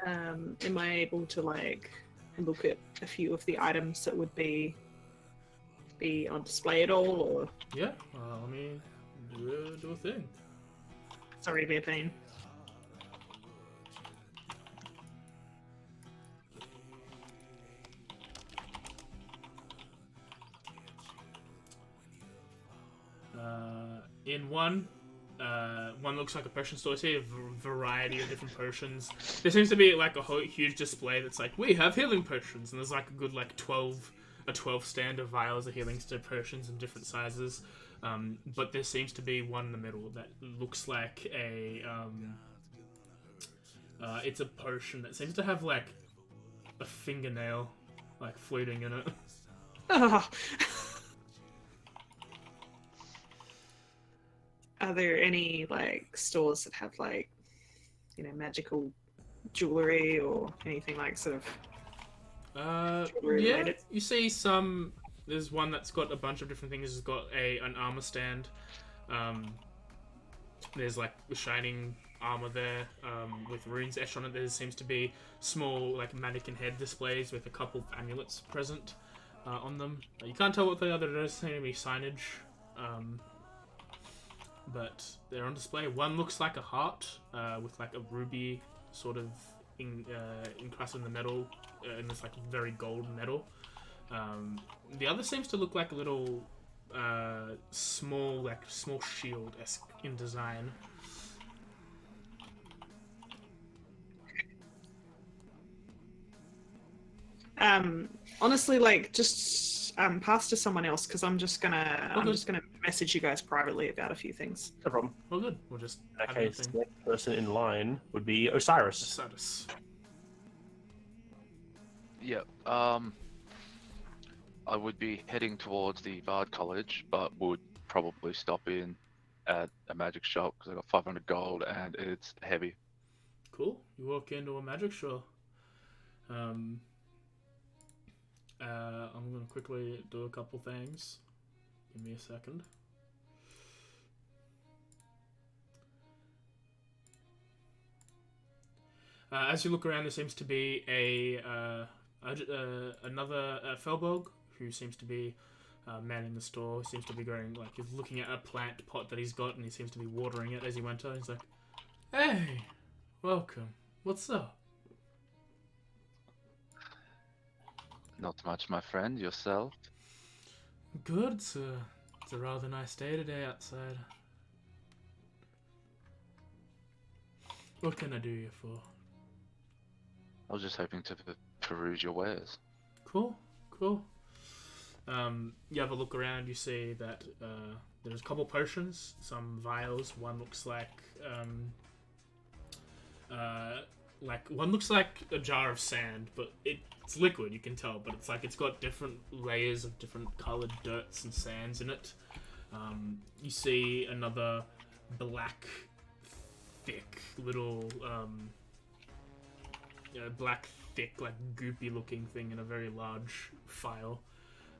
Am I able to like look at a few of the items that would be on display at all, or Yeah, let me do a thing. sorry to be a pain? In one looks like a potion store. I see a variety of different potions. There seems to be like a whole huge display that's like, we have healing potions, and there's like a good like 12 stand of vials of healing potions in different sizes. But there seems to be one in the middle that looks like a it's a potion that seems to have like a fingernail like floating in it. Ah. Are there any like stores that have like, magical jewelry or anything like sort of jewelry Yeah, related? you see some. There's one that's got a bunch of different things. It's got an armor stand. There's like a shining armor there with runes etched on it. There seems to be small like mannequin head displays with a couple of amulets present on them. You can't tell what they are. There does seem to be signage, but they're on display. One looks like a heart with like a ruby sort of encrusted in the metal, in this like very gold metal. The other seems to look like a little small shield-esque in design. Honestly, like just pass to someone else because I'm just gonna message you guys privately about a few things. No problem. Oh, good. We'll just In that have case, anything. the next person in line would be Osiris. Status. Yeah. I would be heading towards the Bard College, but would probably stop in at a magic shop because I got 500 gold and it's heavy. Cool. You walk into a magic shop. I'm gonna quickly do a couple things. Give me a second. As you look around, there seems to be another Felbog who seems to be manning the store. He seems to be going like he's looking at a plant pot that he's got, and he seems to be watering it as he went on. He's like, "Hey, welcome. What's up?" Not much, my friend. Yourself? Good. It's a rather nice day today outside. What can I do you for? I was just hoping to peruse your wares. Cool. You have a look around. You see that there's a couple potions, some vials. One looks like one looks like a jar of sand, but it's liquid. You can tell, but it's got different layers of different colored dirts and sands in it. You see another black, thick little black, thick, like goopy-looking thing in a very large file.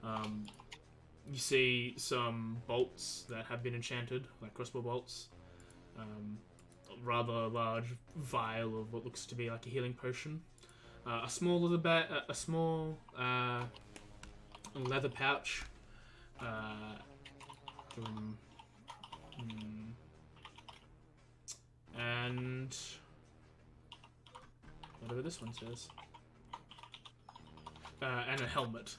You see some bolts that have been enchanted, like crossbow bolts. A rather large vial of what looks to be like a healing potion. A small little leather pouch. And whatever this one says. And a helmet.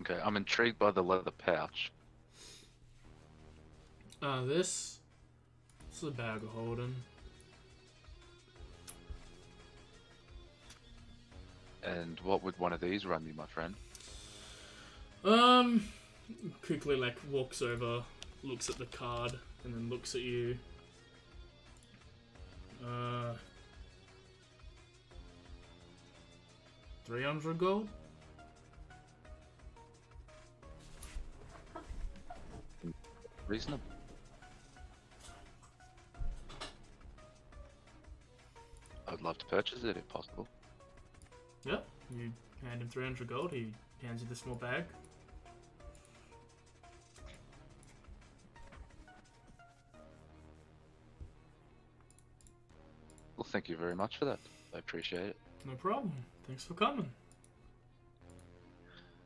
Okay, I'm intrigued by the leather pouch. This is a bag of holding. And what would one of these run me, my friend? Quickly like walks over, looks at the card, and then looks at you. 300 gold? Reasonable. I'd love to purchase it if possible. Yep. You hand him 300 gold, he hands you the small bag. Well, thank you very much for that. I appreciate it. No problem. Thanks for coming.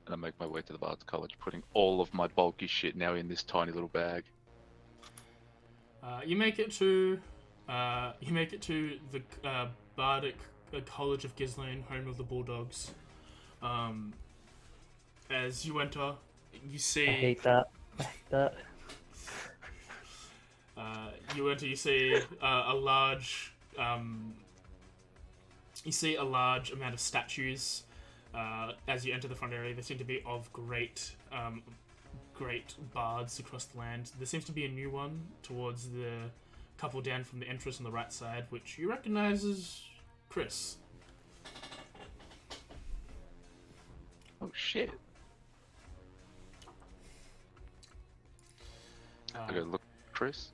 And I make my way to the Bard's College, putting all of my bulky shit now in this tiny little bag. You make it to the Bardic College of Ghislaine, home of the Bulldogs. As you enter, you see. I hate that. I hate that. You enter. You see a large. You see a large amount of statues. As you enter the front area, they seem to be of great bards across the land. There seems to be a new one towards the couple down from the entrance on the right side, which you recognize as Chris. Oh shit. I go look, Chris.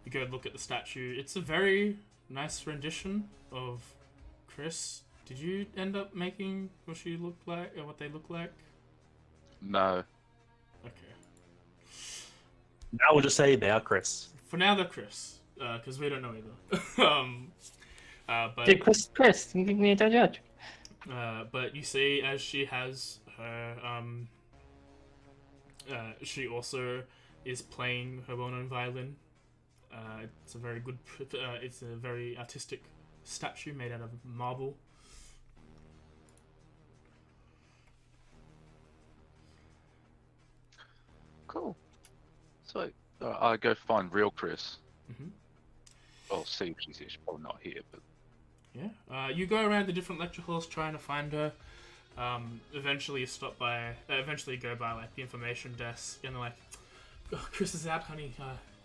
You go look at the statue. It's a very nice rendition of Chris. Did you end up making what she looked like, or what they look like? No. Okay. Now we'll just say they are Chris. For now, they're Chris, because we don't know either. But Dude, Chris, you give me a judge. but you see, as she has her, she also is playing her well-known violin. It's a very good, it's a very artistic statue made out of marble. Cool. So I go find real Chris. Mhm. Well, see if she's here. She's probably not here, but Yeah. You go around the different lecture halls trying to find her. Eventually you stop by. Eventually you go by like the information desk, and they're like, oh, "Chris is out, honey.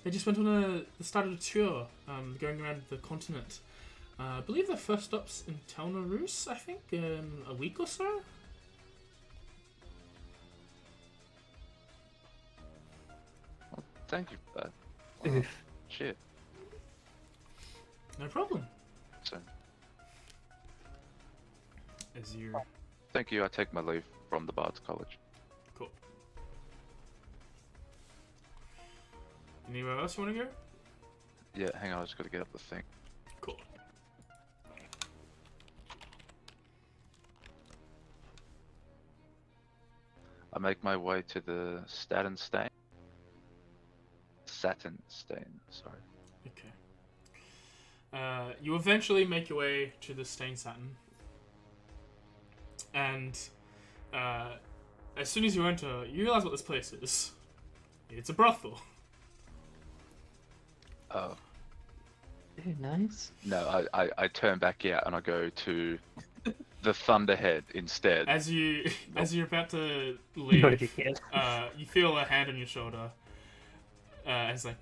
They just went on they started a tour, going around the continent. I believe their first stop's in Telnorus, I think, in a week or so." thank you for that. Wow. Oof. Shit. No problem. So, As you thank you. I take my leave from the Bard's College. cool. Anywhere else you want to go? Yeah, hang on. I just got to get up the thing. Cool. I make my way to the Satin Stain. Sorry. Okay. You eventually make your way to the Stain Satin. And as soon as you enter, you realize what this place is. It's a brothel. Oh. Ooh, nice. No, I turn back out and I go to the Thunderhead instead. As you're about to Not if you leave, can. you feel a hand on your shoulder. It's like,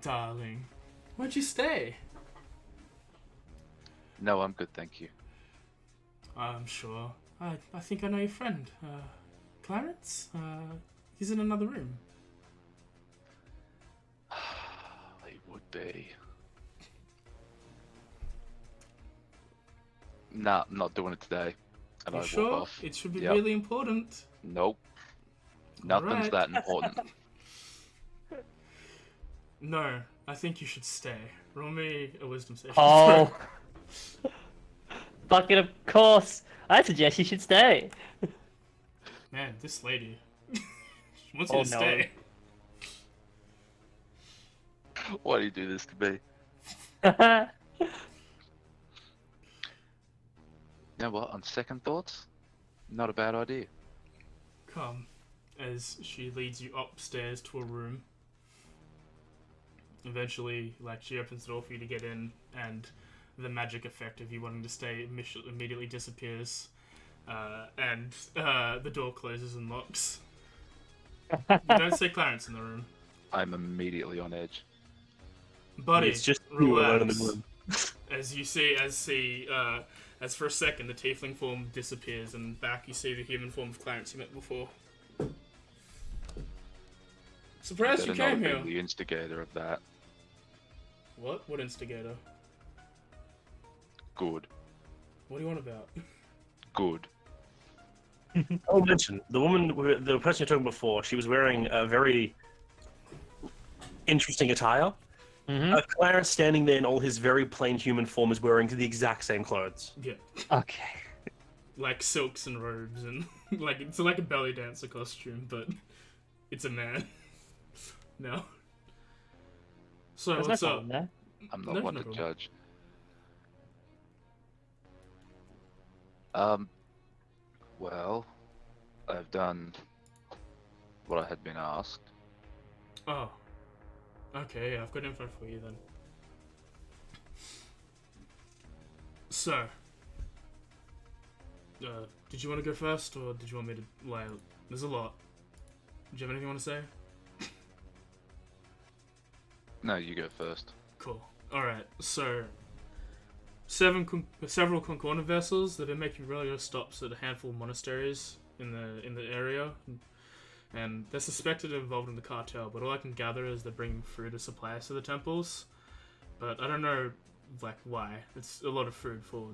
darling, where'd you stay? No, I'm good, thank you. I'm sure. I think I know your friend. Clarence? He's in another room. He would be? Nah, I'm not doing it today. And You I walk sure? off. It should be Yep. really important. Nope. Nothing's Alright. that important. No, I think you should stay. Roll me a wisdom save. Oh. Fucking of course. I suggest you should stay. Man, this lady. She wants Oh, you to no. stay. Why do you do this to me? You know what? On second thoughts, not a bad idea. Come, as she leads you upstairs to a room. Eventually, like, she opens the door for you to get in, and the magic effect of you wanting to stay immediately disappears. And the door closes and locks. You don't see Clarence in the room. I'm immediately on edge. Buddy, It's just you alone in the relax. room. As for a second, the tiefling form disappears, and back you see the human form of Clarence you met before. Surprised you Better not came have here. been the instigator of that. What? What instigator? Good. What do you want about? Good. I'll mention the woman, the person you're talking before. She was wearing a very interesting attire. Mm-hmm. Clarence, standing there in all his very plain human form, is wearing the exact same clothes. Yeah, Okay. like silks and robes, and like it's like a belly dancer costume, but it's a man. No. So There's what's no up? problem there. I'm not No, one no to problem. judge. Well, I've done what I had been asked. Oh. Okay, yeah, I've got info for you then. So, did you want to go first, or did you want me to lay out? There's a lot. Do you have anything you want to say? No, you go first. Cool. Alright, so several concordant vessels that are making regular stops at a handful of monasteries in the area, and they're suspected involved in the cartel, but all I can gather is they're bringing food as supplies to the temples, but I don't know like why. It's a lot of food for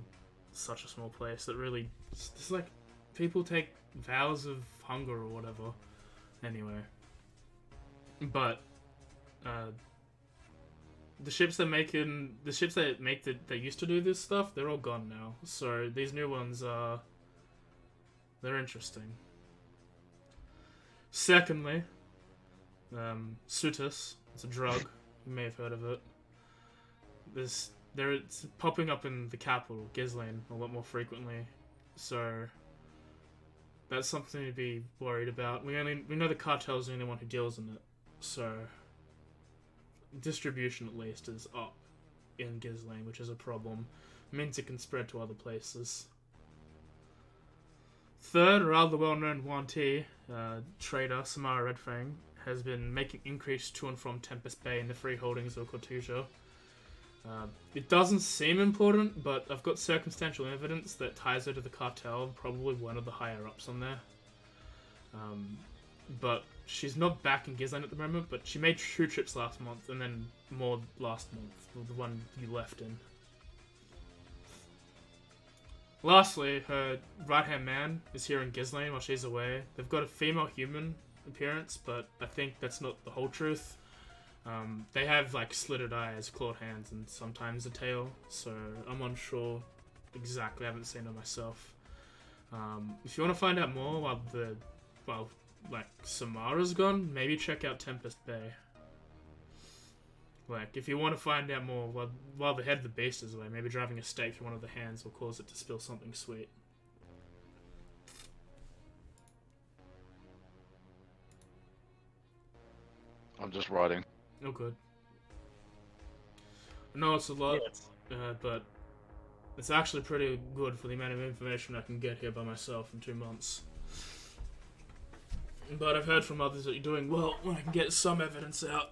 such a small place that really, it's like people take vows of hunger or whatever. Anyway, but the ships that make that used to do this stuff, they're all gone now. So these new ones they're interesting. Secondly, Sutus, it's a drug. You may have heard of it. It's popping up in the capital, Gislane, a lot more frequently. So that's something to be worried about. We know the cartel's the only one who deals in it. So distribution at least is up in Gislane, which is a problem. It means it can spread to other places. Third, a rather well-known Voneutia trader, Samara Redfang, has been making increase to and from Tempest Bay in the free holdings of Cortusia. It doesn't seem important, but I've got circumstantial evidence that ties her to the cartel, probably one of the higher-ups on there. But she's not back in Gislane at the moment, but she made 2 trips last month, and then more last month, the one you left in. Lastly, her right-hand man is here in Gislane while she's away. They've got a female human appearance, but I think that's not the whole truth. They have like slitted eyes, clawed hands, and sometimes a tail, so I'm unsure exactly. I haven't seen her myself. If you want to find out more while Samara's gone, maybe check out Tempest Bay. Like, if you want to find out more while the head of the beast is away, maybe driving a stake through one of the hands will cause it to spill something sweet. I'm just writing. Oh, good. I know it's a lot, but it's actually pretty good for the amount of information I can get here by myself in 2 months. But I've heard from others that you're doing well when I can get some evidence out.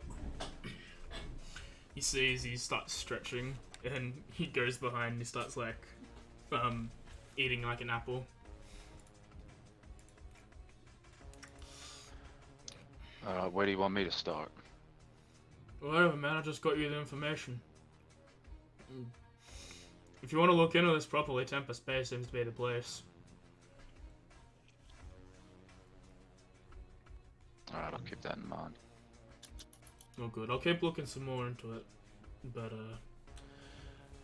He sees, he starts stretching, and he goes behind and he starts like, eating like an apple. Where do you want me to start? Whatever, man. I just got you the information. If you want to look into this properly, Tempest Bay seems to be the place. Alright, I'll keep that in mind. Oh, good. I'll keep looking some more into it. But,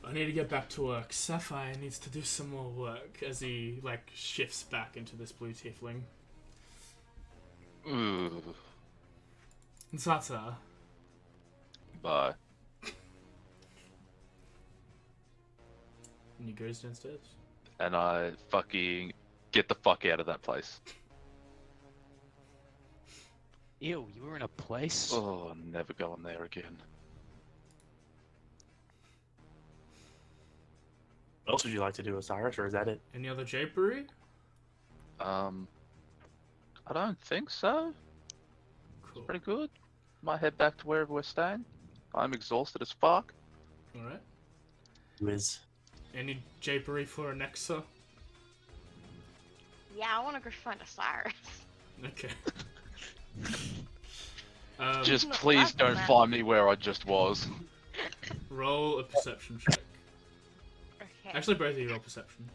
I need to get back to work. Sapphire needs to do some more work as he, like, shifts back into this blue tiefling. Ooh. Zata. Bye. And he goes downstairs. And I fucking get the fuck out of that place. Ew, you were in a place? Oh, never going there again. What else would you like to do, Osiris, or is that it? Any other japery? I don't think so. Cool. Pretty good. Might head back to wherever we're staying. I'm exhausted as fuck. Alright. Wiz. Any japery for Anexa? Yeah, I want to go find Osiris. Okay. Just Not please like don't that. find me where I just was. Roll a perception check. Okay. Actually, both of you roll perception.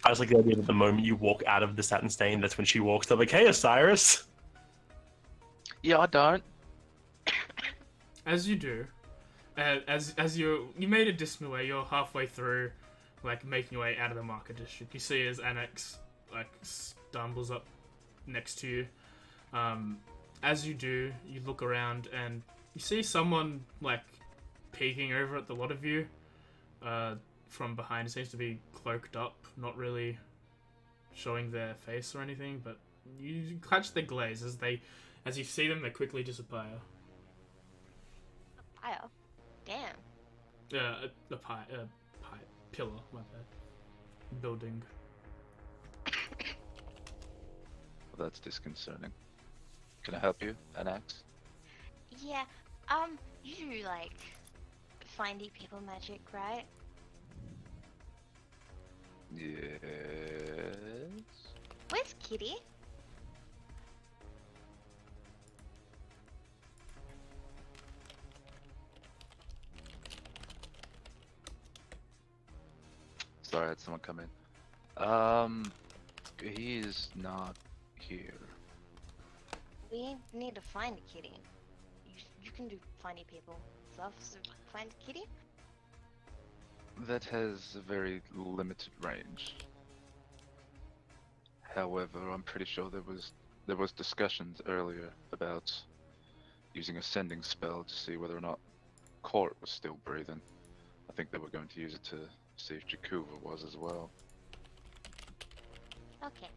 I just like the idea that the moment you walk out of the satin stain, that's when she walks up like, hey, Osiris! Yeah, I don't. As you do, as you made a distant way, you're halfway through, like making your way out of the market district. You see as Annex like stumbles up next to you. As you do, you look around and you see someone like peeking over at the lot of you from behind. It seems to be cloaked up, not really showing their face or anything, but you catch their glaze as you see them, they quickly disappear. Fire. Damn. A pillar, my bad. Building. Well, that's disconcerting. Can I help you, an axe? Yeah. You do like findy people magic, right? Yes. Where's Kitty? Sorry, I had someone come in. He is not here. We need to find a kitty. You can do findy people stuff, so find a kitty? That has a very limited range. However, I'm pretty sure there was discussions earlier about using a sending spell to see whether or not Court was still breathing. I think they were going to use it to see if Jakuva was as well. Okay.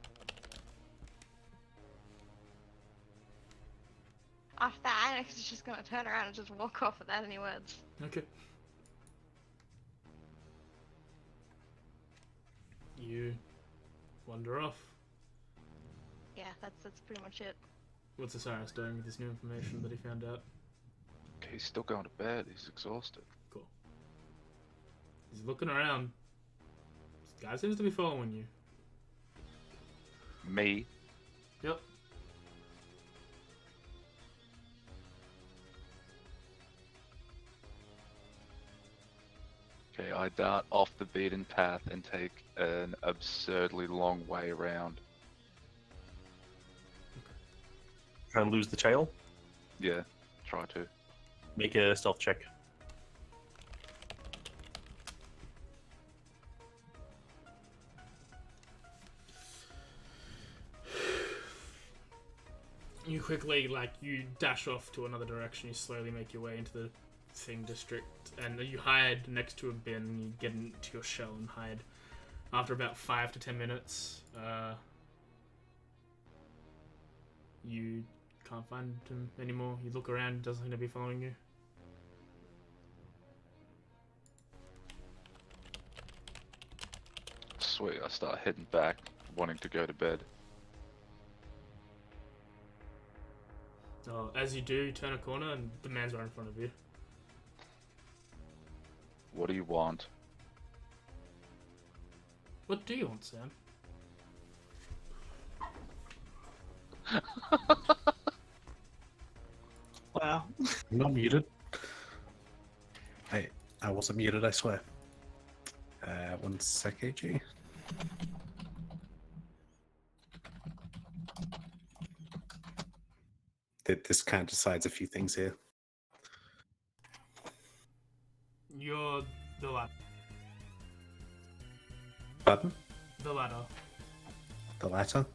After that, Alex is just gonna turn around and just walk off without any words. Okay. You wander off. Yeah, that's pretty much it. What's Osiris doing with this new information that he found out? Okay, he's still going to bed. He's exhausted. Cool. He's looking around. This guy seems to be following you. Me? Yep. Okay, I dart off the beaten path and take an absurdly long way around. Try and lose the trail. Yeah, try to. Make a stealth check. You quickly, you dash off to another direction. You slowly make your way into the Thing district, and you hide next to a bin. You get into your shell and hide. After about 5 to 10 minutes, you can't find him anymore. You look around, doesn't seem to be following you. Sweet, I start heading back, wanting to go to bed. As you do, you turn a corner and the man's right in front of you. What do you want? What do you want, Sam? Wow. I'm not muted. I wasn't muted, I swear. 1 sec, AG. This kind of decides a few things here. You're the ladder. Pardon? The ladder. The latter?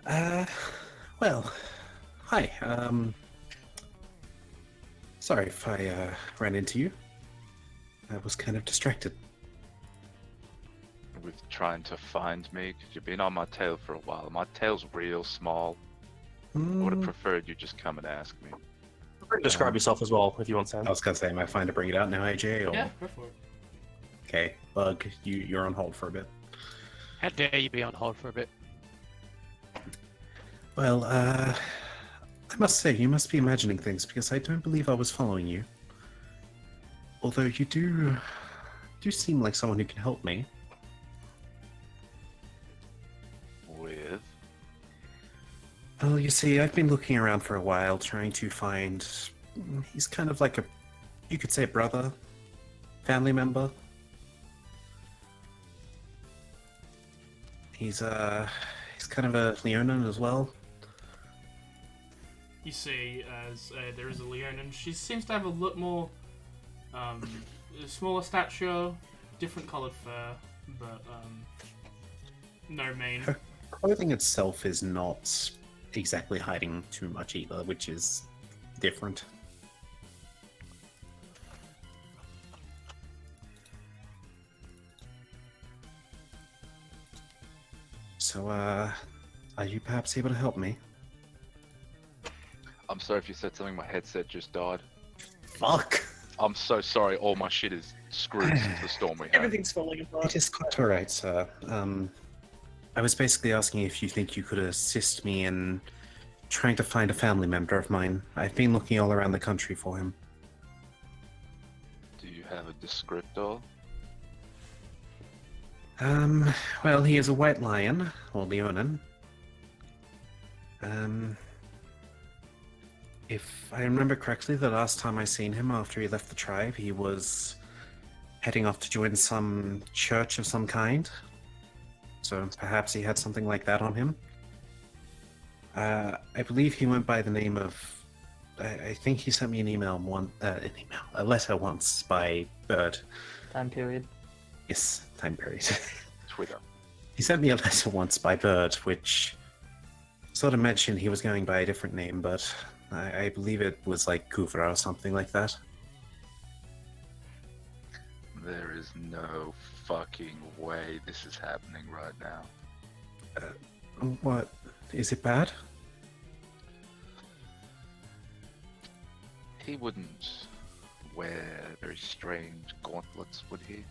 Yeah. Well, hi. Sorry if I ran into you. I was kind of distracted. With trying to find me, because you've been on my tail for a while. My tail's real small. I would have preferred you just come and ask me. Describe yourself as well, if you want, Sam. I was gonna say, am I fine to bring it out now, AJ? Or... Yeah, go for it. Okay, Bug, you're on hold for a bit. How dare you be on hold for a bit? Well, I must say, you must be imagining things, because I don't believe I was following you. Although you do seem like someone who can help me. With? Well, you see, I've been looking around for a while, trying to find... He's kind of like you could say a brother, family member. He's kind of a Leonin as well. You see, as there is a Leonin, she seems to have a lot more smaller stature, different coloured fur, but no mane. Her clothing itself is not exactly hiding too much either, which is different. So, are you perhaps able to help me? I'm sorry if you said something, my headset just died. Fuck! I'm so sorry, all my shit is screwed since the storm we had. Everything's falling apart. It is quite alright, sir. I was basically asking if you think you could assist me in trying to find a family member of mine. I've been looking all around the country for him. Do you have a descriptor? Well, he is a white lion, or Leonin. If I remember correctly, the last time I seen him after he left the tribe, he was heading off to join some church of some kind. So perhaps he had something like that on him. I believe he went by the name of... I think he sent me a letter once by Bird. Time period. Yes, time period. Twitter. He sent me a letter once by Bird, which sort of mentioned he was going by a different name, but I believe it was like Kuvra or something like that. There is no fucking way this is happening right now. What? Is it bad? He wouldn't wear very strange gauntlets, would he?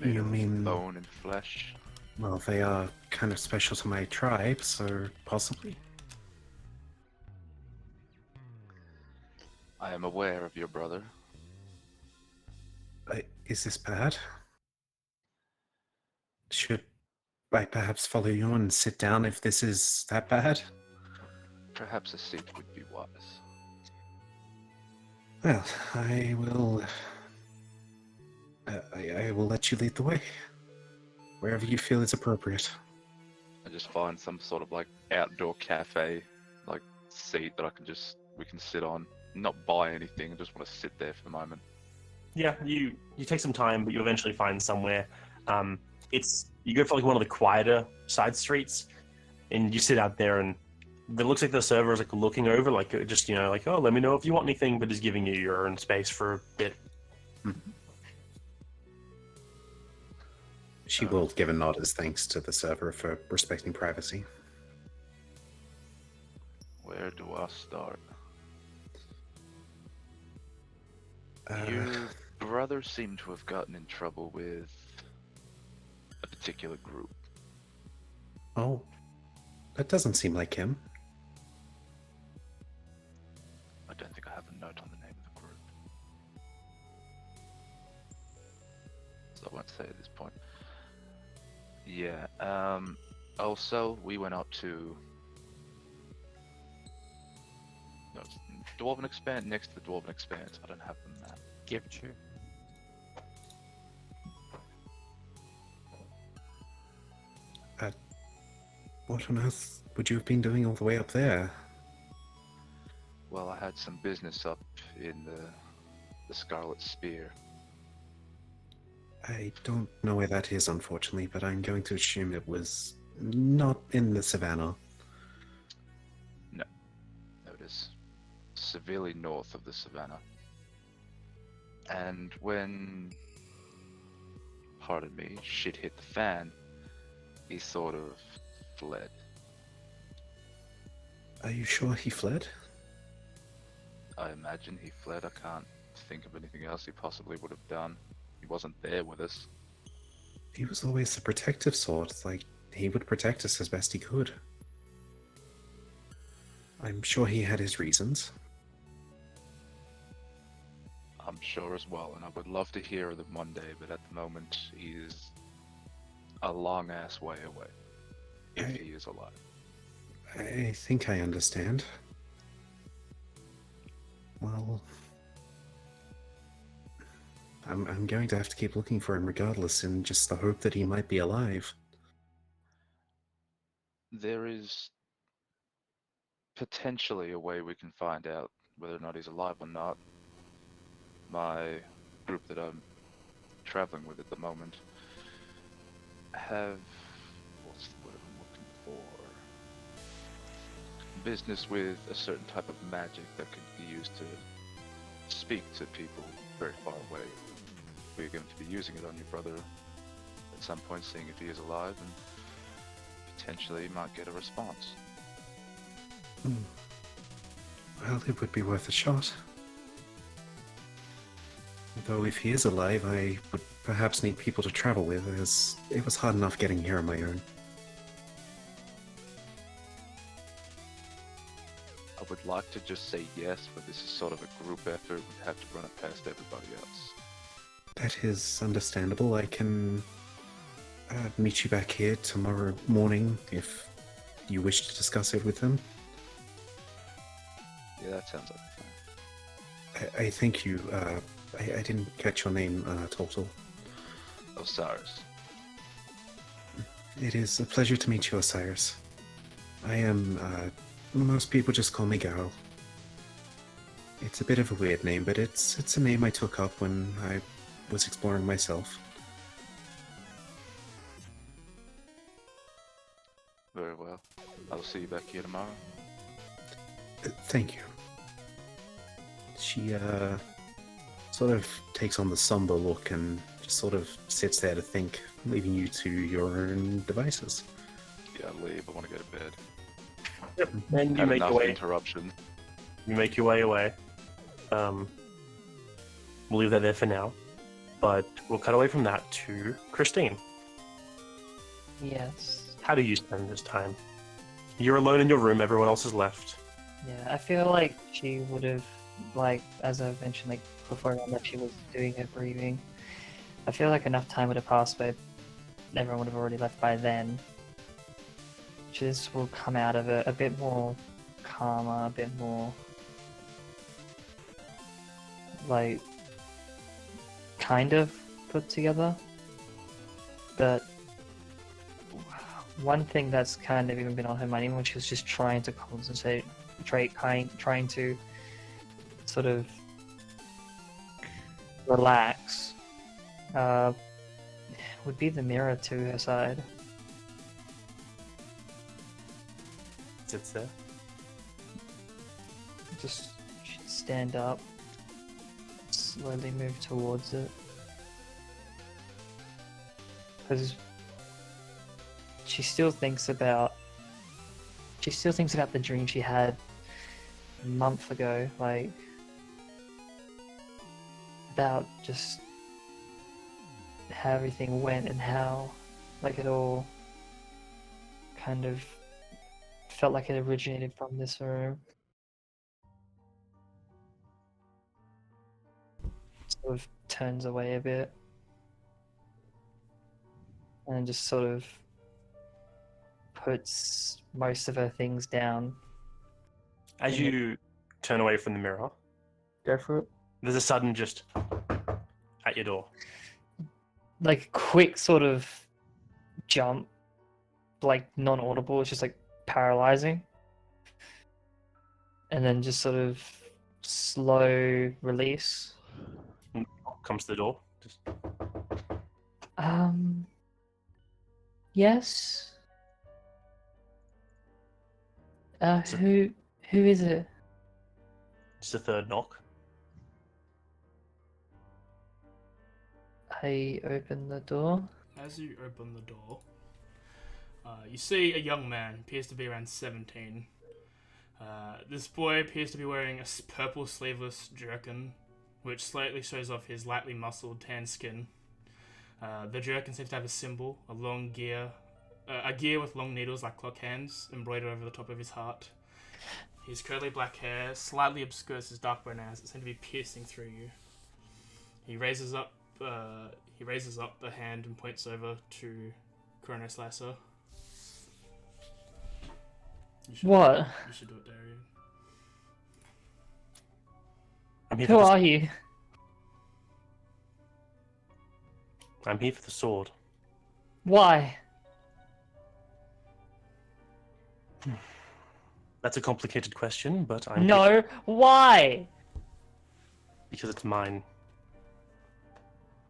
You mean... Bone and flesh? Well, they are kind of special to my tribe, so possibly. I am aware of your brother. Is this bad? Should I perhaps follow you and sit down if this is that bad? Perhaps a seat would be wise. Well, I will... I will let you lead the way. Wherever you feel is appropriate. I just find some sort of like outdoor cafe, like seat that we can sit on. Not buy anything, I just want to sit there for the moment. Yeah, you take some time, but you eventually find somewhere. You go for like one of the quieter side streets, and you sit out there, and it looks like the server is like looking over, like just like, oh, let me know if you want anything, but is giving you your own space for a bit. She will give a nod as thanks to the server for respecting privacy. Where do I start? Your brother seemed to have gotten in trouble with a particular group. Oh, that doesn't seem like him. I don't think I have a note on the name of the group. So I won't say at this point. Yeah, also, we went up to No, it's Dwarven Expanse next to the Dwarven Expanse. I don't have the map. Give it you. What on earth would you have been doing all the way up there? Well, I had some business up in the Scarlet Spear. I don't know where that is, unfortunately, but I'm going to assume it was not in the savannah. No, it is severely north of the Savannah. And when, pardon me, shit hit the fan, he sort of fled. Are you sure he fled? I imagine he fled. I can't think of anything else he possibly would have done. He wasn't there with us. He was always the protective sort, like, he would protect us as best he could. I'm sure he had his reasons. I'm sure as well, and I would love to hear them one day, but at the moment, he's a long ass way away. If he is alive. I think I understand. Well, I'm going to have to keep looking for him regardless, in just the hope that he might be alive. There is potentially a way we can find out whether or not he's alive or not. My group that I'm traveling with at the moment have, what's the word I'm looking for? Business with a certain type of magic that could be used to speak to people very far away. We're going to be using it on your brother at some point, seeing if he is alive, and potentially might get a response. Well, it would be worth a shot. Though if he is alive, I would perhaps need people to travel with, as it was hard enough getting here on my own. I would like to just say yes, but this is sort of a group effort. We'd have to run it past everybody else. That is understandable. I can meet you back here tomorrow morning if you wish to discuss it with them. Yeah, that sounds like a plan. I think you, I didn't catch your name, Total. Osiris. It is a pleasure to meet you, Osiris. I am, most people just call me Gal. It's a bit of a weird name, but it's a name I took up when I was exploring myself. Very well. I'll see you back here tomorrow. Thank you. She, sort of takes on the somber look and just sort of sits there to think, leaving you to your own devices. Yeah, I'll leave. I want to go to bed. Yep. And you Had make your enough way. interruption. You make your way away. We'll leave that there for now. But we'll cut away from that to Christine. Yes. How do you spend this time? You're alone in your room, everyone else has left. Yeah, I feel like she would have, like, as I mentioned, like, before I left, she was doing her breathing. I feel like enough time would have passed where everyone would have already left by then. She just will come out of it a bit more calmer, a bit more, like, kind of put together. But one thing that's kind of even been on her mind, even when she was just trying to concentrate, trying to sort of relax, would be the mirror to her side. Sits there. Just she'd stand up, slowly move towards it, because she still thinks about the dream she had a month ago, like about just how everything went and how, like, it all kind of felt like it originated from this room. Sort of turns away a bit and just sort of puts most of her things down. As you turn away from the mirror. Go for it. There's a sudden just at your door. Like a quick sort of jump, like non-audible. It's just like paralyzing, and then just sort of slow release. Comes to the door. Just, Yes. So- Who is it? just a third knock. I open the door. As you open the door, you see a young man, appears to be around 17. This boy appears to be wearing a purple sleeveless jerkin, which slightly shows off his lightly muscled tan skin. The jerkin seems to have a symbol, a long gear, a gear with long needles like clock hands embroidered over the top of his heart. His curly black hair slightly obscures his dark brown eyes that seem to be piercing through you. He raises up the hand and points over to Kronos Lasser. What? You should do it, Darian. I'm here Who for the, are you? I'm here for the sword. Why? That's a complicated question, but I'm here No, why? because it's mine.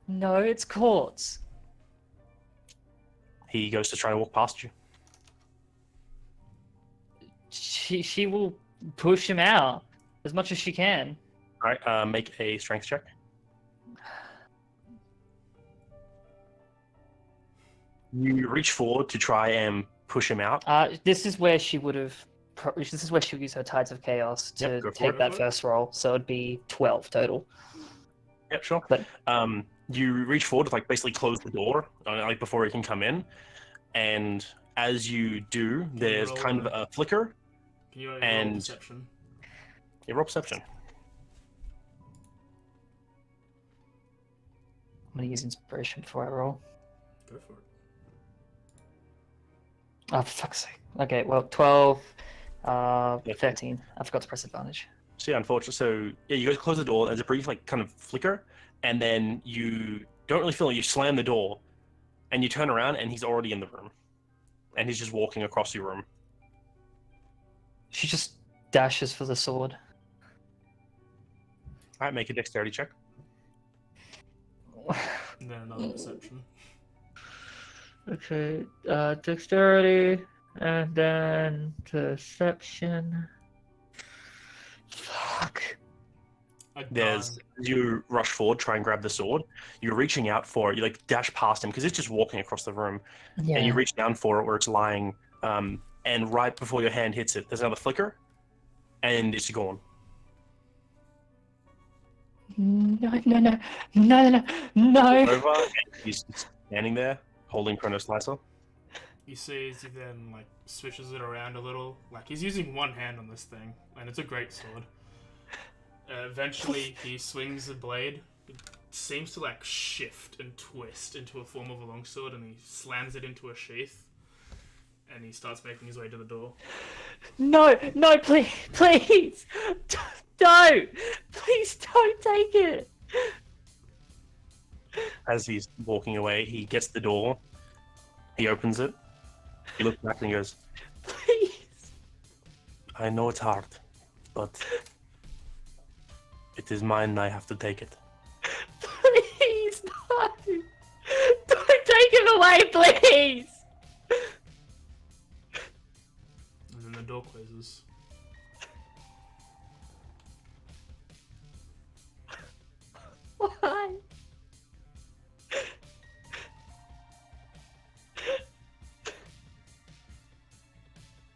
No, it's Court's. He goes to try and walk past you. She will push him out as much as she can. All right, make a strength check. You reach forward to try and push him out. This is where she would have. This is where she would use her Tides of Chaos to Yep, go for take it. that first roll. So it'd be 12 total. Yep, sure. But- You reach forward to like basically close the door, like before he can come in, and as you do, there's roll kind of a- a flicker. Can you roll And- perception? Yeah, roll perception. I'm gonna use inspiration before I roll. Go for it. Oh, for fuck's sake. Okay, well, 12, 13. I forgot to press advantage. So yeah, unfortunately, so yeah, you guys close the door. There's a brief like kind of flicker, and then you don't really feel it. You slam the door, and you turn around, and he's already in the room, and he's just walking across your room. She just dashes for the sword. All right, make a dexterity check. And then another perception. Okay, dexterity, and then perception. Fuck. There's you rush forward, try and grab the sword. You're reaching out for it. You like dash past him because it's just walking across the room, Yeah. and you reach down for it where it's lying. And right before your hand hits it, there's another flicker, and it's gone. No, no, no, no, no, no. Over, and he's standing there holding Kronos Slicer. You see as he then like swishes it around a little. Like he's using one hand on this thing, and it's a great sword. Eventually, he swings the blade. It seems to like shift and twist into a form of a longsword, and he slams it into a sheath. And he starts making his way to the door. No, no, please, please, don't, please don't take it. As he's walking away, he gets the door. He opens it. He looks back and he goes, Please. I know it's hard, but it is mine and I have to take it. Please, no. Don't take it away, please. And then the door closes. Why?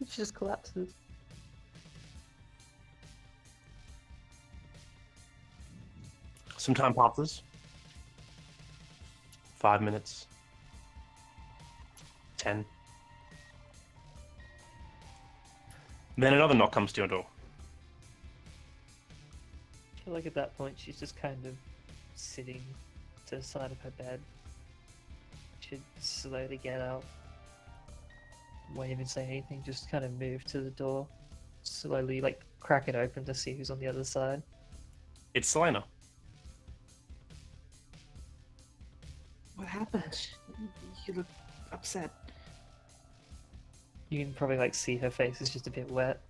It just collapses. Some time passes. 5 minutes. 10. Then another knock comes to your door. I feel like at that point she's just kind of sitting to the side of her bed. She'd slowly get up. Won't even say anything, just kind of move to the door. slowly like crack it open to see who's on the other side. It's Selena. What happened? You look upset. You can probably like see her face is just a bit wet.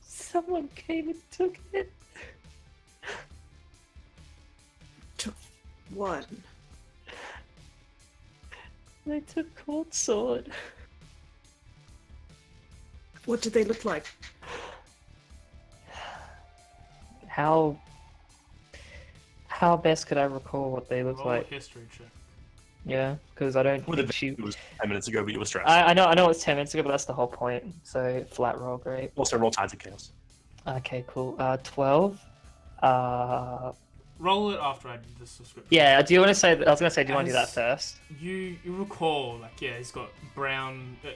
Someone came and took it. Took what? They took Court Sword. What did they look like? How best could I recall what they look Roll like? a history check. Yeah, because I don't With think the she. it was 10 minutes ago, but you were stressed. I know it was 10 minutes ago, but that's the whole point. So flat roll, great. Also, roll Tides of Chaos. Okay, cool. 12. Roll it after I did this description. Yeah. Do you want to say? I was gonna say, do you want to do that As- first? You recall, like, yeah, he's got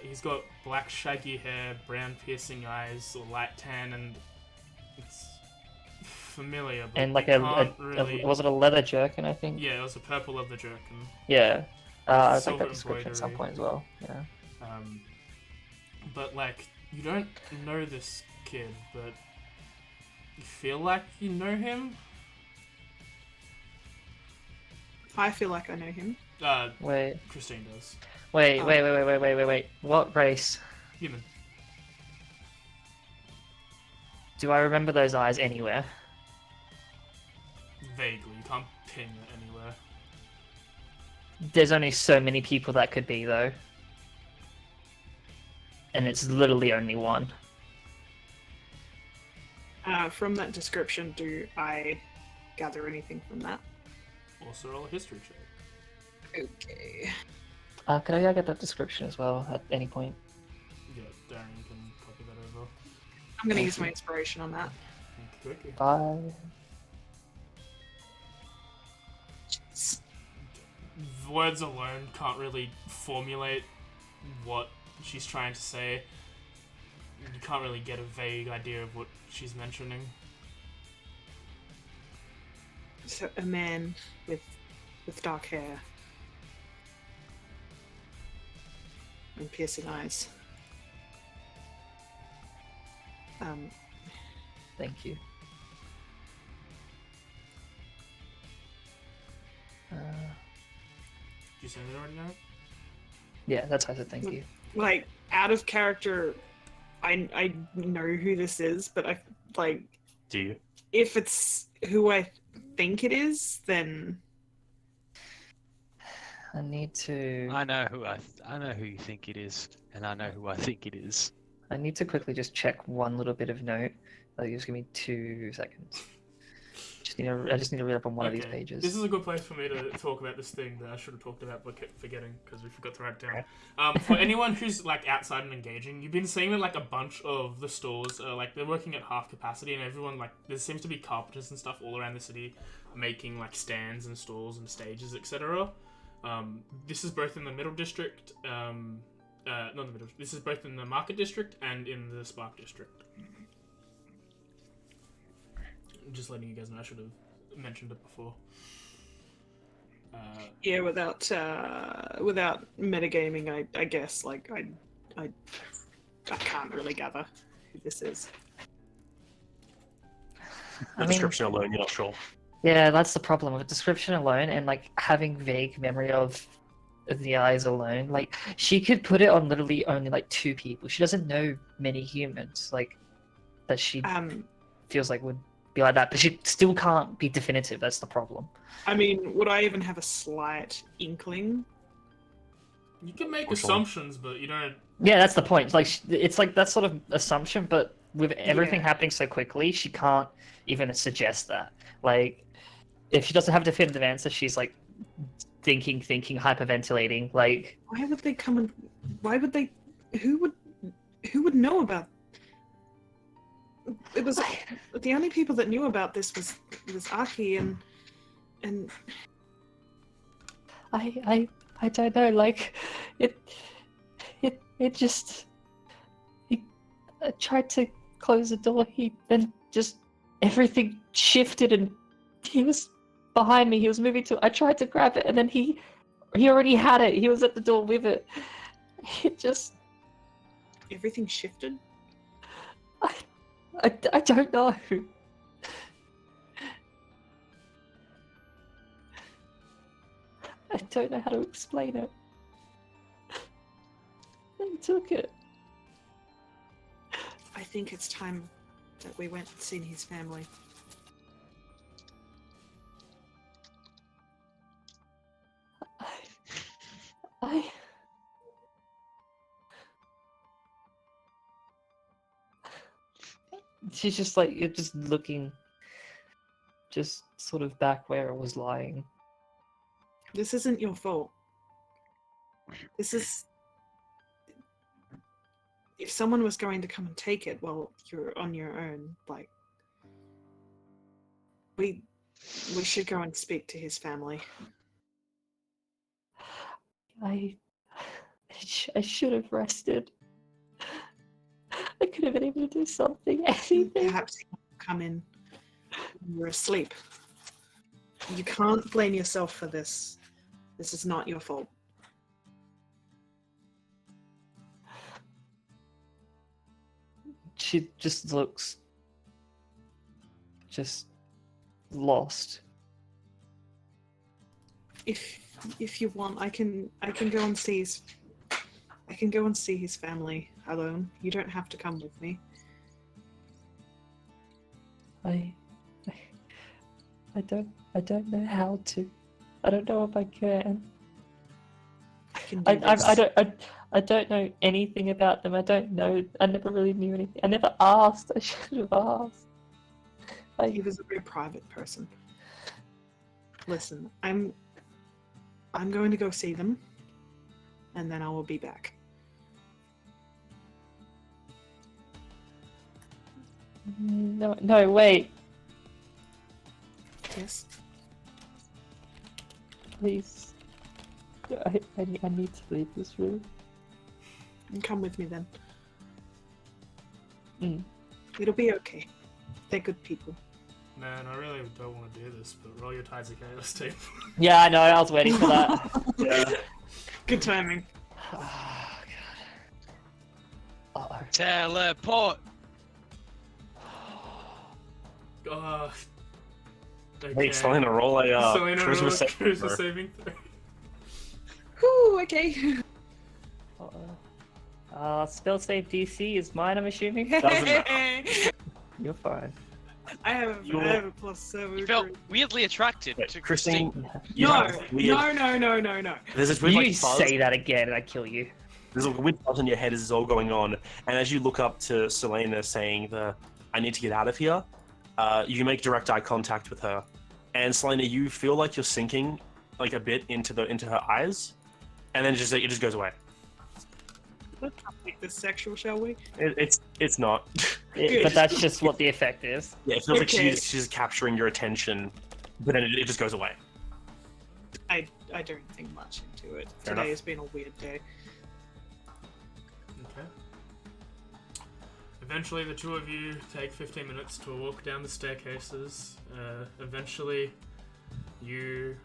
he's got black shaggy hair, brown piercing eyes, or light tan, and it's familiar. But And like you can't really... was it a leather jerkin? I think. Yeah, it was a purple leather jerkin. Yeah. I like Silver that description at some embroidery. point as well. Yeah. But like, you don't know this kid, but you feel like you know him. I feel like I know him. Wait. Christine does. Wait. Oh. Wait. What race? Human. Do I remember those eyes anywhere? Vaguely, you can't pin it anywhere. There's only so many people that could be though. And it's literally only one. From that description, do I gather anything from that? Also roll a history check. Okay. Could I get that description as well at any point? Yeah, Darren can copy that over. I'm gonna use my inspiration on that. Okay. 5. Words alone can't really formulate what she's trying to say. You can't really get a vague idea of what she's mentioning. So a man with dark hair and piercing eyes. Thank you. Did you say that already now? Yeah, that's how I said thank you. Like out of character, I know who this is, but I like Do you? if it's who I think it is, then I need to. I know who you think it is, and I know who I think it is. I need to quickly just check one little bit of note. Just give me 2 seconds. I just need to read up on one of these Okay, pages. This is a good place for me to talk about this thing that I should have talked about but kept forgetting because we forgot to write it down. For anyone who's like outside and engaging, you've been seeing that like a bunch of the stores like they're working at half capacity, and everyone like there seems to be carpenters and stuff all around the city making like stands and stalls and stages, etc. This is both in the middle district, not the middle. This is both in the market district and in the Spark district. Just letting you guys know, I should have mentioned it before. yeah, without metagaming, I guess like I can't really gather who this is. The description alone, you're not sure. Yeah, that's the problem with description alone and like having vague memory of the eyes alone. Like she could put it on literally only like 2 people. She doesn't know many humans like that she feels like would be like that, but she still can't be definitive. That's the problem. I mean, would I even have a slight inkling? You can make For sure. assumptions, but you don't. Yeah, that's the point. Like it's like that sort of assumption, but with everything Yeah. happening so quickly, she can't even suggest that. Like if she doesn't have a definitive answer, she's like thinking, hyperventilating. Like Why would they come and? Why would they? Who would know about? It was the only people that knew about this was Aki and I don't know. Like it just. I tried to close the door. He then just everything shifted and he was behind me. He was moving to. I tried to grab it and then he He already had it. He was at the door with it. It just... Everything shifted. I don't know. I don't know how to explain it. They took it. I think it's time that we went and seen his family. I... She's just like, you're just looking, just sort of back where it was lying. This isn't your fault. This is... If someone was going to come and take it while you're on your own, like... We should go and speak to his family. I should have rested. I could have been able to do something, anything. Perhaps he will come in when you're asleep. You can't blame yourself for this. This is not your fault. She just looks just lost. If you want, I can go and see his family alone. You don't have to come with me. I don't know how to. I don't know if I can. I can do this. I don't know anything about them. I don't know. I never really knew anything. I never asked. I should have asked. He was a very private person. Listen, I'm going to go see them, and then I will be back. No, wait. Yes. Please. I need to leave this room. And come with me then. Mm. It'll be okay. They're good people. Man, I really don't want to do this, but roll your tides of chaos team. Yeah, I know. I was waiting for that. Yeah. Good timing. Oh, God. Uh-oh. Teleport! Oh, Hey, Selena, roll a Selena, roll a charisma save. charisma saving throw. Whew, okay. Spell save DC is mine, I'm assuming? Doesn't matter. You're fine. I have a +7. You felt weirdly attracted Wait, to Christine, you No, have this weird- no. There's this weird You like fuzz. say that again and I kill you. There's a weird buzz in your head as this is all going on, and as you look up to Selena saying "I need to get out of here," you make direct eye contact with her, and Selena, you feel like you're sinking like a bit into her eyes, and then it just goes away. Make this sexual, shall we? It's not. But that's just what the effect is. Yeah, it feels like Okay. she's capturing your attention, but then it just goes away. I don't think much into it. Fair Today enough. has been a weird day. Okay. Eventually, the two of you take 15 minutes to walk down the staircases. Eventually, you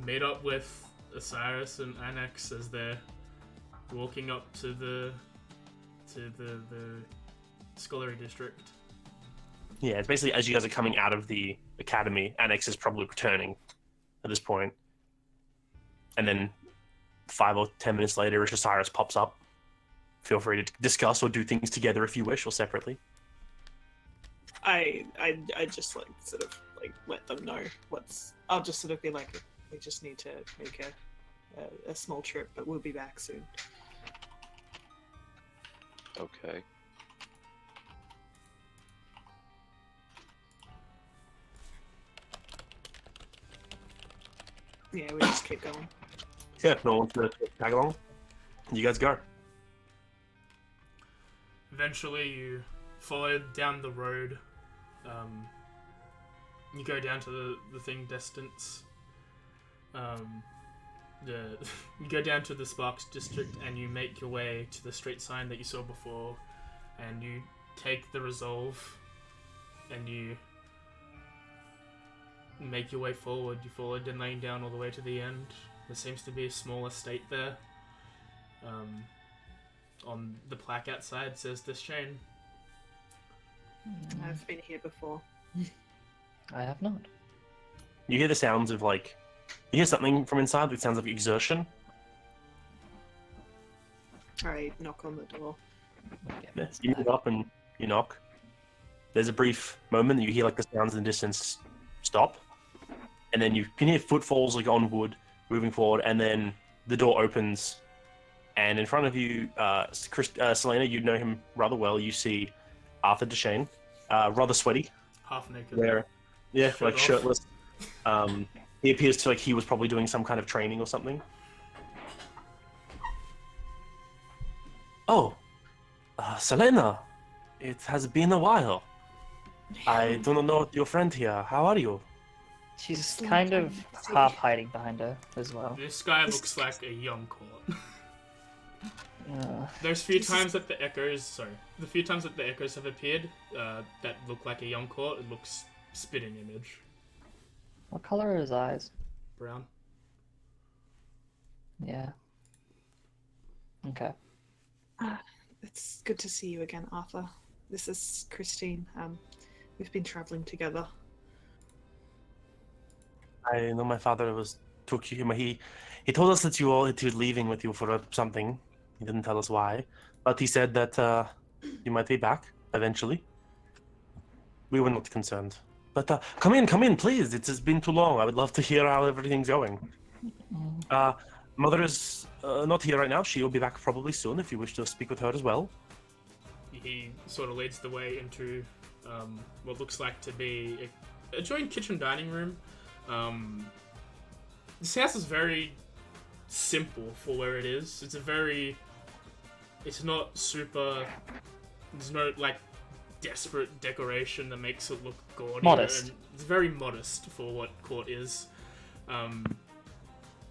meet up with Osiris and Annex as they're walking up to the Scullery District. Yeah, it's basically as you guys are coming out of the academy, Annex is probably returning at this point. And then 5 or 10 minutes later, Osiris pops up. Feel free to discuss or do things together if you wish, or separately. I just like sort of like let them know I'll just sort of be like, we just need to make a small trip, but we'll be back soon. Okay. Yeah, we just keep going. Yeah, no one to tag along. You guys go. Eventually, you follow down the road. You go down to the thing distance. You go down to the Sparks district and you make your way to the street sign that you saw before, and you take the resolve, and you make your way forward. You follow Den Lane down all the way to the end. There seems to be a small estate there. On the plaque outside says this chain. I've been here before. I have not. You hear the sounds of you hear something from inside that sounds like exertion. I knock on the door. Yeah, You move up and you knock. There's a brief moment that you hear the sounds in the distance stop, and then you can hear footfalls on wood moving forward, and then the door opens, and in front of you, Selena, you know him rather well. You see Arthur Deshane, rather sweaty, Half naked. there, yeah, Shirt off. shirtless. He appears to he was probably doing some kind of training or something. Oh, Selena, it has been a while. I do not know your friend here. How are you? She's kind of half hiding behind her as well. This guy looks like a young court. Uh, There's the few times that the echoes have appeared that look like a young court. It looks spitting image. what color are his eyes? Brown. Yeah. Okay. It's good to see you again, Arthur. This is Christine. We've been traveling together. I know my father took you. He told us that he was leaving with you for something. He didn't tell us why, but he said that you might be back eventually. We were not concerned. But come in, please. It has been too long. I would love to hear how everything's going. Mother is not here right now. She will be back probably soon if you wish to speak with her as well. He sort of leads the way into what looks like to be a joint kitchen dining room. This house is very simple for where it is. It's not super. There's no desperate decoration that makes it look gaudy. Modest. And it's very modest for what court is.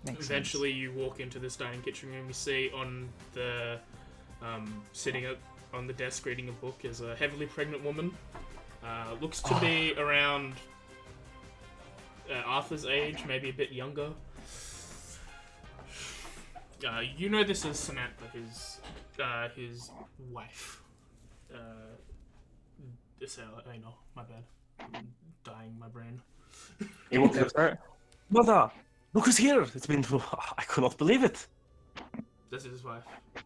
Makes Eventually, you walk into this dining kitchen room. You see on the sitting on the desk reading a book is a heavily pregnant woman. Looks to be around Arthur's age, maybe a bit younger. You know this is Samantha, his wife. I know, my bad. I'm dying my brain. He walks up. Mother, look who's here! It's been. I could not believe it. This is his wife.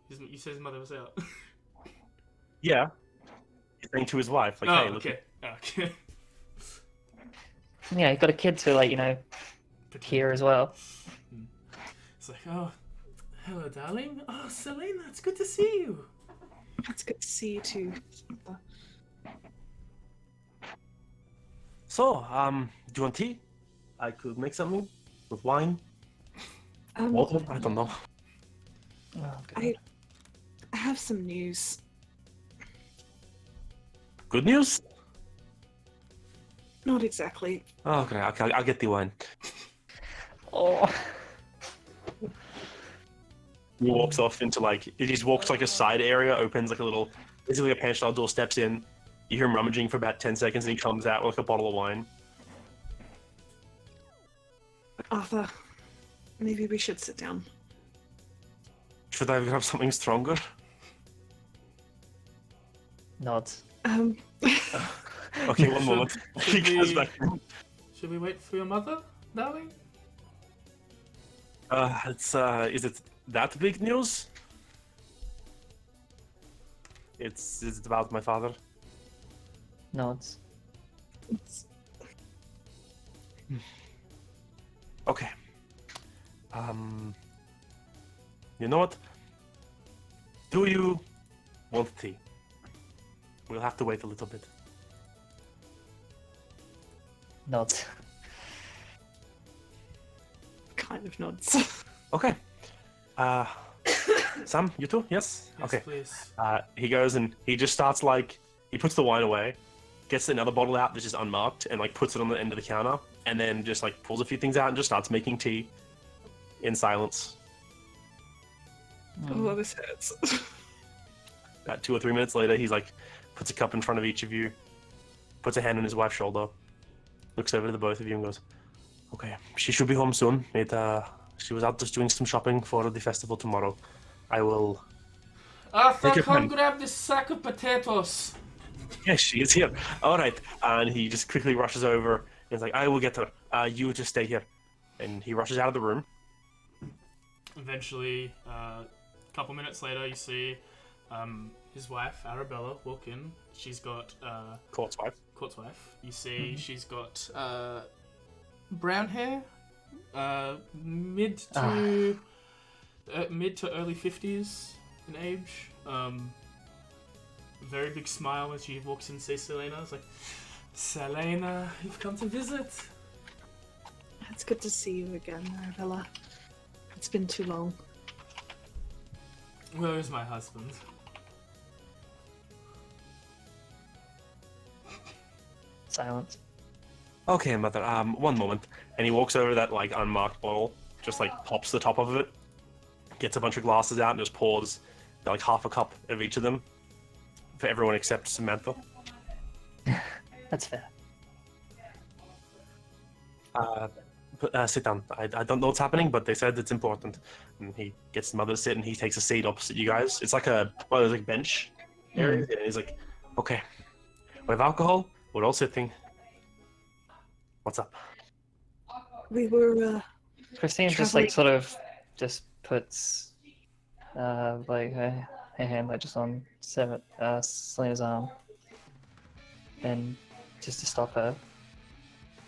You said his mother was out. Yeah. He's saying to his wife, Oh, hey, look. okay. Okay. Yeah, you've got a kid to hear as well. It's like, oh, hello, darling. Oh, Selena, it's good to see you. It's good to see you too. Arthur. So, do you want tea? I could make something with wine, Um, water. I don't know. Oh, God. I have some news. Good news? Not exactly. Oh, okay, I'll get the wine. Oh. He walks off into he just walks a side area, opens a little, basically a pantry door, steps in. You hear him rummaging for about 10 seconds, and he comes out with a bottle of wine. Arthur, maybe we should sit down. Should I grab something stronger? Nods. Okay, one moment. He goes back. Should we wait for your mother, darling? Is it that big news? Is it about my father? Nods. Okay. You know what? Do you want tea? We'll have to wait a little bit. Nods. Kind of nods. Okay. Sam, you too? Yes? Yes, Okay. please. He goes and he just starts he puts the wine away, gets another bottle out that's just unmarked, and puts it on the end of the counter, and then just pulls a few things out and just starts making tea in silence. Oh, this hurts. About 2 or 3 minutes later, he's puts a cup in front of each of you, puts a hand on his wife's shoulder, looks over to the both of you and goes, Okay, she should be home soon. She was out just doing some shopping for the festival tomorrow. I will. Arthur, Take your come pen. grab this sack of potatoes. Yes, she is here. All right, and he just quickly rushes over. He's like, "I will get her. You just stay here." And he rushes out of the room. Eventually, a couple minutes later, you see his wife, Arabella, walk in. She's got Court's wife. Court's wife. You see she's got brown hair, mid to early 50s in age. Very big smile when she walks in and sees Selena. It's like, Selena, you've come to visit. It's good to see you again, Arabella. It's been too long. Where is my husband? Silence. Okay, mother. One moment. And he walks over that like unmarked bottle, just like pops the top of it, gets a bunch of glasses out, and just pours like half a cup of each of them for everyone except Samantha. That's fair. Sit down. I don't know what's happening, but they said it's important. And he gets the mother to sit, and he takes a seat opposite you guys. It's like there's like bench area. And he's like, okay, we have alcohol. We're all sitting. What's up? We were, Christine just traveling- like sort of just puts like her hand like just on Selena's arm, and just to stop her,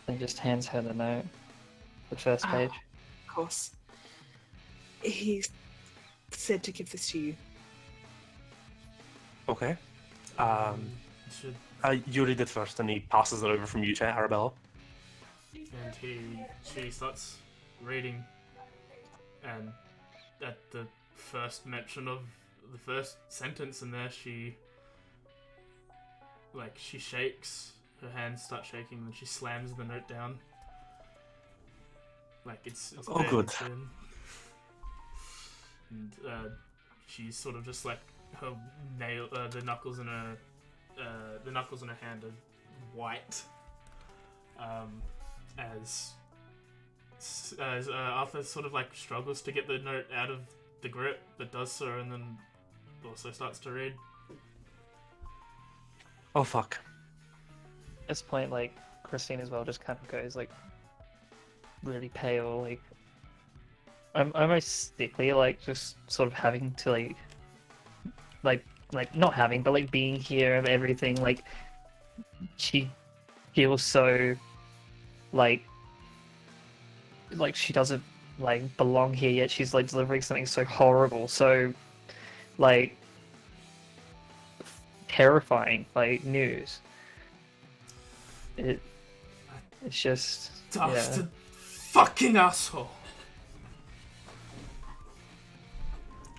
and just hands her the note, the first page. of course. He said to give this to you. Okay. Should You read it first, and he passes it over from you to Arabella. And she starts reading, and at the first mention of the first sentence in there, she shakes, her hands start shaking, and she slams the note down. Like it's Oh, dead, good. it's in. And she's sort of just like her the knuckles in her hand are white. As Arthur sort of like struggles to get the note out of the grip, but does so, and then also starts to read. Oh fuck. At this point, like Christine as well just kind of goes like really pale, like I'm almost sickly, like just sort of having to like not having, but like being here of everything. Like she feels so like she doesn't like belong here yet. She's like delivering something so horrible, so like terrifying, like news. It's just Bastard fucking asshole.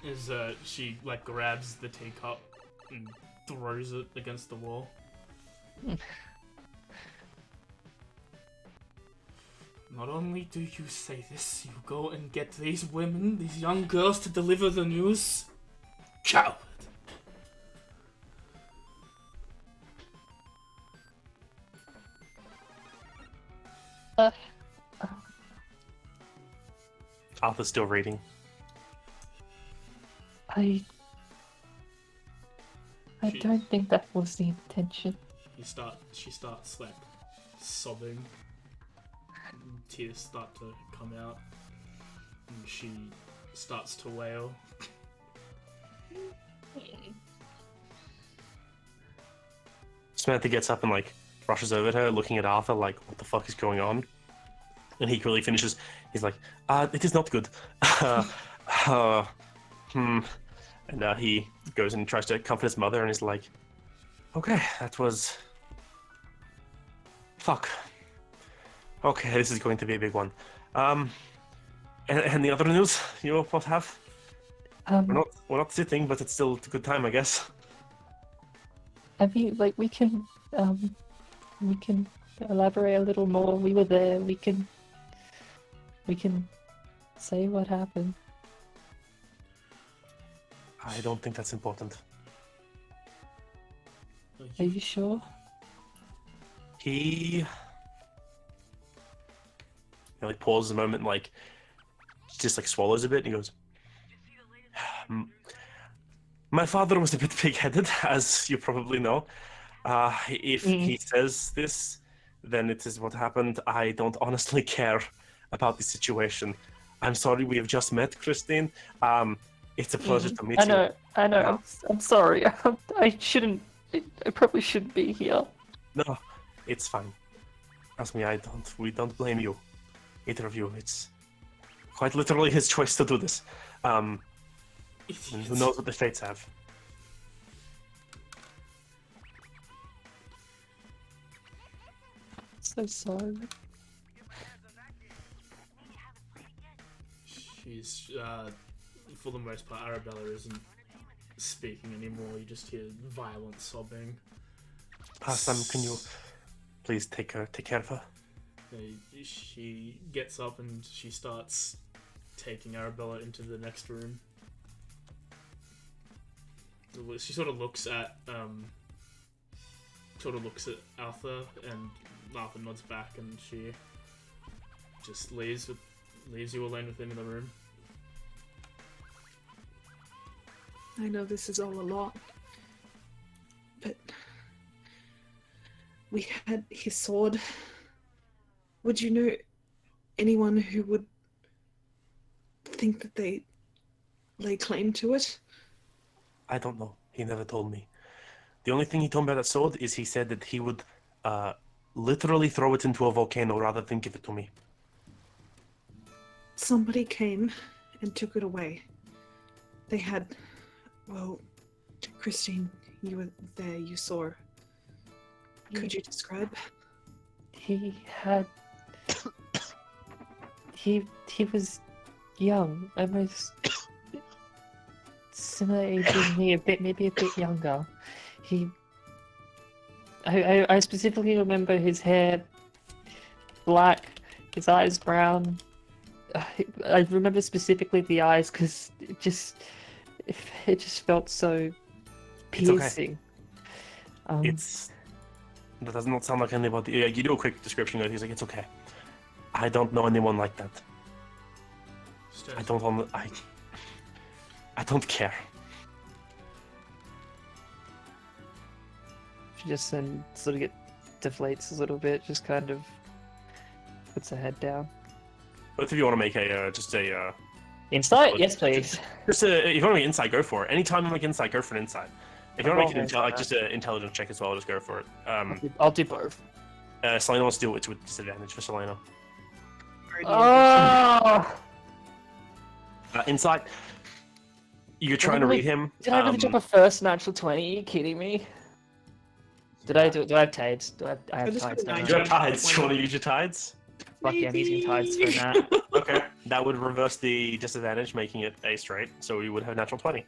As she like grabs the teacup and throws it against the wall. Not only do you say this, you go and get these women, these young girls, to deliver the news. Coward. Arthur's still reading. I She- don't think that was the intention. She starts like sobbing. Tears start to come out, and she starts to wail. Samantha gets up and like rushes over to her, looking at Arthur like, what the fuck is going on? And he quickly finishes. He's like, it is not good. And he goes and tries to comfort his mother, and is like, okay, that was... Fuck. Okay, this is going to be a big one. And the other news you both have? We're not sitting, but it's still a good time, I guess. I mean, like we can elaborate a little more. We were there. We can say what happened. I don't think that's important. Are you sure? He He like pauses a moment, and, like just like swallows a bit, and he goes, "My father was a bit pig-headed, as you probably know. If he says this, then it is what happened. I don't honestly care about the situation. I'm sorry we have just met, Christine. It's a pleasure to meet I you." know. Yeah. I'm sorry. I shouldn't. I probably shouldn't be here. No, it's fine. Trust me, we don't blame you. Either of you. It's quite literally his choice to do this. And who knows what the fates have. So sorry. She's, for the most part, Arabella isn't speaking anymore. You just hear violent sobbing. Sam, can you please take care of her? She gets up and she starts taking Arabella into the next room. She sort of looks at Arthur, and Arthur nods back, and she just leaves you alone with him in the room. I know this is all a lot, but we had his sword. Would you know anyone who would think that they lay claim to it? I don't know. He never told me. The only thing he told me about that sword is he said that he would literally throw it into a volcano rather than give it to me. Somebody came and took it away. They had, well, Christine, you were there, you saw. Could you describe? He had. He was young, almost similar age as me, maybe a bit younger. I specifically remember his hair black, his eyes brown. I remember specifically the eyes because it just felt so piercing. That does not sound like anybody. Yeah, you do a quick description. He's like, it's okay. I don't know anyone like that. I don't care. She just then sort of deflates a little bit, just kind of puts her head down. Both of you want to make Insight? Yes, please. if you want to make insight, go for it. Anytime you make insight, go for an insight. If you want to make it just an intelligence check as well, just go for it. I'll do both. Selena wants to do it with disadvantage for Selena. Oh! Insight. You're trying to read him. Did I really drop a first natural 20? Are you kidding me? Do I have tides? I have tides. Do You have tides. Do you want to use your tides? Fuck yeah, I'm using tides for that. Okay. That would reverse the disadvantage, making it a straight. So we would have natural 20.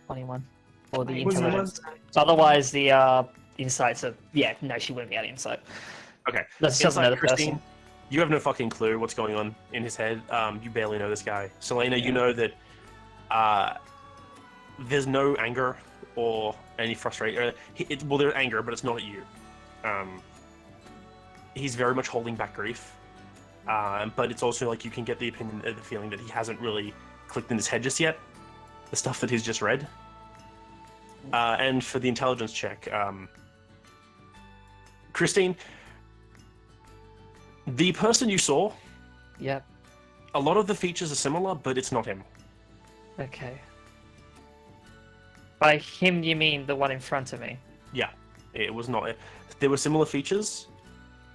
21. Or the Was it intelligence. Otherwise, the insights are. Yeah, no, she wouldn't be at insight. Okay. That's just another Christine, person. you have no fucking clue what's going on in his head. You barely know this guy. Selena, you know that there's no anger or any frustration. Well, there's anger, but it's not at you. He's very much holding back grief. But it's also like you can get the feeling that he hasn't really clicked in his head just yet. The stuff that he's just read. And for the intelligence check, Christine, the person you saw, Yep. a lot of the features are similar, but it's not him. Okay. By him, you mean the one in front of me? Yeah, it was not. There were similar features,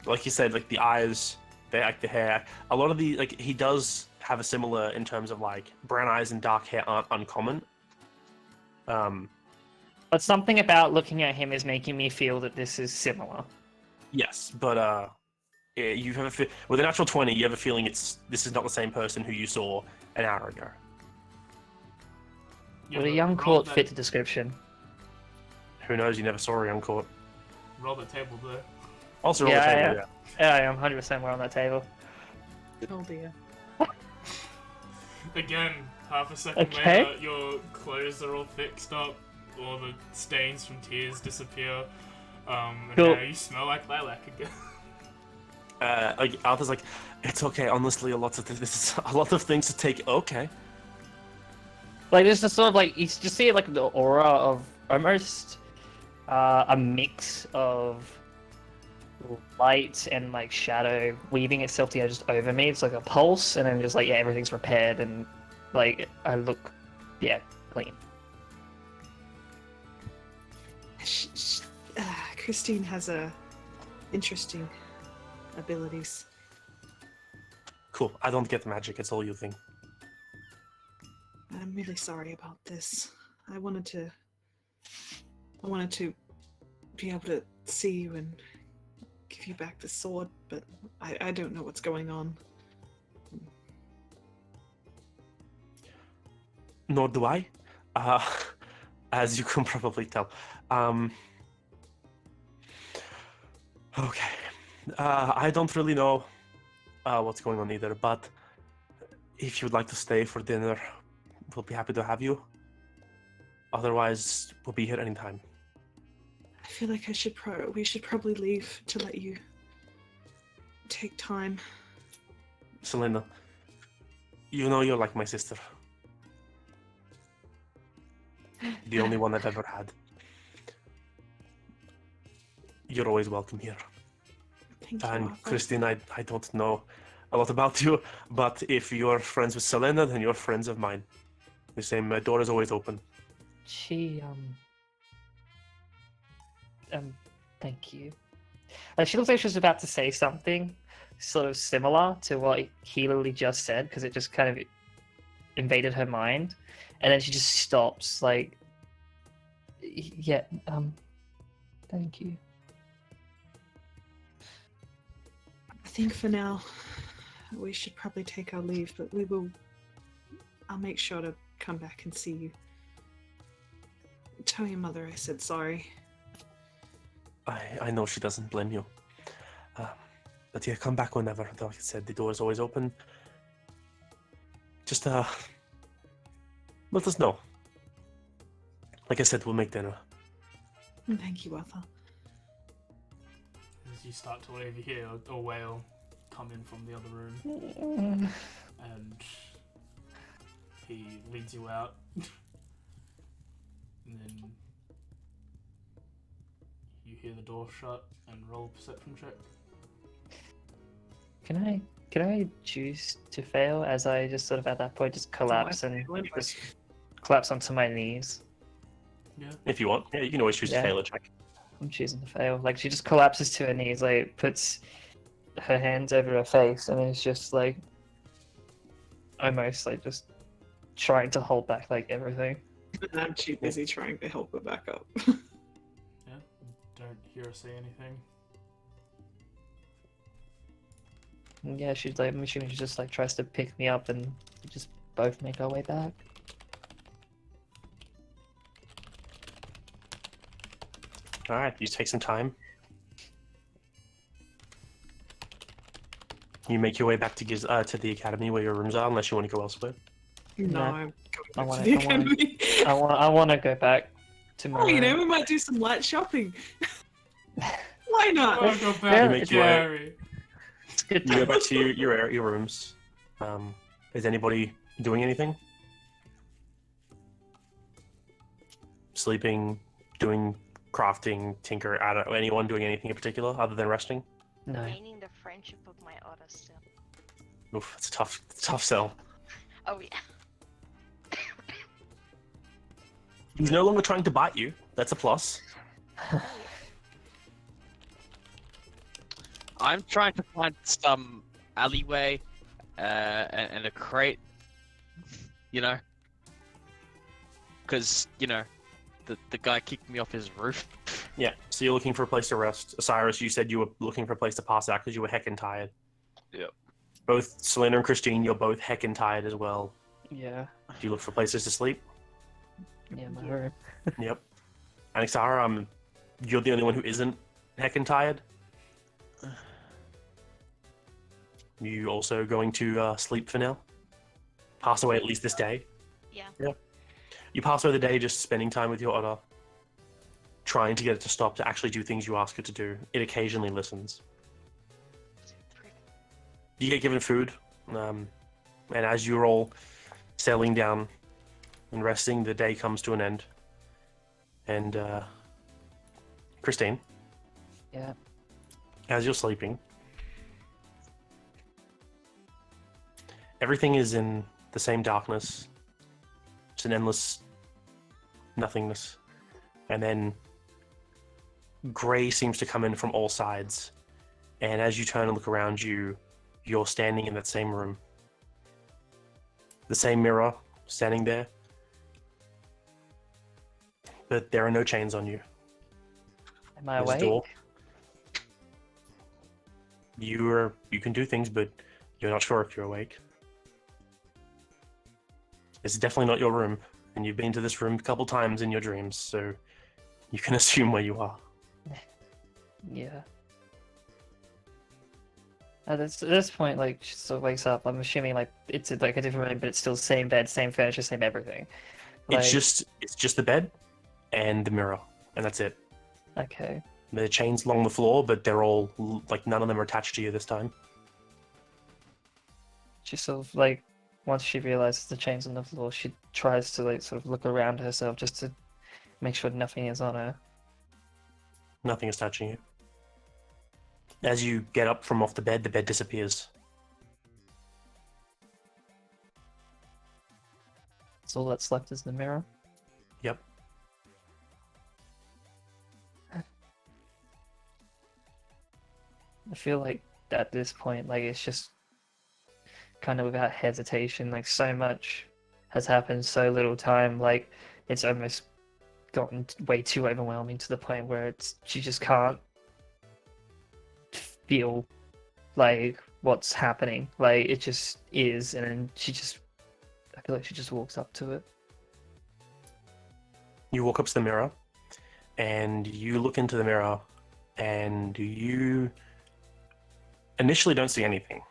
like you said, like the eyes, the hair. A lot of he does have a similar in terms of like brown eyes and dark hair aren't uncommon. But something about looking at him is making me feel that this is similar. Yes, but you have with a natural 20, you have a feeling this is not the same person who you saw an hour ago. Yeah, Would a but young roll court that- fit the description? Who knows? You never saw a young court. Roll the table there. Also, roll the Yeah, table. yeah. Yeah. Yeah, I am 100% we're on that table. Oh dear. Again, half a second Okay. later, your clothes are all fixed up, all the stains from tears disappear, and Cool. now you smell like lilac again. Like Arthur's like, it's okay. Honestly, this is a lot of things to take. Okay. Like there's just sort of like you just see like the aura of almost a mix of light and like shadow weaving itself together just over me. It's like a pulse, and then just like everything's repaired and like I look clean. Christine has interesting abilities. Cool. I don't get magic. It's all you think. I'm really sorry about this. I wanted to be able to see you and give you back the sword, but I don't know what's going on. Nor do I. As you can probably tell. Okay. I don't really know what's going on either, but if you'd like to stay for dinner, we'll be happy to have you. Otherwise, we'll be here anytime. I feel like we should probably leave to let you take time. Selena, you know you're like my sister. The only one I've ever had. You're always welcome here. Thank you, And Arthur. Christine, I don't know a lot about you, but if you're friends with Selena, then you're friends of mine. The same door is always open. She thank you. She looks like she was about to say something sort of similar to what he literally just said, because it just kind of invaded her mind, and then she just stops. Like, yeah, thank you. I think for now we should probably take our leave, but I'll make sure to come back and see you. Tell your mother I said sorry. I know she doesn't blame you. But yeah, come back whenever. Like I said, the door is always open. Just let us know. Like I said, we'll make dinner. Thank you, Arthur. As you start to leave, you hear a wail come in from the other room, and he leads you out, and then you hear the door shut and roll a perception check. Can I choose to fail, as I just sort of at that point just collapse and just collapse onto my knees? Yeah. If you want. Yeah, you can always choose to Yeah. fail a check. I'm choosing to fail. Like, she just collapses to her knees, like puts her hands over her face, and is just like almost like just trying to hold back like everything. And I'm too busy trying to help her back up. Yeah. Don't hear or say anything. And yeah, she's like, I'm assuming she just like tries to pick me up, and we just both make our way back. All right, you take some time. You make your way back to the academy where your rooms are, unless you want to go elsewhere. No, No. I'm I going back wanna- to the I wanna- academy. I want to go back to my Oh, you know, room. we might do some light shopping. Why not? Oh, go Yeah, back, you make your way- Gary. It's good You go to back to your rooms. Is anybody doing anything? Sleeping, doing crafting, tinker, anyone doing anything in particular other than resting? no. Gaining the friendship of my otter still. Oof, it's a tough sell. Oh yeah. He's no longer trying to bite you. That's a plus. I'm trying to find some alleyway and a crate, you know, because the guy kicked me off his roof. Yeah, so you're looking for a place to rest. Osiris, you said you were looking for a place to pass out because you were heckin' tired. Yep. Both Selena and Christine, you're both heckin' tired as well. Yeah, Do you look for places to sleep? yeah, my room. Yep. And Xara, you're the only one who isn't heckin' tired. You also going to sleep for now? Pass away at least this day? Yeah. You pass away the day just spending time with your otter, trying to get it to stop to actually do things you ask it to do. It occasionally listens. You get given food, and as you're all settling down and resting, the day comes to an end. And Christine, Yeah. as you're sleeping, everything is in the same darkness. It's an endless nothingness. And then gray seems to come in from all sides. And as you turn and look around you, you're standing in that same room. The same mirror standing there. But there are no chains on you. Am I There's a awake? door. You can do things, but you're not sure if you're awake. It's definitely not your room, and you've been to this room a couple times in your dreams, so you can assume where you are. Yeah. At this point, like, she sort of wakes up. I'm assuming, like, it's like a different room, but it's still same bed, same furniture, same everything. Like, It's just the bed and the mirror, and that's it. okay. The chains along the floor, but they're all like none of them are attached to you this time. She sort of, like, once she realizes the chains on the floor, she tries to, like, sort of look around herself just to make sure nothing is on her. Nothing is touching you. As you get up from off the bed disappears. So all that's left is the mirror. Yep. I feel like at this point, like, it's just kind of without hesitation, like, so much has happened, so little time, like, it's almost gotten way too overwhelming to the point where she just can't feel like what's happening. Like, it just is, and then I feel like she just walks up to it. You walk up to the mirror, and you look into the mirror, and you initially don't see anything.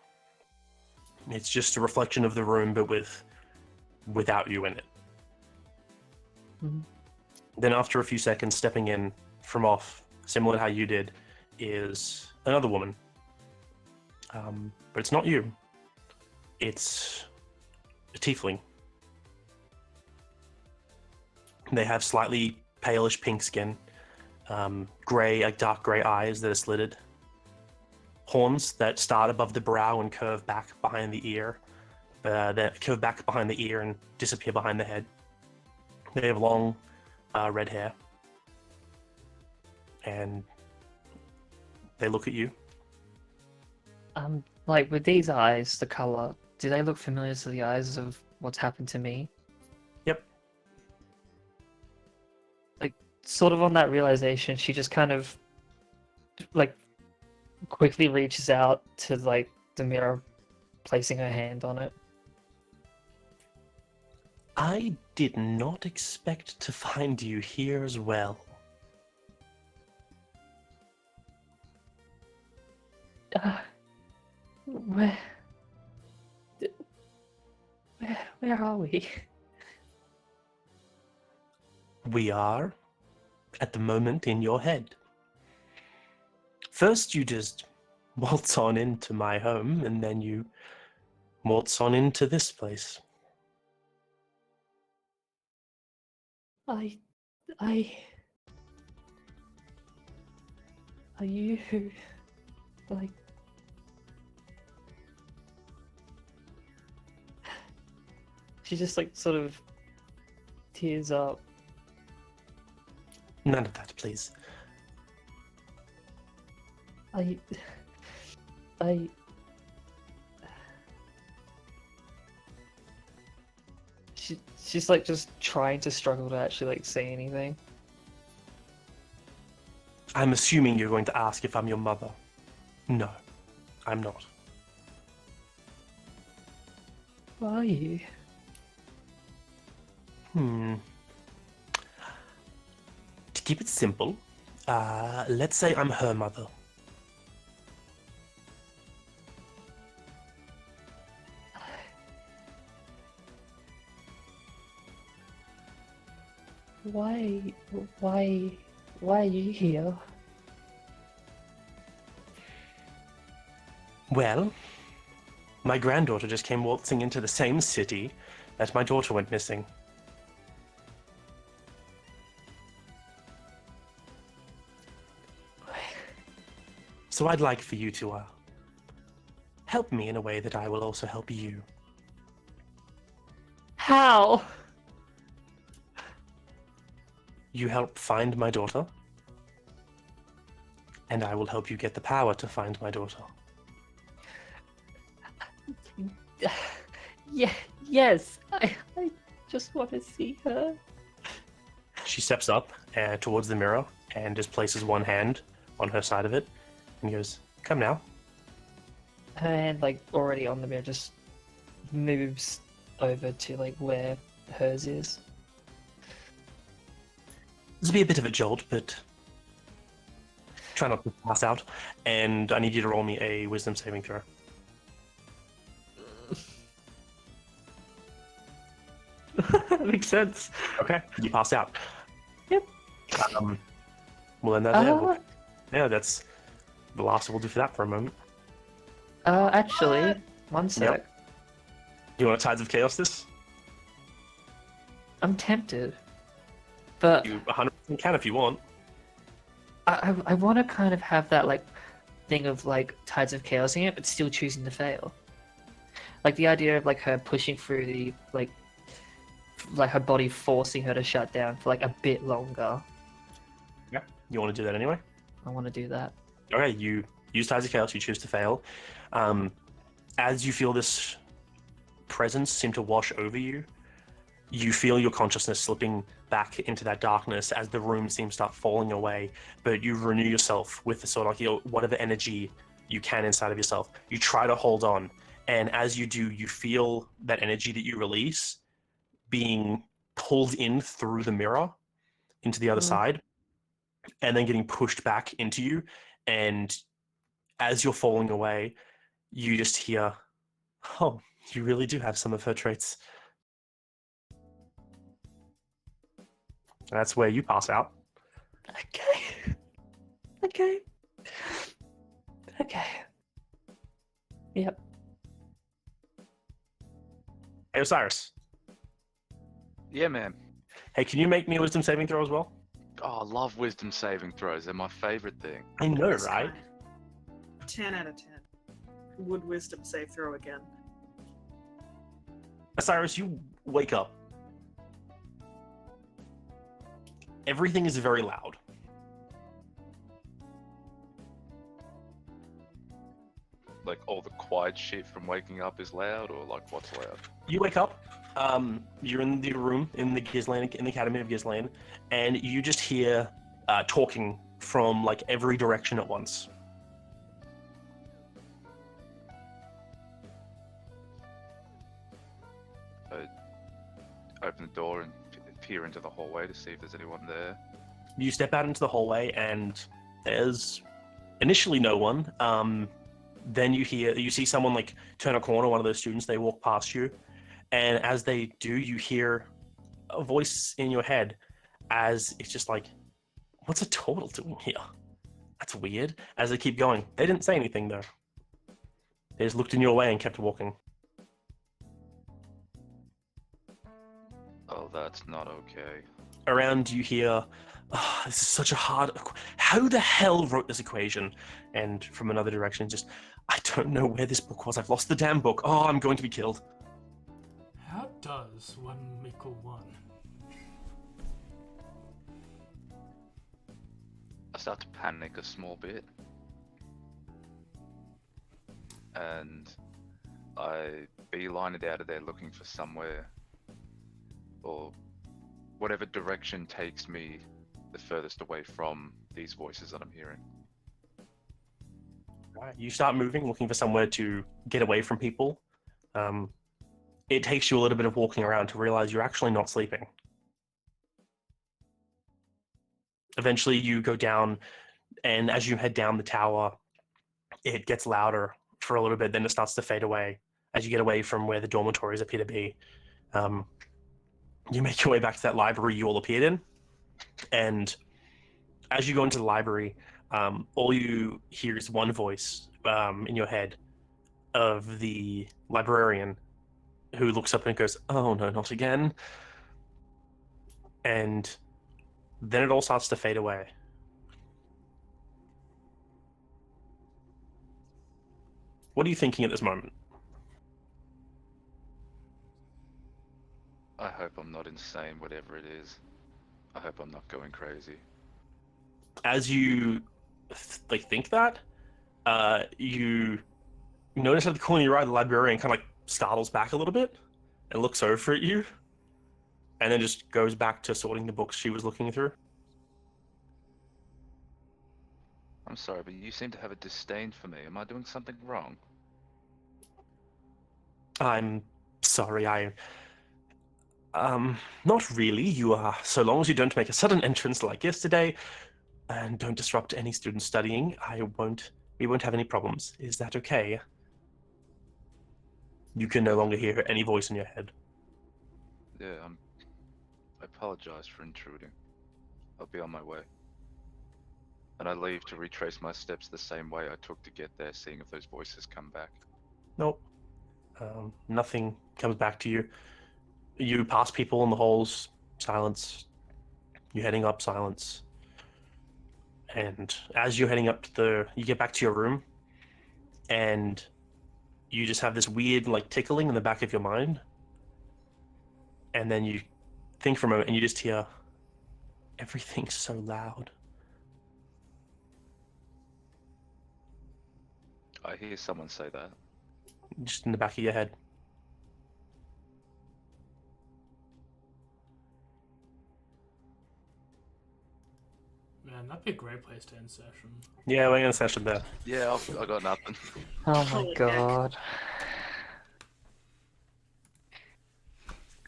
It's just a reflection of the room, but without you in it. Mhm. Then after a few seconds, stepping in from off, similar to how you did, is another woman. But it's not you. It's a tiefling. They have slightly palish pink skin, dark grey eyes that are slitted, horns that start above the brow and curve back behind the ear, that curve back behind the ear and disappear behind the head. They have long red hair, and they look at you. Like, with these eyes, the color, do they look familiar to the eyes of what's happened to me? Yep. Like, sort of on that realization, she just kind of, like, quickly reaches out to, like, the mirror, placing her hand on it. I did not expect to find you here as well. Where, where are we? We are, at the moment, in your head. First, you just waltz on into my home, and then you waltz on into this place. I, are you, like, she just, like, sort of tears up. None of that, please. I, she's like just trying to struggle to actually like say anything. I'm assuming you're going to ask if I'm your mother. No, I'm not. Who are you? To keep it simple, let's say I'm her mother. Why are you here? Well, My granddaughter just came waltzing into the same city that my daughter went missing. So I'd like for you to help me in a way that I will also help you. How? You help find my daughter, and I will help you get the power to find my daughter. Yeah, yes. I just want to see her. She steps up towards the mirror and just places one hand on her side of it and goes, "Come now." Her hand, like, already on the mirror, just moves over to, like, where hers is. This will be a bit of a jolt, but try not to pass out. And I need you to roll me a wisdom saving throw. That makes sense. Okay, you pass out. Yep. We'll end that there. Yeah, that's the last we'll do for that for a moment. Actually, one sec. Yep. You want a Tides of Chaos this? I'm tempted, but You 100% can if you want. I want to kind of have that, like, thing of, like, Tides of Chaos in it, but still choosing to fail. Like, the idea of, like, her pushing through the, like her body forcing her to shut down for, like, a bit longer. Yeah. You want to do that anyway? I want to do that. Okay, you use Tides of Chaos, you choose to fail. As you feel this presence seem to wash over you, you feel your consciousness slipping back into that darkness as the room seems to start falling away, but you renew yourself with the sort of, like, whatever energy you can inside of yourself. You try to hold on, and as you do, you feel that energy that you release being pulled in through the mirror into the other side, and then getting pushed back into you. And as you're falling away, you just hear, "Oh, you really do have some of her traits." That's where you pass out. Okay. Okay. Okay. Yep. Hey, Osiris. Yeah, man. Hey, can you make me a wisdom saving throw as well? Oh, I love wisdom saving throws. They're my favorite thing. I know, This right? guy. 10 out of 10. Would wisdom save throw again? Osiris, you wake up. Everything is very loud. Like, all the quiet shit from waking up is loud, or like what's loud? You wake up. You're in the room in the Gizlan, in the Academy of Gizlan, and you just hear talking from, like, every direction at once. Open the door and peer into the hallway to see if there's anyone there. You step out into the hallway, and there's initially no one. Then you see someone, like, turn a corner. One of those students, they walk past you, and as they do, you hear a voice in your head, as it's just like, "What's a turtle doing here? That's weird." As they keep going, they didn't say anything though. They just looked in your way and kept walking. Oh, that's not okay. Around you hear, "Oh, this is such a hard. How the hell wrote this equation?" And from another direction, just, "I don't know where this book was. I've lost the damn book. Oh, I'm going to be killed." How does 1 equal 1? I start to panic a small bit. And I beeline it out of there looking for somewhere, or whatever direction takes me the furthest away from these voices that I'm hearing. Right. You start moving, looking for somewhere to get away from people. It takes you a little bit of walking around to realize you're actually not sleeping. Eventually, you go down, and as you head down the tower, it gets louder for a little bit, then it starts to fade away as you get away from where the dormitories appear to be. You make your way back to that library you all appeared in, and as you go into the library, all you hear is one voice in your head. of the librarian, who looks up and goes, "Oh no, not again." And then it all starts to fade away. What are you thinking at this moment? I hope I'm not insane, whatever it is. I hope I'm not going crazy. As you think that, you notice at the corner of your eye, the librarian kind of like startles back a little bit and looks over at you, and then just goes back to sorting the books she was looking through. I'm sorry, but you seem to have a disdain for me. Am I doing something wrong? I'm sorry, not really. You are, so long as you don't make a sudden entrance like yesterday, and don't disrupt any students studying, we won't have any problems. Is that okay? You can no longer hear any voice in your head. Yeah, I apologize for intruding. I'll be on my way. And I leave to retrace my steps the same way I took to get there, seeing if those voices come back. Nope. Nothing comes back to you. You pass people in the halls, silence. You're heading up, silence. And as you're heading up you get back to your room, and you just have this weird, tickling in the back of your mind. And then you think for a moment, and you just hear, everything's so loud. I hear someone say that. Just in the back of your head. Man, that'd be a great place to end session. Yeah, we're in a session there. Yeah, I got nothing. Oh my Holy god.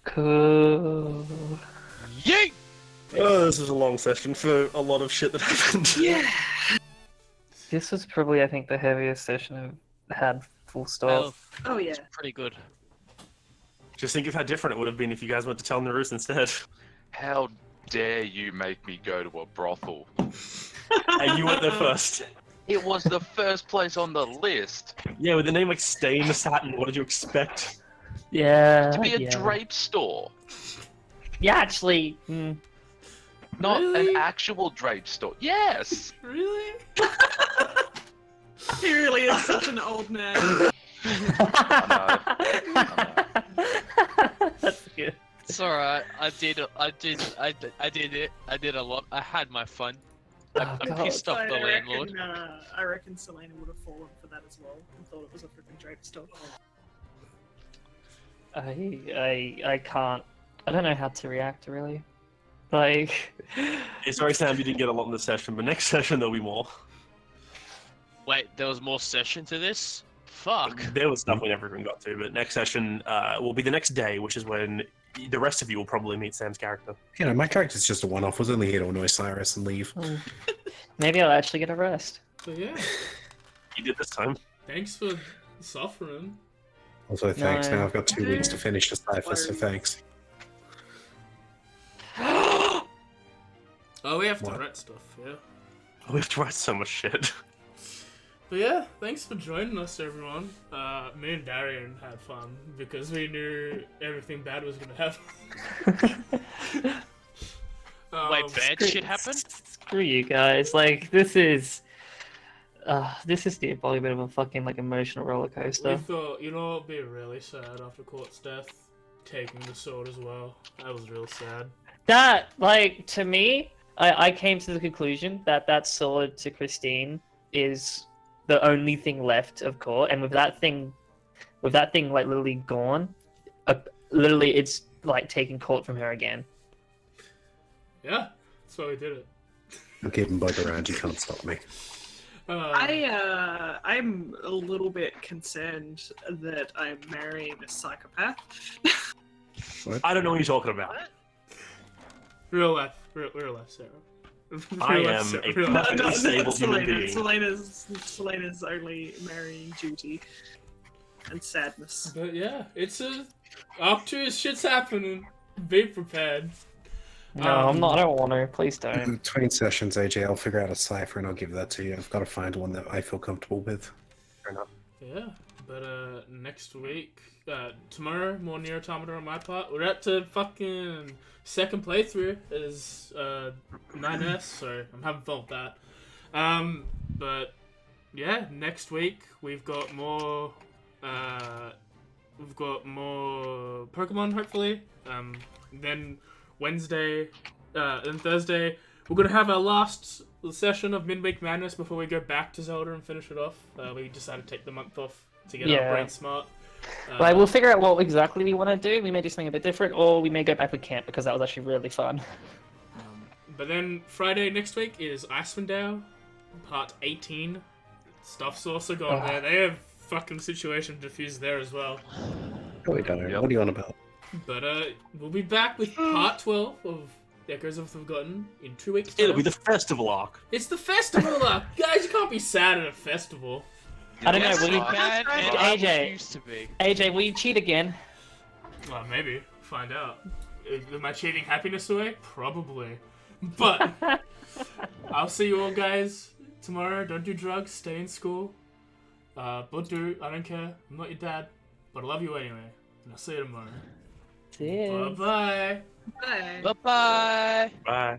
Cool. Yeet! Oh, this is a long session for a lot of shit that happened. Yeah. This was probably, I think, the heaviest session I've had, full stop. Well, Oh yeah. it's pretty good. Just think of how different it would have been if you guys went to Tell Narus instead. How dare you make me go to a brothel? And you went there first. It was the first place on the list. Yeah, with a name like Stain Satin, what did you expect? Yeah. To be a yeah. drape store. Yeah, actually. Not Really? an actual drape store. Yes! Really? He really is such an old man. I That's good. It's alright. I did it. I did a lot. I had my fun. Oh, I God. pissed off the landlord. I reckon Selena would have fallen for that as well and thought it was a freaking drape store. I can't. I don't know how to react really. Like. It's very sad you didn't get a lot in this session, but next session there'll be more. Wait, there was more session to this? Fuck. There was stuff we never even got to, but next session will be the next day, which is when the rest of you will probably meet Sam's character. You know, my character's just a one-off. Was only here to annoy Cyrus and leave. Maybe I'll actually get a rest. So yeah, You did this time. thanks for suffering. Also, thanks. No. Now I've got 2 weeks to finish the cipher, so thanks. Oh, we have to What? write stuff, yeah. We have to write so much shit. But yeah, thanks for joining us, everyone. Me and Darian had fun because we knew everything bad was gonna happen. Wait, bad shit happened? Screw you guys. Like this is the embodiment of a fucking emotional roller We coaster. thought, you know, it'd be really sad after Court's death, taking the sword as well. That was real sad. That to me, I came to the conclusion that sword to Christine is the only thing left of Court, and with that thing literally gone, literally it's taking Court from her again. Yeah, that's why we did it. I'll keep him bug around. You can't stop me. I'm a little bit concerned that I'm marrying a psychopath. I don't know what you're talking about. Real life, Sarah. I Real am life, a real life. perfectly stable human being. Selena's only marrying duty and sadness. But yeah, it's Octo's shit's happening. Be prepared. No, I'm not. I don't want to. Please don't. Between sessions, AJ, I'll figure out a cipher and I'll give that to you. I've got to find one that I feel comfortable with. Fair enough. Yeah, But next week, tomorrow, more Nier Automata on my part. We're up to fucking second playthrough is 9S, so I'm having fun with that. But yeah, next week we've got more Pokemon hopefully. Then Wednesday, and Thursday we're gonna have our last session of Midweek Madness before we go back to Zelda and finish it off. We decided to take the month off to get our brain smart. Like, we'll figure out what exactly we want to do. We may do something a bit different, or we may go back with camp because that was actually really fun. But then Friday next week is Icewind Dale, part 18. Stuff's also gone there. They have fucking situation diffused there as well. No, we don't. What are you on about? But we'll be back with part 12 of Echoes of the Forgotten in 2 weeks' time. It'll be the festival arc. It's the festival arc! Guys, you can't be sad at a festival. I don't know, Yes, will you... I can, and AJ. I used to be. AJ, will you cheat again? Well, maybe. Find out. Am I cheating happiness away? Probably. But I'll see you all guys tomorrow. Don't do drugs. Stay in school. But do. I don't care. I'm not your dad. But I love you anyway. And I'll see you tomorrow. Cheers. Bye-bye. Bye. Bye-bye. Bye.